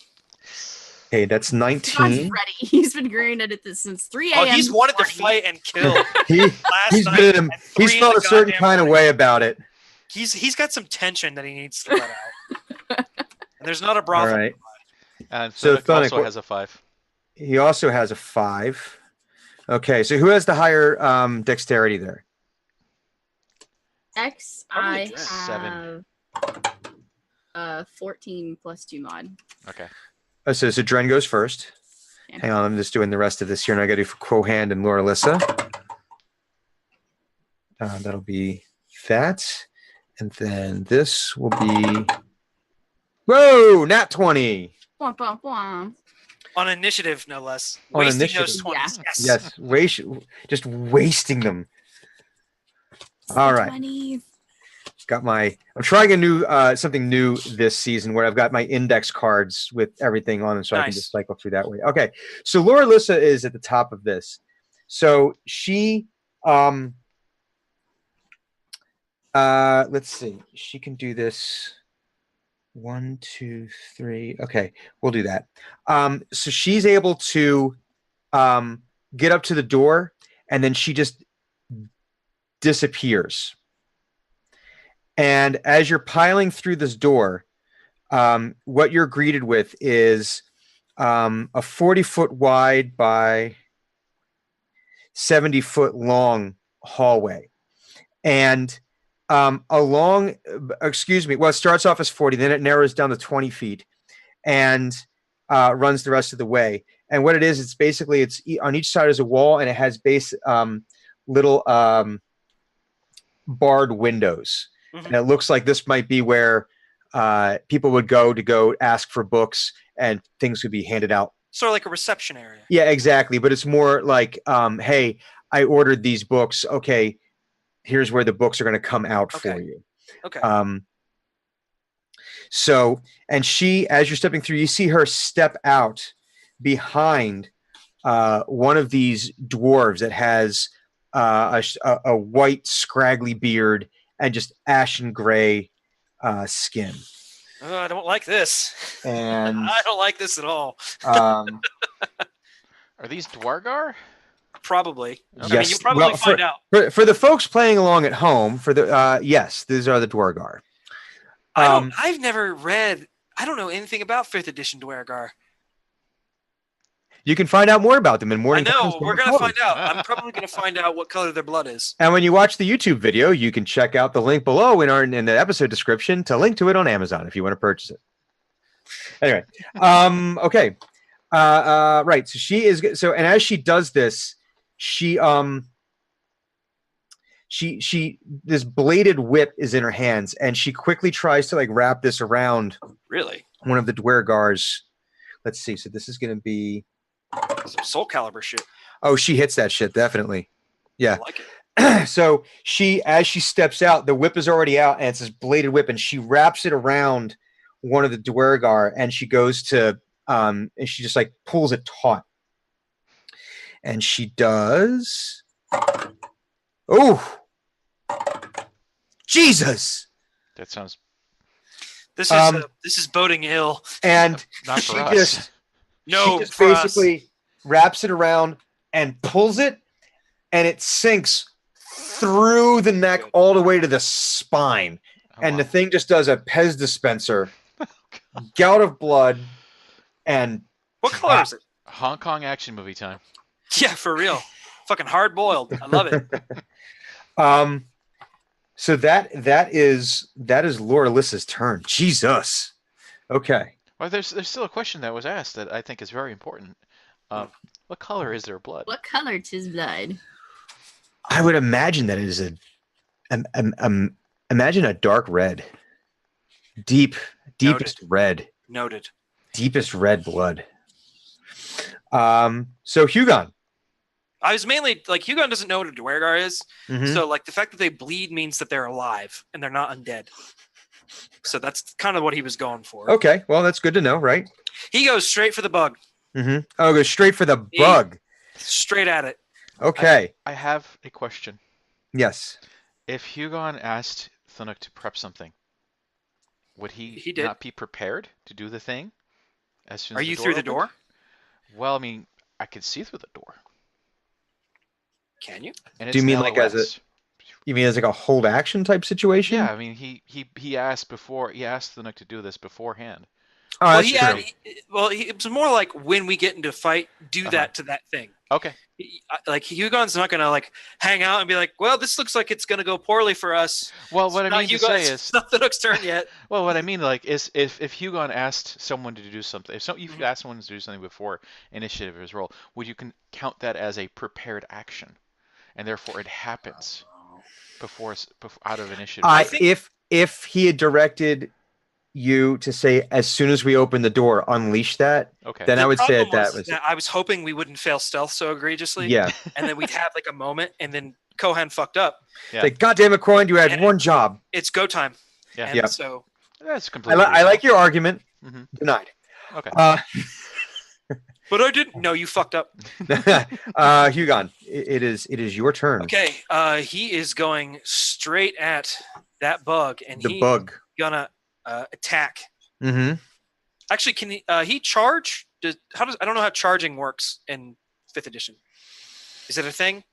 Okay, that's God's 19. ready. He's been growing at it since 3 a.m. Oh, he's wanted to this fight and kill. He's night been at he's 3 in felt the a certain goddamn kind of morning. way about it. He's got some tension that he needs to let out. And there's not a All brothel. right. And So so Thonic, also what- has a 5. He also has a 5. Okay, so who has the higher dexterity there? X, Probably I Dren. Seven. have 14 plus 2 mod. Okay. Oh, so Dren goes first. Yeah. Hang on, I'm just doing the rest of this here, and I got to do for Quohand and Laura Lissa. That'll be that, and then this will be. Whoa! Nat 20. Bwah, bwah, bwah. On initiative, no less. On Wasting initiative. those 20s. Yeah. Yes. Just wasting them. All right. 20. I'm trying a new something new this season where I've got my index cards with everything on them, so I can Nice. just cycle through that way. Okay, so Laura Lissa is at the top of this. So she let's see, she can do this. 1, 2, 3. Okay, we'll do that. So she's able to get up to the door, and then she just disappears. And as you're piling through this door, what you're greeted with is a 40-foot wide by 70-foot long hallway. And well, it starts off as 40, then it narrows down to 20 feet and runs the rest of the way. And what it is, it's basically, on each side is a wall, and it has little barred windows. Mhm. And it looks like this might be where people would go ask for books, and things would be handed out. Sort of like a reception area. Yeah, exactly. But it's more like, hey, I ordered these books. Okay, here's where the books are going to come out for Okay. you. Okay. So, and she, as you're stepping through, you see her step out behind one of these dwarves that has a white, scraggly beard and just ashen gray skin. Oh, I don't like this. And I don't like this at all. Are these Dwargar? Probably. I mean, Yes. you'll probably Well, find out. for the folks playing along at home, yes, these are the Dwargar. I've never read. I don't know anything about 5th edition Dwargar. You can find out more about them in I Morning. know. Times We're Going gonna Forward. find out. I'm probably gonna find out what color their blood is. And when you watch the YouTube video, you can check out the link below in the episode description to link to it on Amazon if you want to purchase it. Anyway, okay, right. So she is. So, and as she does this, she this bladed whip is in her hands, and she quickly tries to like wrap this around Really? one of the Dwergars. Let's see. So this is going to be. Some Soul Calibur shit. Oh, she hits that shit definitely. Yeah. I like it. So as she steps out, the whip is already out, and it's this bladed whip, and she wraps it around one of the Dwergar, and she goes to and she just like pulls it taut, and she does. Oh, Jesus! That sounds This is boding ill. And not she for us. just No, she just for us. basically wraps it around and pulls it, and it sinks through the neck all the way to the spine. Oh, And wow. the thing just does a Pez dispenser, gout of blood, and What color is it? Hong Kong action movie time. Yeah, for real. Fucking hard boiled. I love it. So that is Lord Alyssa's turn. Jesus. Okay. Well, there's still a question that was asked that I think is very important. What color is their blood? What color 'tis blood? I would imagine that it is imagine a dark red. Deepest red. Noted. Deepest red blood. So Hugon. I was mainly like Hugon doesn't know what a Dwergar is, Mhm. so like the fact that they bleed means that they're alive and they're not undead. So that's kind of what he was going for. Okay, well that's good to know, right? He goes straight for the bug, Mm-hmm. Oh, go straight for the bug. straight at it. Okay. I have a question. Yes. If Hugon asked Thunuk to prep something, would he did. not be prepared to do the thing as soon as Are the you door through the opened? door? Well, I mean, I could see through the door. Can you? And Do you it's mean an like as a- LOS. You mean as like a hold action type situation? Yeah, I mean, he asked Thunuk to do this beforehand. Oh, Well, that's true. it was more like when we get into fight, do that to that thing. Okay. Like Hugon's not gonna like hang out and be like, well, this looks like it's gonna go poorly for us. Well, what I mean to say is, it's not the Nook's turn yet. well, what I mean like is if Hugon asked someone to do something, if you asked someone to do something before initiative is roll, would you count that as a prepared action, and therefore it happens before out of initiative? If he had directed you to say as soon as we open the door, unleash that, Okay. then I would say problem that was I was hoping we wouldn't fail stealth so egregiously. yeah. And then we'd have like a moment, and then Kohan fucked up. Yeah. Like, goddamn it, Corin, you had And- one job. It's go time. Yeah. And Yep. so That's completely. I like your argument. Mhm. Denied. Okay. but I didn't. No, you fucked up. Hugon, it is your turn. Okay. He is going straight at that bug, and The he's bug. gonna attack. Mm-hmm. Actually, can he charge? I don't know how charging works in 5th edition. Is it a thing?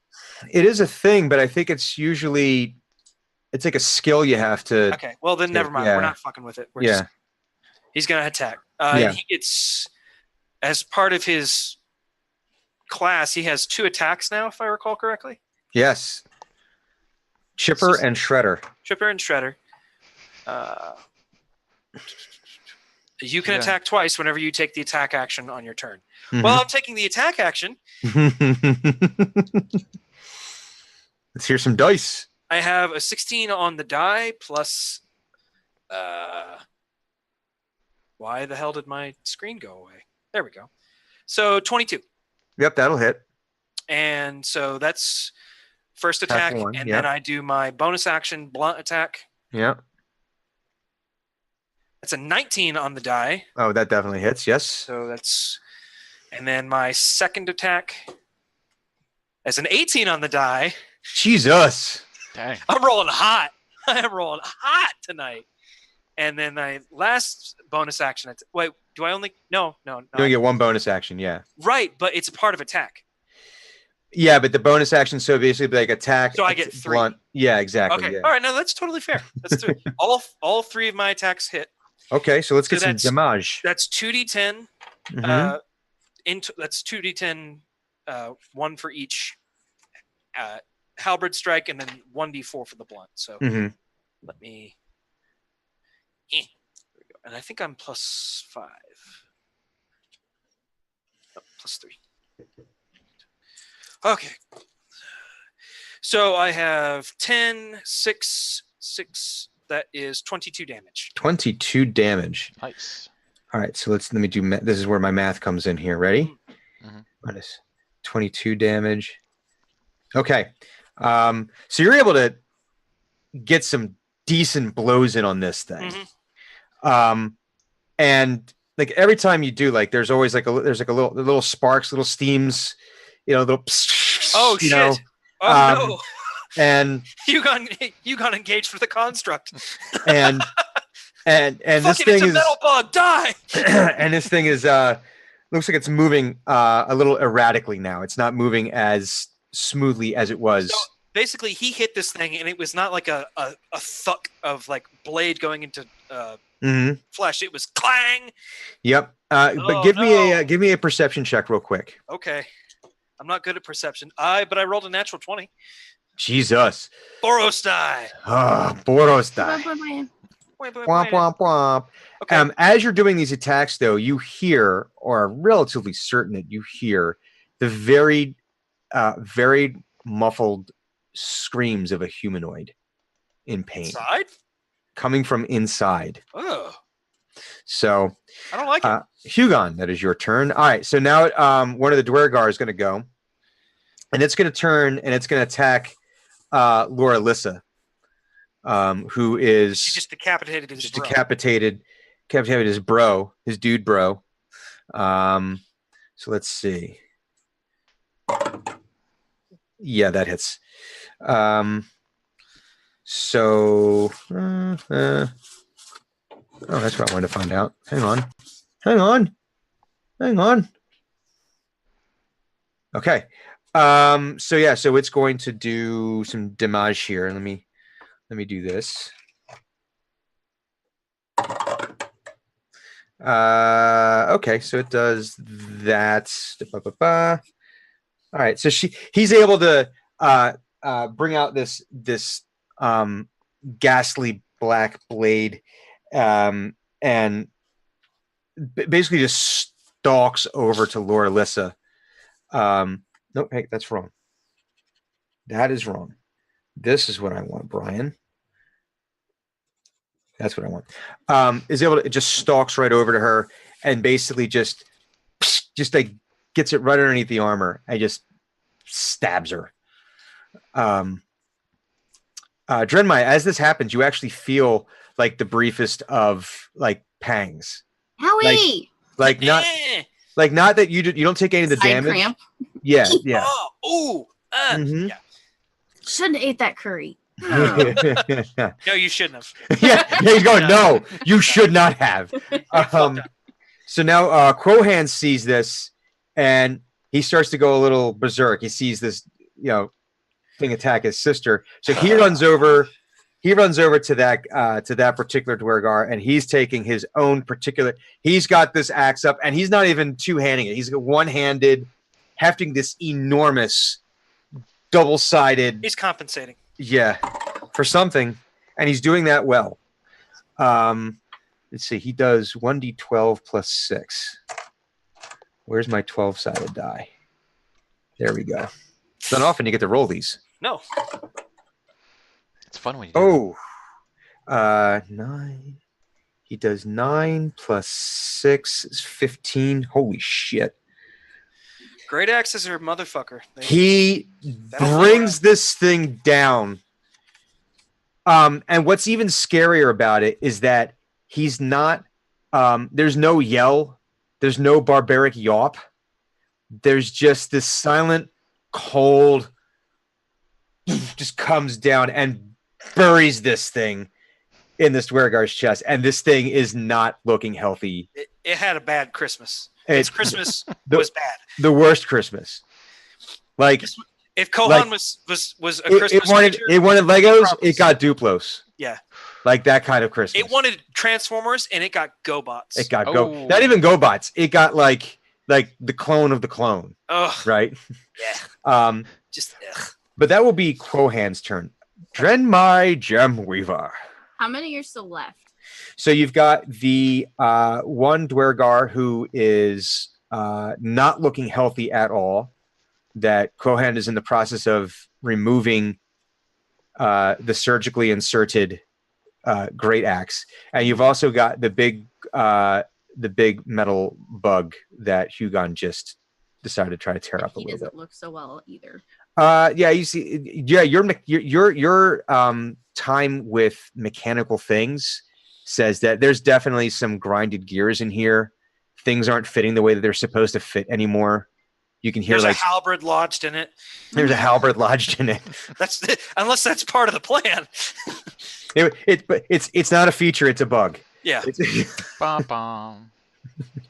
It is a thing, but I think it's like a skill you have to. Okay. Well, then never mind. Yeah. We're not fucking with it. Yeah. He's gonna attack. Yeah. He gets, as part of his class, he has 2 attacks now, if I recall correctly. Yes. Chipper and Shredder. Chipper and Shredder. You can Yeah. attack twice whenever you take the attack action on your turn. Mhm. Well, I'm taking the attack action. Let's hear some dice. I have a 16 on the die plus. Why the hell did my screen go away? There we go. So 22. Yep, that'll hit. And so that's first Attack attack. one, And yeah. then I do my bonus action blunt attack. Yep. That's a 19 on the die. Oh, that definitely hits. Yes. So that's. And then my second attack. As an 18 on the die. Jesus. Dang. I'm rolling hot. I'm rolling hot tonight. And then my last bonus action. Wait, do I only? No. You only get one bonus action. Yeah. Right, but it's a part of attack. Yeah, but the bonus action, so basically like attack. So I get 3. Blunt. Yeah, exactly. Okay. Yeah. All right. No, that's totally fair. That's 3. all 3 of my attacks hit. Okay, so let's get So some damage. That's 2d10. Mhm. That's 2d10. 1 for each halberd strike, and then 1d4 for the blunt. So Mhm. let me. There we go. And I think I'm +5. Oh, +3. Okay. So I have 10, 6, 6. That is 22 damage. 22 damage. Nice. All right, so let me do. This is where my math comes in here. Ready? Mhm. Minus 22 damage. Okay. So you're able to get some decent blows in on this thing. And like every time you do, like there's always like a little sparks, little steams, little. Oh you shit! know, Oh and no! You got engaged for the construct. and this thing it's a is metal bug. Die. and this thing is looks like it's moving a little erratically now. It's not moving as smoothly as it was. So basically, he hit this thing, and it was not like a thuck of like blade going into flesh. It was clang. Yep. But give me a perception check real quick. Okay. I'm not good at perception. but I rolled a natural 20. Jesus. Boros die. Boros die. Womp womp womp. Okay. As you're doing these attacks, though, you hear, or are relatively certain that you hear, the very muffled screams of a humanoid in pain. Inside? Coming from inside. Oh. So I don't like it. Hugon, that is your turn. All right, so now one of the Dwergar is going to go, and it's going to turn and it's going to attack Laura Lissa, who is she just decapitated his bro. decapitated his bro, his dude bro. So let's see. Yeah, that hits. Oh, that's what I wanted to find out. Hang on. Okay. So it's going to do some damage here. Let me do this. Okay, so it does that. All right, so he's able to bring out this ghastly black blade, and basically just stalks over to Laura Lissa. No, hey, that's wrong. That is wrong. This is what I want, Brian. That's what I want. Is able to, it just stalks right over to her and basically just like gets it right underneath the armor and just stabs her. Drenmai, as this happens, you actually feel like the briefest of like pangs. Howie! Like not that you don't take any of the Side damage. cramp. Yeah. Oh, Mhm. yeah. Shouldn't have ate that curry. No, you shouldn't have. yeah, he's going, no, you should not have. So now Crowhand sees this and he starts to go a little berserk. He sees this, thing attack his sister. So he runs over to that particular Dwergar, and he's taking his own particular. He's got this axe up, and he's not even two-handing it. He's one-handed, hefting this enormous double-sided. He's compensating. Yeah, for something, and he's doing that well. Let's see. He does 1d12 plus 6. Where's my 12-sided die? There we go. It's not often you get to roll these. No. It's fun when you do 9. He does 9 plus 6 is 15. Holy shit. Great axes are motherfucker. He brings this thing down. And what's even scarier about it is that he's not, there's no yell. There's no barbaric yawp. There's just this silent, cold, just comes down and buries this thing in this Dwergar's chest. And this thing is not looking healthy. It had a bad Christmas. Its Christmas was bad. The worst Christmas. Like, if Kohan was a Christmas creature, it wanted Legos, it got Duplos. Yeah. Like that kind of Christmas. It wanted Transformers, and it got GoBots. It got not even GoBots. It got like the clone of the clone. Ugh. Right? Yeah. Just ugh. But that will be Quohan's turn. Drenmai Gemweaver. How many are still left? So you've got the one Dwergar who is not looking healthy at all, that Quohan is in the process of removing the surgically inserted great axe, and you've also got the big metal bug that Hugon just decided to try to tear up a He little bit. doesn't look so well either. Yeah, you see, yeah, your time with mechanical things says that there's definitely some grinded gears in here. Things aren't fitting the way that they're supposed to fit anymore. You can hear There's like a halberd lodged in it. there's a halberd lodged in it. Unless that's part of the plan. But it's not a feature; it's a bug. Yeah. Bum, bum.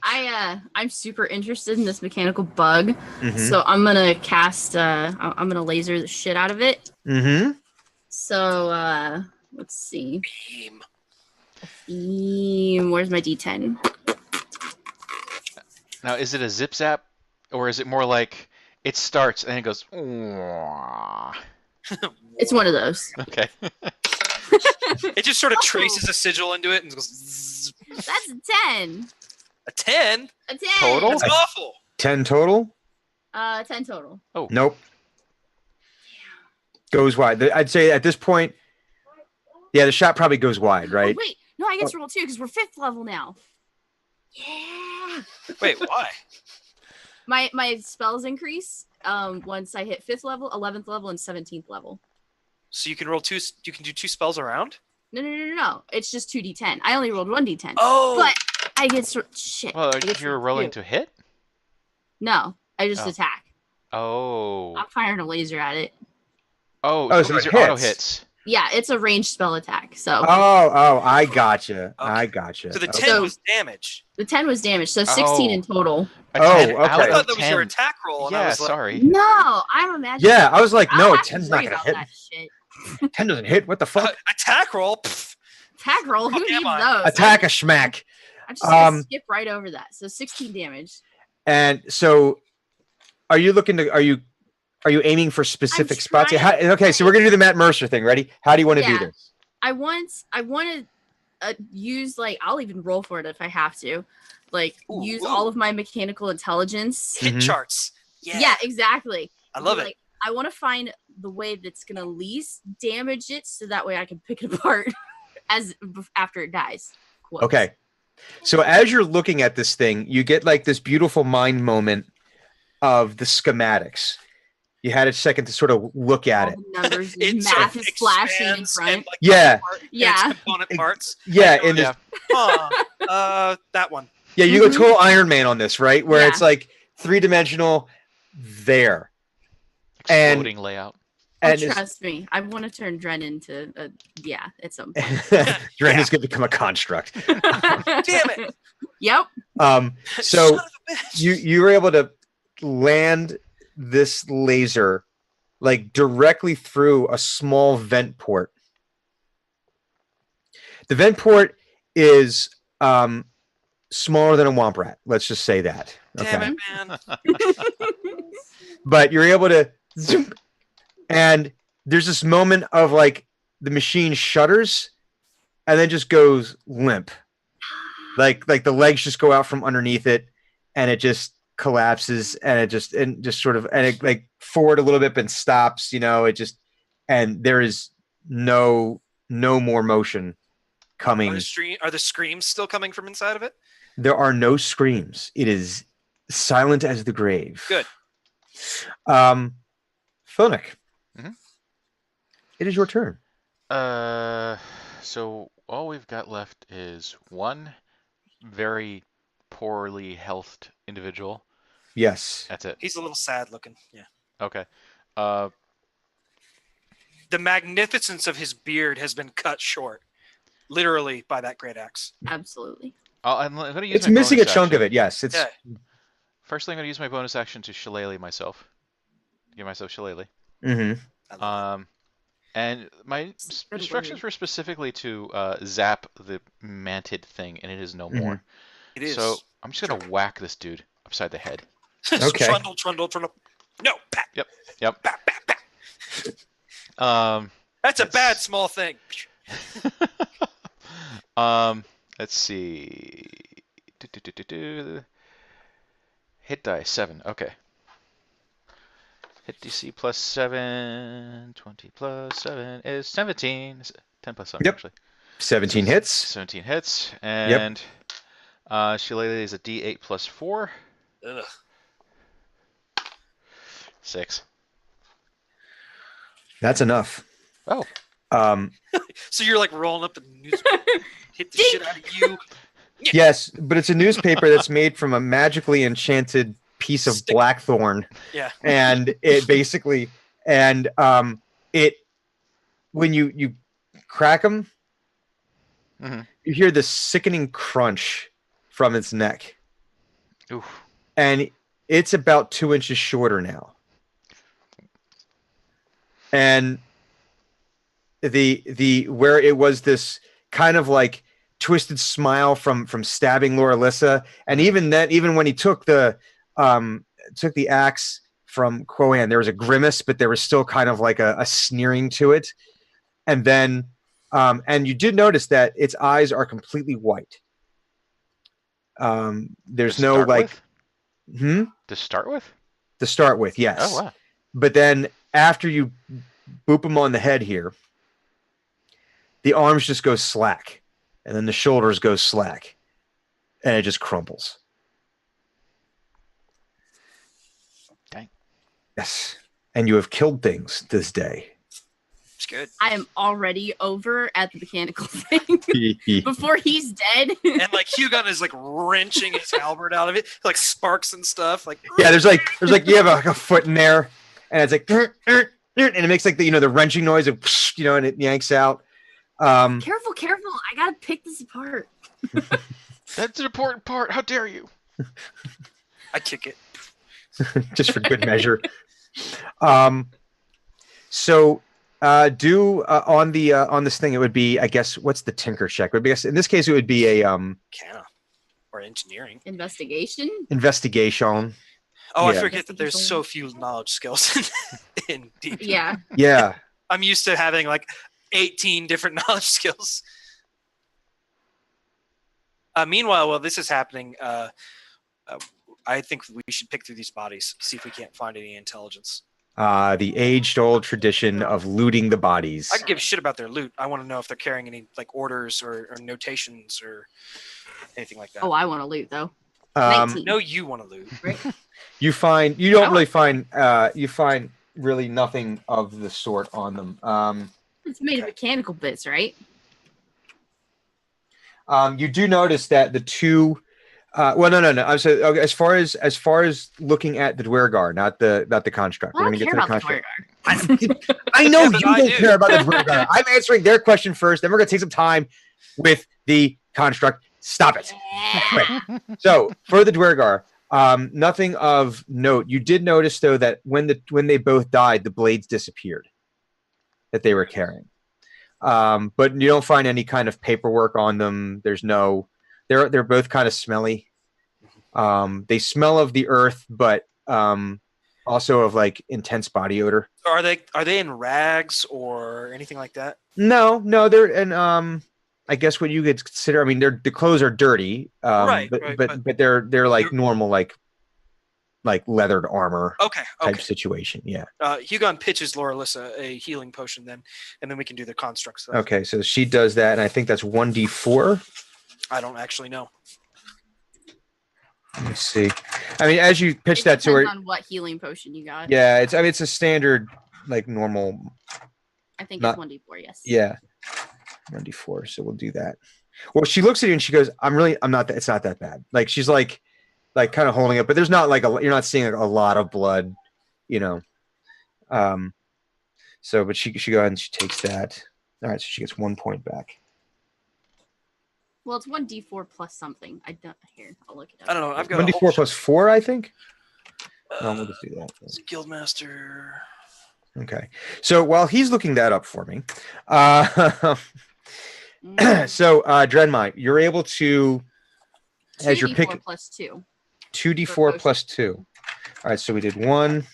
I'm super interested in this mechanical bug, Mhm. so I'm gonna cast. I'm gonna laser the shit out of it. Mm-hmm. So let's see. Beam. Where's my D10? Now, is it a zip zap, or is it more like it starts and it goes? "Wah." It's one of those. Okay. It just sort of traces a sigil into it and goes. Zzz. That's a 10. A 10? A 10. Total? That's awful. 10 total? 10 total. Oh. Nope. Goes wide. I'd say at this point, yeah, the shot probably goes wide, right? Oh, wait, no, I get to roll 2 because we're 5th level now. Yeah. Wait, why? My spells increase once I hit 5th level, 11th level, and 17th level. So you can roll 2. You can do 2 spells around. No. It's just 2d10. I only rolled 1d10. Oh. But I get shit. Well, I get you're rolling to hit? No, I just Oh. attack. Oh. I'm firing a laser at it. Oh, so these it are auto hits. hits. Yeah, it's a ranged spell attack. So I gotcha. Okay. I gotcha. So the Okay. 10 So- was damage. the 10 was damage. So 16 in total. A Oh, 10 okay. out I of thought that was 10. your attack roll, and I Yeah, was like, sorry. No, I'm imagining. Yeah, I was like, I no, don't have to 10's not worry gonna about hit. that shit. 10 doesn't hit. What the fuck? attack roll? Pfft. Attack roll. Who Fuck am needs I? those? Attack a schmack. I'm just gonna Um, skip right over that. So 16 damage. And so, are you looking to? Are you aiming for specific spots? trying- How, okay, so we're gonna do the Matt Mercer thing. Ready? How do you want to do Yeah. this? I want to use like I'll even roll for it if I have to, like Ooh, use ooh. all of my mechanical intelligence. Hit Mhm. charts. Yeah, exactly. I love it. Like, I want to find the way that's gonna least damage it, so that way I can pick it apart after it dies. Quotes. Okay. So as you're looking at this thing, you get like this beautiful mind moment of the schematics. You had a second to sort of look at All it. the numbers, It sort math of is flashing in expands front. and, like, Yeah. Yeah. its component parts. Yeah, I and know Yeah. that one. yeah, you go total Iron Man on this, right? Where Yeah. it's like 3-dimensional there. And- Exploding layout. Oh, And it's- trust me, I want to turn Dren into at some point. Dren is going to become a construct. Damn it. Yep. So Son of a bitch. you were able to land this laser like directly through a small vent port. The vent port is smaller than a womp rat. Let's just say that. Damn Okay. it, man. But you're able to zoom, and there's this moment of like the machine shudders and then just goes limp. Like the legs just go out from underneath it and it just collapses and it just sort of and it like forward a little bit and stops, and there is no more motion coming. Are the screams still coming from inside of it? There are no screams. It is silent as the grave. Good. Phonic. Mhm. It is your turn. So all we've got left is one very poorly healthed individual. Yes. That's it. He's a little sad looking. Yeah. Okay. The magnificence of his beard has been cut short, literally, by that great axe. Absolutely. I'm going to use It's my missing a bonus chunk of action. it. Yes. It's Yeah. Firstly, I'm going to use my bonus action to shillelagh myself. Give myself shillelagh. Mhm. I love And my Good instructions word. were specifically to zap the manted thing, and it is no more. it. It is. So I'm just going to whack this dude upside the head. Okay. Trundle. No, pat. Yep. Pat, pat, pat. That's a Yes. bad small thing. Let's see. Hit die 7. Okay. Hit DC plus 7. 20 plus 7 is 17. 10 plus 7, Yep. actually. 17 hits. 17 hits. And Shillelagh is a D8 plus 4. Ugh. 6. That's enough. Oh. So you're like rolling up the newspaper, hit the shit out of you. Yes, but it's a newspaper that's made from a magically enchanted piece of Stick. blackthorn. Yeah. And it basically, and it, when you crack them, you hear this sickening crunch from its neck. Oof. And it's about 2 inches shorter now. And the where it was this kind of like twisted smile from stabbing Loralissa, and even when he took the axe from Quoan, there was a grimace, but there was still kind of like a sneering to it. And then and you did notice that its eyes are completely white. There's no like to start with? To start with, yes. Oh wow. But then after you boop him on the head here, the arms just go slack, and then the shoulders go slack, and it just crumbles. Dang. Yes. And you have killed things this day. It's good. I am already over at the mechanical thing before he's dead. And like Hugon is like wrenching his halberd out of it, like sparks and stuff. Like Yeah, there's like you have a foot in there, and it's like and it makes like the wrenching noise of and it yanks out. Careful! I gotta pick this apart. That's an important part. How dare you? I kick it. Just for good measure. So on this thing, it would be, I guess, what's the tinker check? It would be, in this case, it would be a Canna or engineering investigation. Oh, Yeah. I forget that there's so few knowledge skills in DP. Yeah. Yeah. I'm used to having like 18 different knowledge skills. Meanwhile, while this is happening, I think we should pick through these bodies, see if we can't find any intelligence. The age-old tradition of looting the bodies. I can give a shit about their loot. I want to know if they're carrying any like orders or notations or anything like that. Oh, I want to loot though. No, you want to loot. Right? You find really nothing of the sort on them. It's made of mechanical bits, right? You do notice that the two. Well, no. I'm saying, okay, as far as looking at the Dwergar, not the construct. Well, I don't care about the Dwergar. I know Yeah, you but I don't do. care about the Dwergar. I'm answering their question first. Then we're gonna take some time with the construct. Stop it. So for the Dwergar, nothing of note. You did notice though that when they both died, the blades disappeared that they were carrying. But you don't find any kind of paperwork on them. There's no. They're both kind of smelly. They smell of the earth, but also of like intense body odor. Are they in rags or anything like that? No, they're in I guess what you could consider. I mean, the clothes are dirty, Right, but they're like normal like leathered armor Okay. type situation. Yeah. Hugon pitches Loralissa a healing potion then, and then we can do the construct stuff. Okay, so she does that, and I think that's 1d4. I don't actually know. Let me see. I mean, as you pitch that to her, Depends on what healing potion you got. yeah, it's a standard like normal. I think Not- it's 1d4. Yes. Yeah, 1d4. So we'll do that. Well, she looks at you and she goes, "I'm not. It's not that bad." Like she's like kind of holding it, but there's not you're not seeing a lot of blood, So, but she go ahead and she takes that. All right, so she gets 1 point back. Well, it's 1d4 plus something. I don't. Here, I'll look it up. I don't know. I've got 1d4 plus 4, I think. No, we'll just do that. Guildmaster. Okay. So while he's looking that up for me, so Drenmai, you're able to, as your pick, 2d4 plus 2. 2d4 plus 2. All right, so we did 1,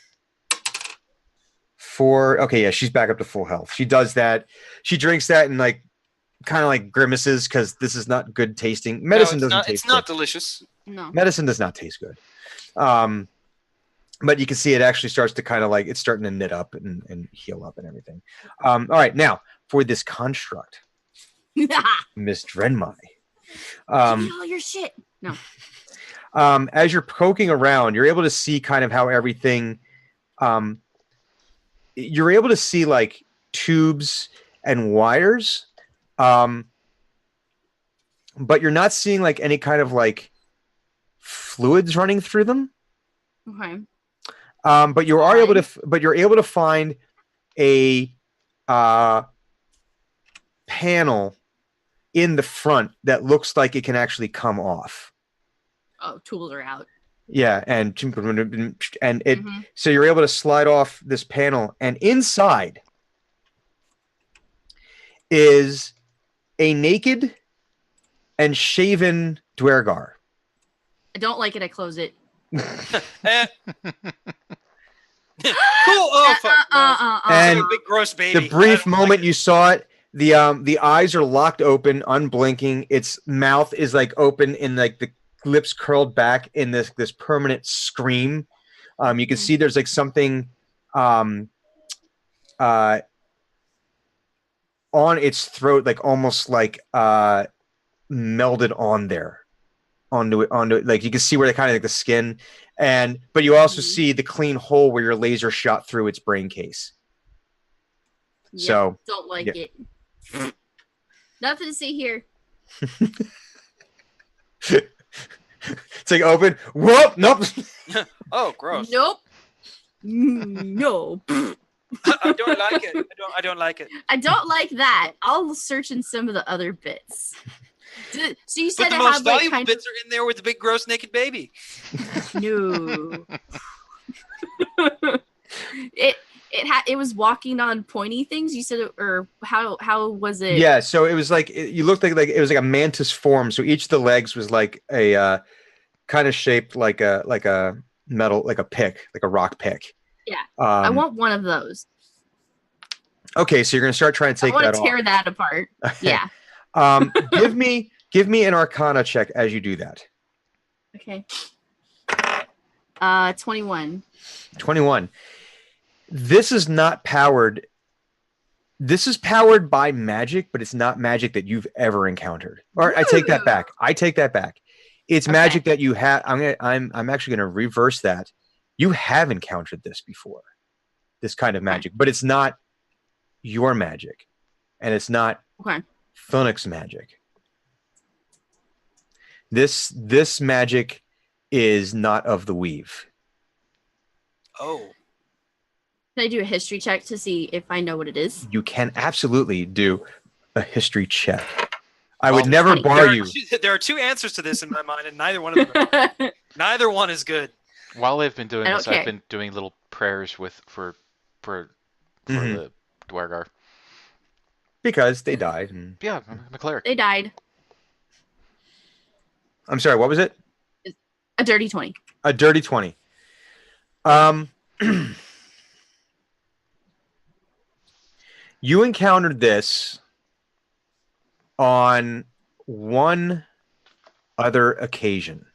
4. Okay, yeah, she's back up to full health. She does that. She drinks that and kind of grimaces because this is not good tasting. Medicine doesn't taste It's not good. delicious. No. Medicine does not taste good. but you can see it actually starts to kind of like it's starting to knit up and heal up and everything. All right, now for this construct, Miss Drenmai. Give me all your shit. No. As you're poking around, you're able to see kind of how everything. You're able to see like tubes and wires, but you're not seeing like any kind of like fluids running through them. Okay. But you are able to. But you're able to find a panel in the front that looks like it can actually come off. Oh, tools are out. Yeah, and it. So you're able to slide off this panel, and inside is a naked and shaven Dwergar. I don't like it. I close it. Cool. Oh, fuck. And It's like a big gross baby. the brief I don't moment like you saw it, the eyes are locked open, unblinking. Its mouth is like open, and like the lips curled back in this permanent scream. You can see there's like something on its throat, like almost like melded on there onto it. Like you can see where they kind of like the skin, but you also see the clean hole where your laser shot through its brain case. Yep, So don't like it. Nothing to see here. it's like open. Whoop! Nope. Oh, gross. Nope. No. I don't like it. I don't like it. I don't like that. I'll search in some of the other bits. So you said But the it most had like valuable kind bits are in there with the big gross naked baby. No. It was walking on pointy things. You said, or how was it? Yeah, so it was like you looked like it was like a mantis form. So each of the legs was like a kind of shaped like a metal, like a pick, like a rock pick. Yeah, I want one of those. Okay, so you're gonna start trying to take that off. I want to tear that apart. Yeah. Give me an Arcana check as you do that. Okay. 21. 21. This is not powered. This is powered by magic, but it's not magic that you've ever encountered. Or I take that back. It's magic that you have. I'm actually going to reverse that. You have encountered this before, this kind of magic, but it's not your magic, and it's not Thunix magic. This magic is not of the weave. Oh. Can I do a history check to see if I know what it is? You can absolutely do a history check. I would never bar you. There are two answers to this in my mind, and neither one of them. Neither one is good. While I've been doing this, I've been doing little prayers for the Dwergar. Because they died. Yeah, I'm a cleric. They died. I'm sorry, what was it? A dirty 20. A dirty 20. You encountered this on one other occasion.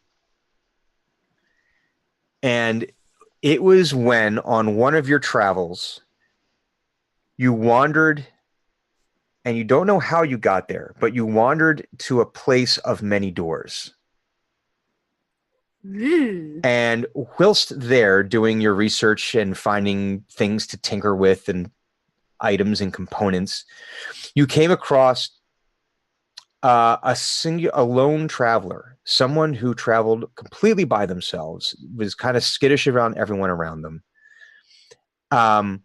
And it was when, on one of your travels, you wandered, and you don't know how you got there, but you wandered to a place of many doors. And whilst there doing your research and finding things to tinker with and items and components, you came across a lone traveler, someone who traveled completely by themselves, was kind of skittish around everyone around them. Didn't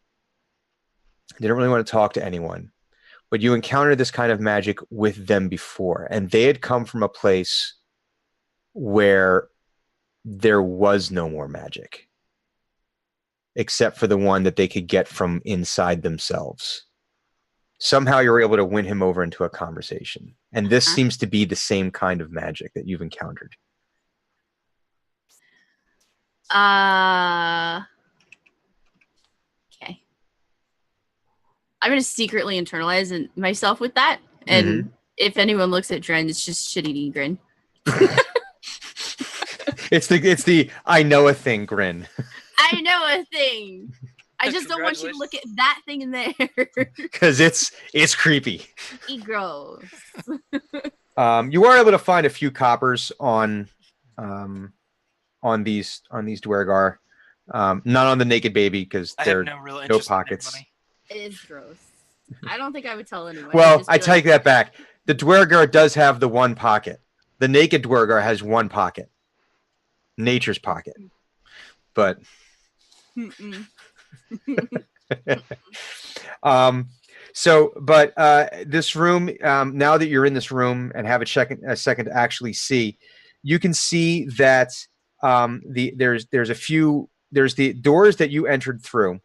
really want to talk to anyone, but you encountered this kind of magic with them before, and they had come from a place where there was no more magic except for the one that they could get from inside themselves. Somehow you were able to win him over into a conversation. And this seems to be the same kind of magic that you've encountered. Okay. I'm going to secretly internalize myself with that. And if anyone looks at Dren, it's just shitty grin. It's the I know a thing grin. I I know a thing. I just don't want you to look at that thing in there. Because it's creepy. Gross. You are able to find a few coppers on these Dwergar. Not on the naked baby because I there have are no real no interest in pockets. money. It is gross. I don't think I would tell anyone. Well, I take that back. The Dwergar does have the one pocket. The naked Dwergar has one pocket. Nature's pocket. But this room, now that you're in this room and have a second to actually see, you can see that there's the doors that you entered through,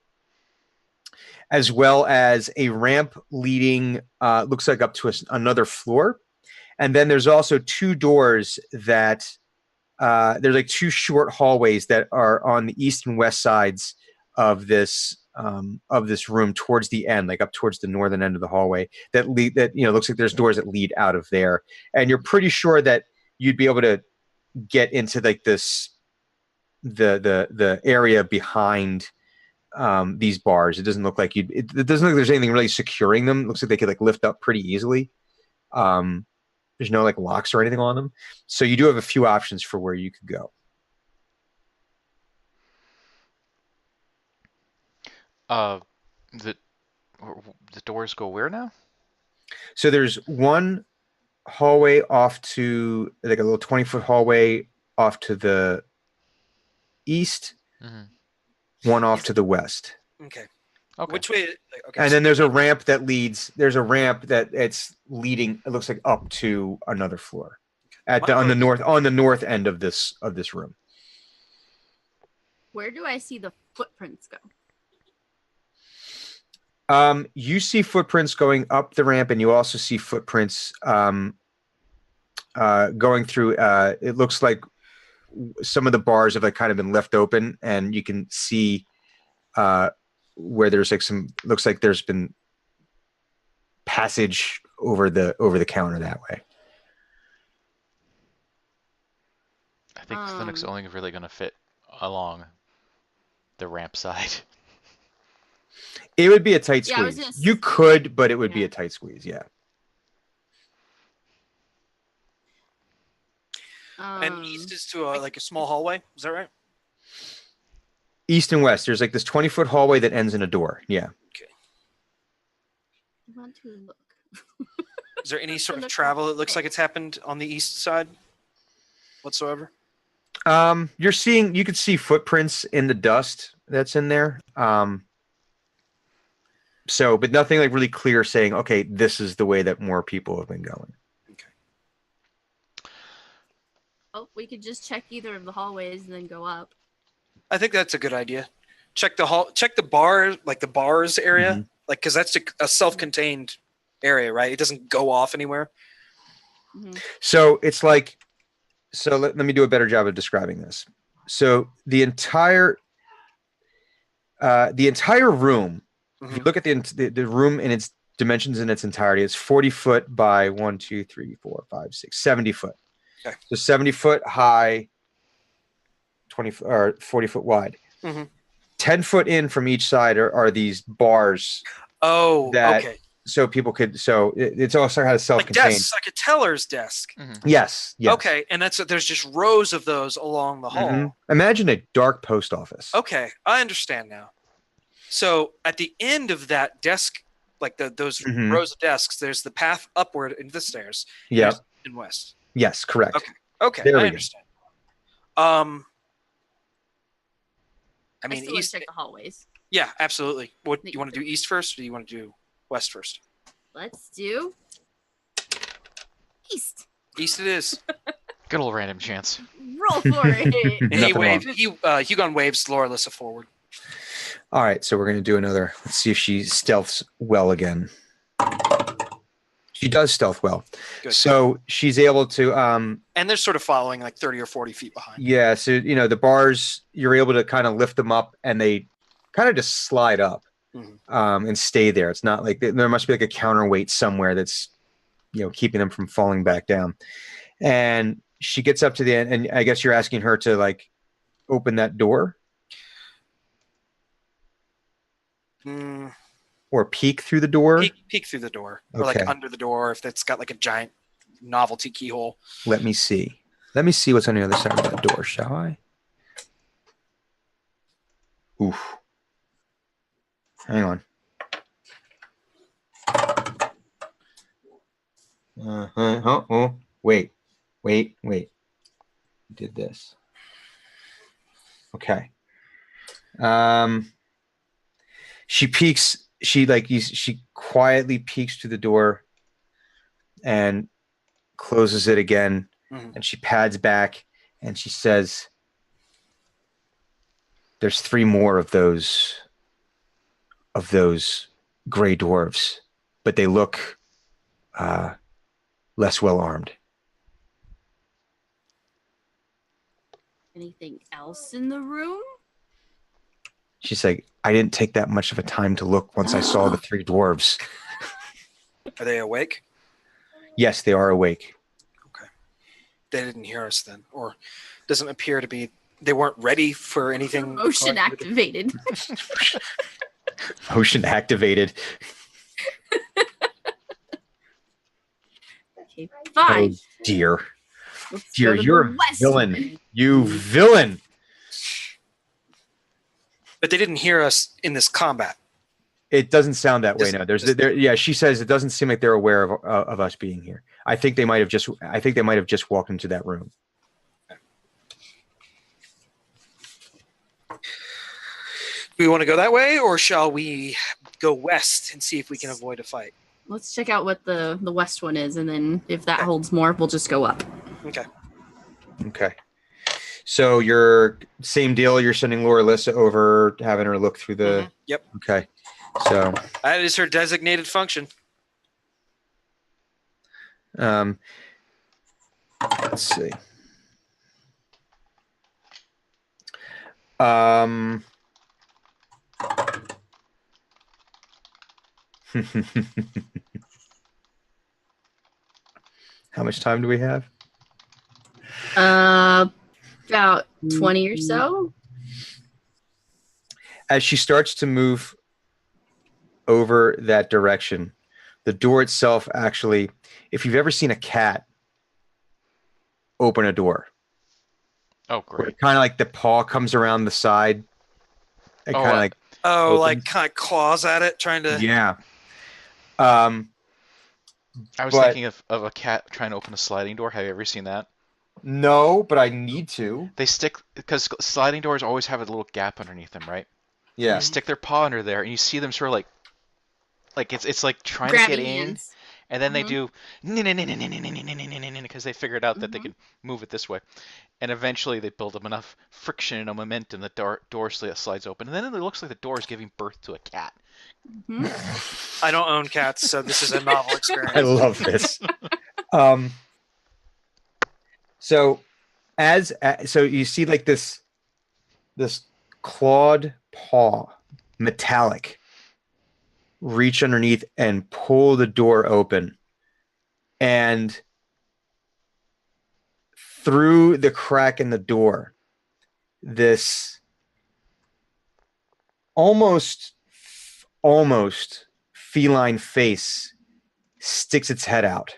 as well as a ramp leading looks like up to another floor. And then there's also two doors that there's like two short hallways that are on the east and west sides of this room towards the end, like up towards the northern end of the hallway that looks like there's doors that lead out of there. And you're pretty sure that you'd be able to get into like the area behind these bars. It doesn't look like it doesn't look like there's anything really securing them. It looks like they could like lift up pretty easily. There's no like locks or anything on them. So you do have a few options for where you could go. The doors go where now? So there's one hallway off to like a little 20-foot hallway off to the east, one off to the west. Okay. Okay. Which way? Okay. And then there's a ramp that leads. There's a ramp that it's leading. It looks like up to another floor, on the north end of this room. Where do I see the footprints go? You see footprints going up the ramp, and you also see footprints going through. It looks like some of the bars have like kind of been left open, and you can see where there's like looks like there's been passage over the counter that way. I think Clinic's only really going to fit along the ramp side. It would be a tight squeeze. You could, but it would be a tight squeeze. Yeah. And east is to like a small hallway. Is that right? East and west. There's like this 20-foot hallway that ends in a door. Yeah. Okay. I want to look. Is there any sort of travel that looks like it's happened on the east side whatsoever? You could see footprints in the dust that's in there. But nothing like really clear saying, okay, this is the way that more people have been going. Okay. Oh, we could just check either of the hallways and then go up. I think that's a good idea. Check the bar, like the bars area, like because that's a self-contained area, right? It doesn't go off anywhere. So it's like, let me do a better job of describing this. So the entire room, if you look at the room in its dimensions in its entirety, it's 40 foot by 1, 2, 3, 4, 5, 6, 70 foot. Okay. So 70 foot high, 40 foot wide. 10 foot in from each side are these bars. Oh, that, okay. So people could. So it's also kind of self-contained. Like desks, like a teller's desk. Yes. Okay, and there's just rows of those along the hall. Imagine a dark post office. Okay, I understand now. So at the end of that desk, like those rows of desks, there's the path upward into the stairs. Yeah. And west. Yes, correct. Okay, there I we understand. I mean, I still want to check the hallways. Yeah, absolutely. What you want to do, east first, or do you want to do west first? Let's do east. East it is. Good old random chance. Roll for it. And Hugon waves Lauralissa forward. All right, so we're going to do another. Let's see if she stealths well again. She does stealth well. Good. So she's able to... and they're sort of following like 30 or 40 feet behind. Yeah, so, the bars, you're able to kind of lift them up, and they kind of just slide up and stay there. It's not like... There must be like a counterweight somewhere that's, keeping them from falling back down. And she gets up to the end, and I guess you're asking her to, like, open that door? Mm, or peek through the door? peek through the door, or like Okay. under the door if it's got like a giant novelty keyhole. Let me see. Let me see what's on the other side of that door, shall I? Oof. Hang on. Oh, wait. Did this. Okay. She peeks. She quietly peeks through the door and closes it again. Mhm. And she pads back and she says, "There's 3 more of those gray dwarves, but they look less well armed." Anything else in the room? She's like, "I didn't take that much of a time to look once I saw the 3 dwarves." Are they awake? Yes, they are awake. They didn't hear us then, or doesn't appear to be. They weren't ready for anything. Motion activated. Motion activated. Okay, fine. Oh dear. Let's Dear, go to you're the a west villain. one. You villain. But they didn't hear us in this combat. It doesn't sound that way. Just- No, there's just- there. Yeah, she says it doesn't seem like they're aware of us being here. I think they might have just walked into that room. Do we want to go that way, or shall we go west and see if we can avoid a fight? Let's check out what the west one is, and then if that holds more, we'll just go up. Okay. Okay. So you're same deal. You're sending Laura Alyssa over, having her look through the. Yep. Okay. So That is her designated function. let's see. How much time do we have? About 20 or so. As she starts to move over that direction, the door itself actually, if you've ever seen a cat open a door, Oh, where great. kind of like the paw comes around the side and Oh, kind of like, Oh, Open. like kind of claws at it, trying to. yeah. I was but- thinking of a cat trying to open a sliding door. Have you ever seen that? No, but I need to. They stick, because sliding doors always have a little gap underneath them, right? Yeah. They stick their paw under there, and you see them sort of like it's like trying to get Grabbing in, hands. and then they Mhm. do because they figured out that they can move it this way, and eventually they build up enough friction and a momentum that door slides open, and then it looks like the door is giving birth to a cat. I don't own cats, so this is a novel I experience. love this. So so you see like this clawed paw, metallic, reach underneath and pull the door open, and through the crack in the door, this almost feline face sticks its head out,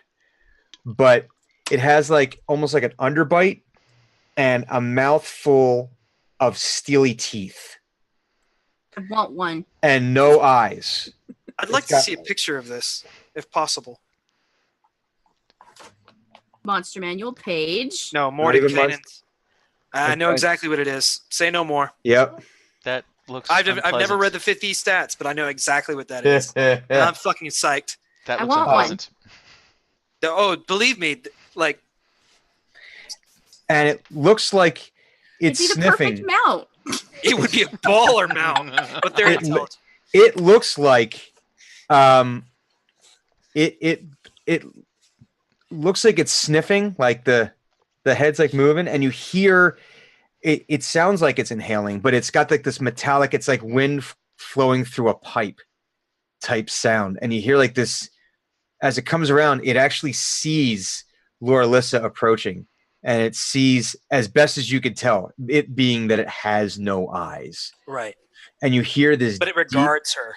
but it has like almost like an underbite and a mouthful of steely teeth I want one. and no eyes. I'd like It's to got- see a picture of this, if possible. Monster Manual page. No, Morty even Kanans. I know Okay. exactly what it is. Say no more. Yep. That looks. I've never unpleasant. read the 50 stats, but I know exactly what that is. And I'm fucking psyched. That I looks want one. unpleasant. Oh, believe me, like And it looks like it's It'd be the sniffing. perfect mount. it would be a baller mount, but they're It- intelligent. It looks like it looks like it's sniffing, like the head's like moving, and you hear it sounds like it's inhaling, but it's got like this metallic, it's like wind flowing through a pipe type sound, and you hear like this as it comes around. It actually sees Laura Alyssa approaching, and it sees, as best as you could tell, it being that it has no eyes, Right. and you hear this. But it regards her.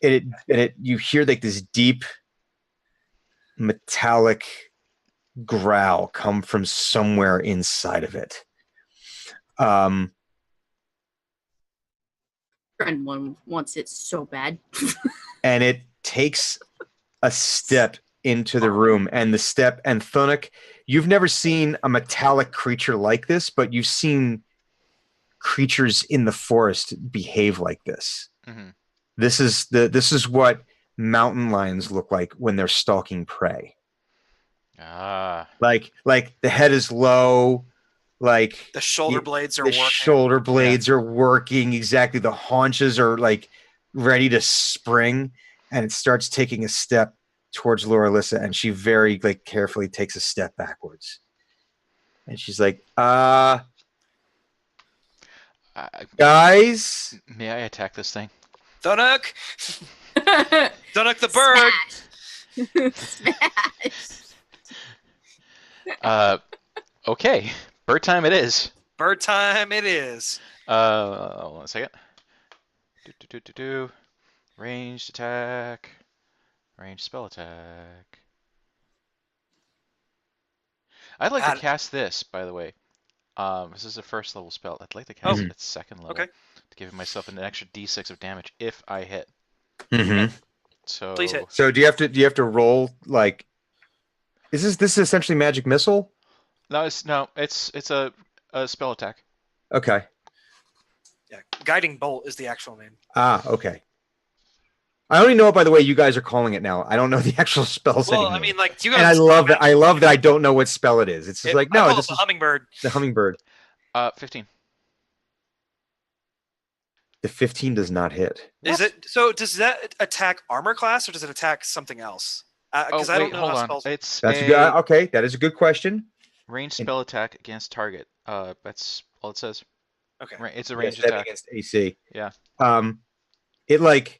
You hear like this deep metallic growl come from somewhere inside of it. Friend one wants it so bad. And it takes a step into the room, and Thunuk, you've never seen a metallic creature like this, but you've seen creatures in the forest behave like this. Mm-hmm. This is what mountain lions look like when they're stalking prey. Like the head is low, like the shoulder blades are the working. shoulder blades are working exactly. The haunches are like ready to spring, and it starts taking a step towards Loralissa, and she very like carefully takes a step backwards, and she's like, guys, may I attack this thing? Thunuk! Thunuk the bird! Smash! Okay. Bird time it is. Bird time it is. Hold on a second. Ranged attack. Ranged spell attack. I'd like to cast this, by the way. This is a first level spell. I'd like to cast it at second level. Okay. To give myself an extra d6 of damage if I hit. Mm-hmm. So please hit. So do you have to roll like? Is this essentially magic missile? No, it's a spell attack. Okay. Yeah, guiding bolt is the actual name. Okay. I only know it by the way you guys are calling it now. I don't know the actual spells anymore. I mean, like you guys. And I love that. I love that I don't know what spell it is. It's just like no, this is the hummingbird. The hummingbird. 15. The 15 does not hit. Is it so? Does that attack armor class or does it attack something else? Because I don't know how spells. It's That's a good. Okay, that is a good question. Ranged spell attack against target. That's all it says. Okay. It's a ranged attack against AC. Yeah. It like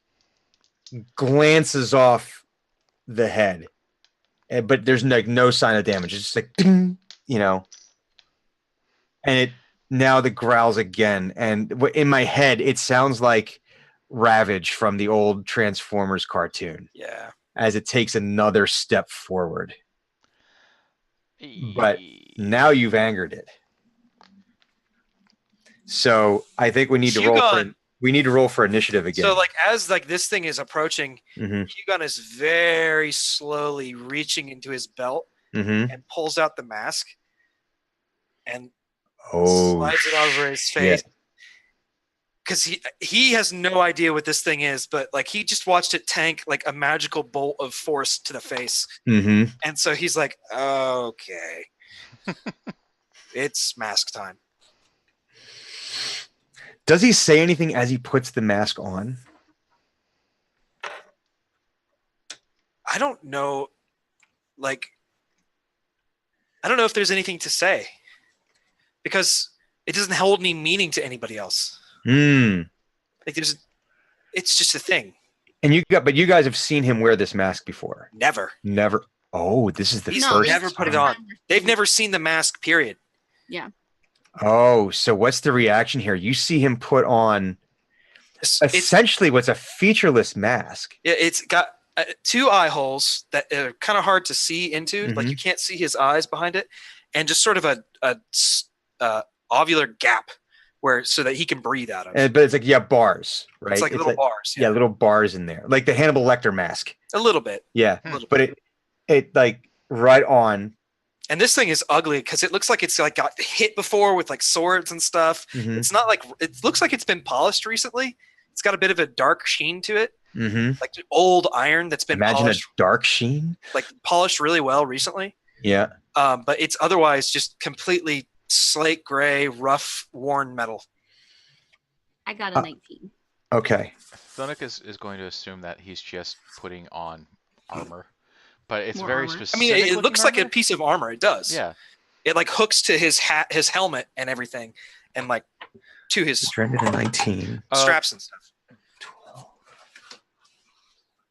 glances off the head, but there's like no sign of damage. It's just like ding, and it now the growls again, and in my head it sounds like Ravage from the old Transformers cartoon. Yeah. As it takes another step forward. But now you've angered it. So I think we need to roll for initiative again. So like as like this thing is approaching, mm-hmm. Hugon is very slowly reaching into his belt mm-hmm. and pulls out the mask and Oh, slides it over his face. Because he has no idea what this thing is, but like he just watched it tank like a magical bolt of force to the face. Mm-hmm. And so he's like, okay. It's mask time. Does he say anything as he puts the mask on? I don't know. Like, I don't know if there's anything to say. Because it doesn't hold any meaning to anybody else. Like it's just a thing. And you guys have seen him wear this mask before? Never. Oh, this is the He's first. Never put it on. They've never seen the mask. Period. Yeah. Oh, so what's the reaction here? You see him put on essentially what's a featureless mask. Yeah, it's got two eye holes that are kind of hard to see into. Mm-hmm. Like you can't see his eyes behind it, and just sort of a ovular gap so that he can breathe out of. But it's like bars, right? It's like little bars. Yeah, little bars in there, like the Hannibal Lecter mask. A little bit. Yeah, but it like right on. And this thing is ugly because it looks like it's like got hit before with like swords and stuff. Mm-hmm. It's not like it looks like it's been polished recently. It's got a bit of a dark sheen to it, mm-hmm. like old iron that's been polished. A dark sheen, like polished really well recently. Yeah. But it's otherwise just completely slate gray, rough, worn metal. I got a 19. Okay. Thunuk is going to assume that he's just putting on armor. But it's More very armor. specific. I mean, it looks like a piece of armor. It does. Yeah. It like hooks to his hat, his helmet, and everything, and like to his 19 straps and stuff. 12.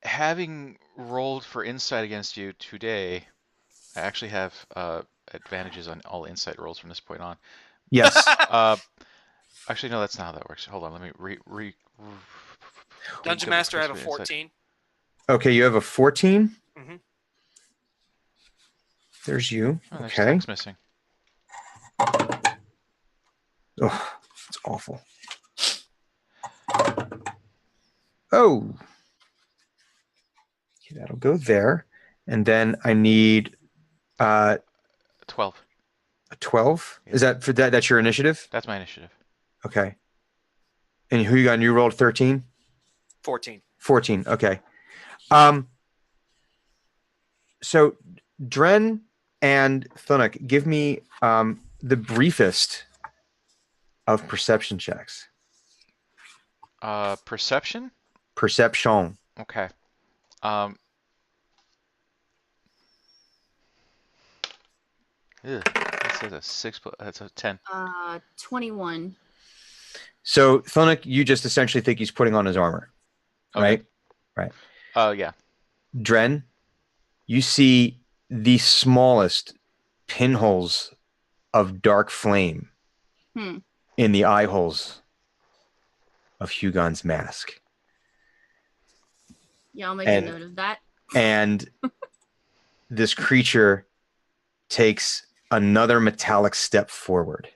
Having rolled for insight against you today, I actually have advantages on all insight rolls from this point on. Yes. Actually, no, that's not how that works. Hold on, let me Dungeon Master out of 14. Okay, you have a 14. Mhm. There's you. Oh, there's Okay. text missing. Oh, it's awful. Oh. Okay, that'll go there. And then I need 12. a 12. Yeah. Is that for that? That's your initiative? That's my initiative. Okay. And who you got? You rolled 13? 14. 14. Okay. So Dren and Thunuk, give me the briefest of perception checks. Perception? Perception. Okay. This is a 6. That's a 10. 21. So Thunuk, you just essentially think he's putting on his armor, right? Right. Yeah. Dren, you see the smallest pinholes of dark flame in the eye holes of Hugon's mask. Yeah, I'll make a note of that. And this creature takes another metallic step forward.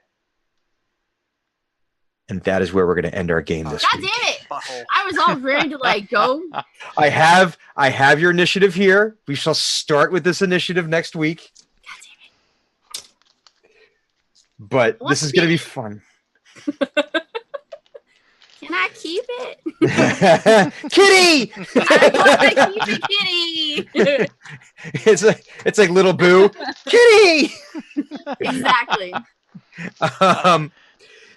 And that is where we're going to end our game this God week. damn it! Butthole. I was all ready to go. I have your initiative here. We shall start with this initiative next week. God damn it. But this is going to be fun. Can I keep it? Kitty! I want to keep it, kitty. It's like little Boo. Kitty! Exactly.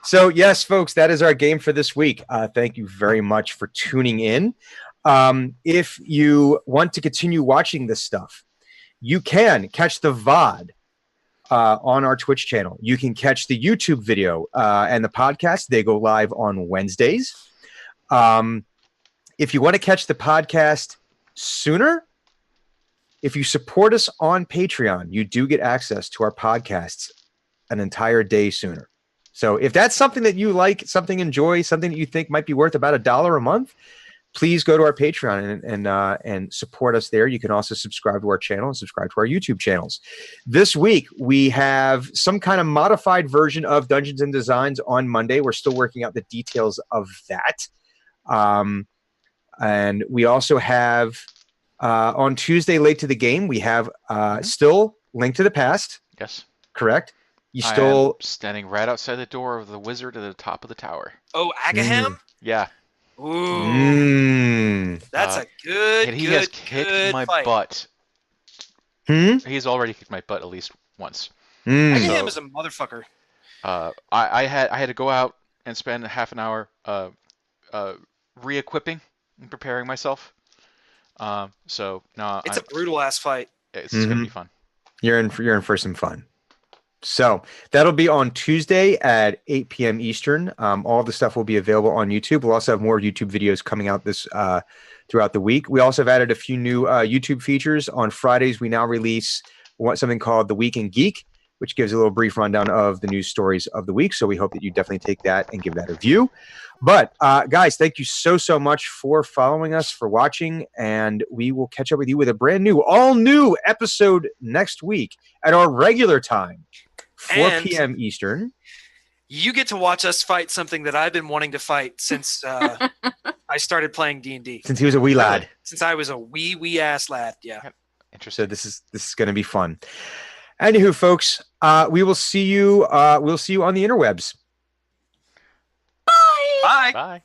So yes, folks, that is our game for this week. Thank you very much for tuning in. If you want to continue watching this stuff, you can catch the VOD on our Twitch channel. You can catch the YouTube video and the podcast. They go live on Wednesdays. If you want to catch the podcast sooner, if you support us on Patreon, you do get access to our podcasts an entire day sooner. So if that's something that you like, something enjoy, something that you think might be worth about $1 a month, please go to our Patreon and support us there. You can also subscribe to our channel and subscribe to our YouTube channels. This week, we have some kind of modified version of Dungeons and Designs on Monday. We're still working out the details of that. And we also have on Tuesday, late to the game, we have still Link to the Past. Yes. Correct? You I still am standing right outside the door of the wizard at the top of the tower. Oh, Agaham? Yeah. Ooh. That's a good, And he good, has kicked good my fight. butt. Hmm? He's already kicked my butt at least once. Agaham is a motherfucker. I had to go out and spend half an hour re-equipping and preparing myself. So no, It's a brutal ass fight. It's gonna be fun. You're in for some fun. So that'll be on Tuesday at 8 p.m. Eastern. All the stuff will be available on YouTube. We'll also have more YouTube videos coming out this throughout the week. We also have added a few new YouTube features. On Fridays, we now release something called The Week in Geek, which gives a little brief rundown of the news stories of the week. So we hope that you definitely take that and give that a view. But guys, thank you so much for following us, for watching, and we will catch up with you with a brand new, all new episode next week at our regular time, 4 p.m. Eastern. You get to watch us fight something that I've been wanting to fight since I started playing D&D. Since he was a wee lad. Since I was a wee ass lad. Yeah. Interesting. So this is going to be fun. Anywho, folks, we will see you. We'll see you on the interwebs. Bye. Bye. Bye.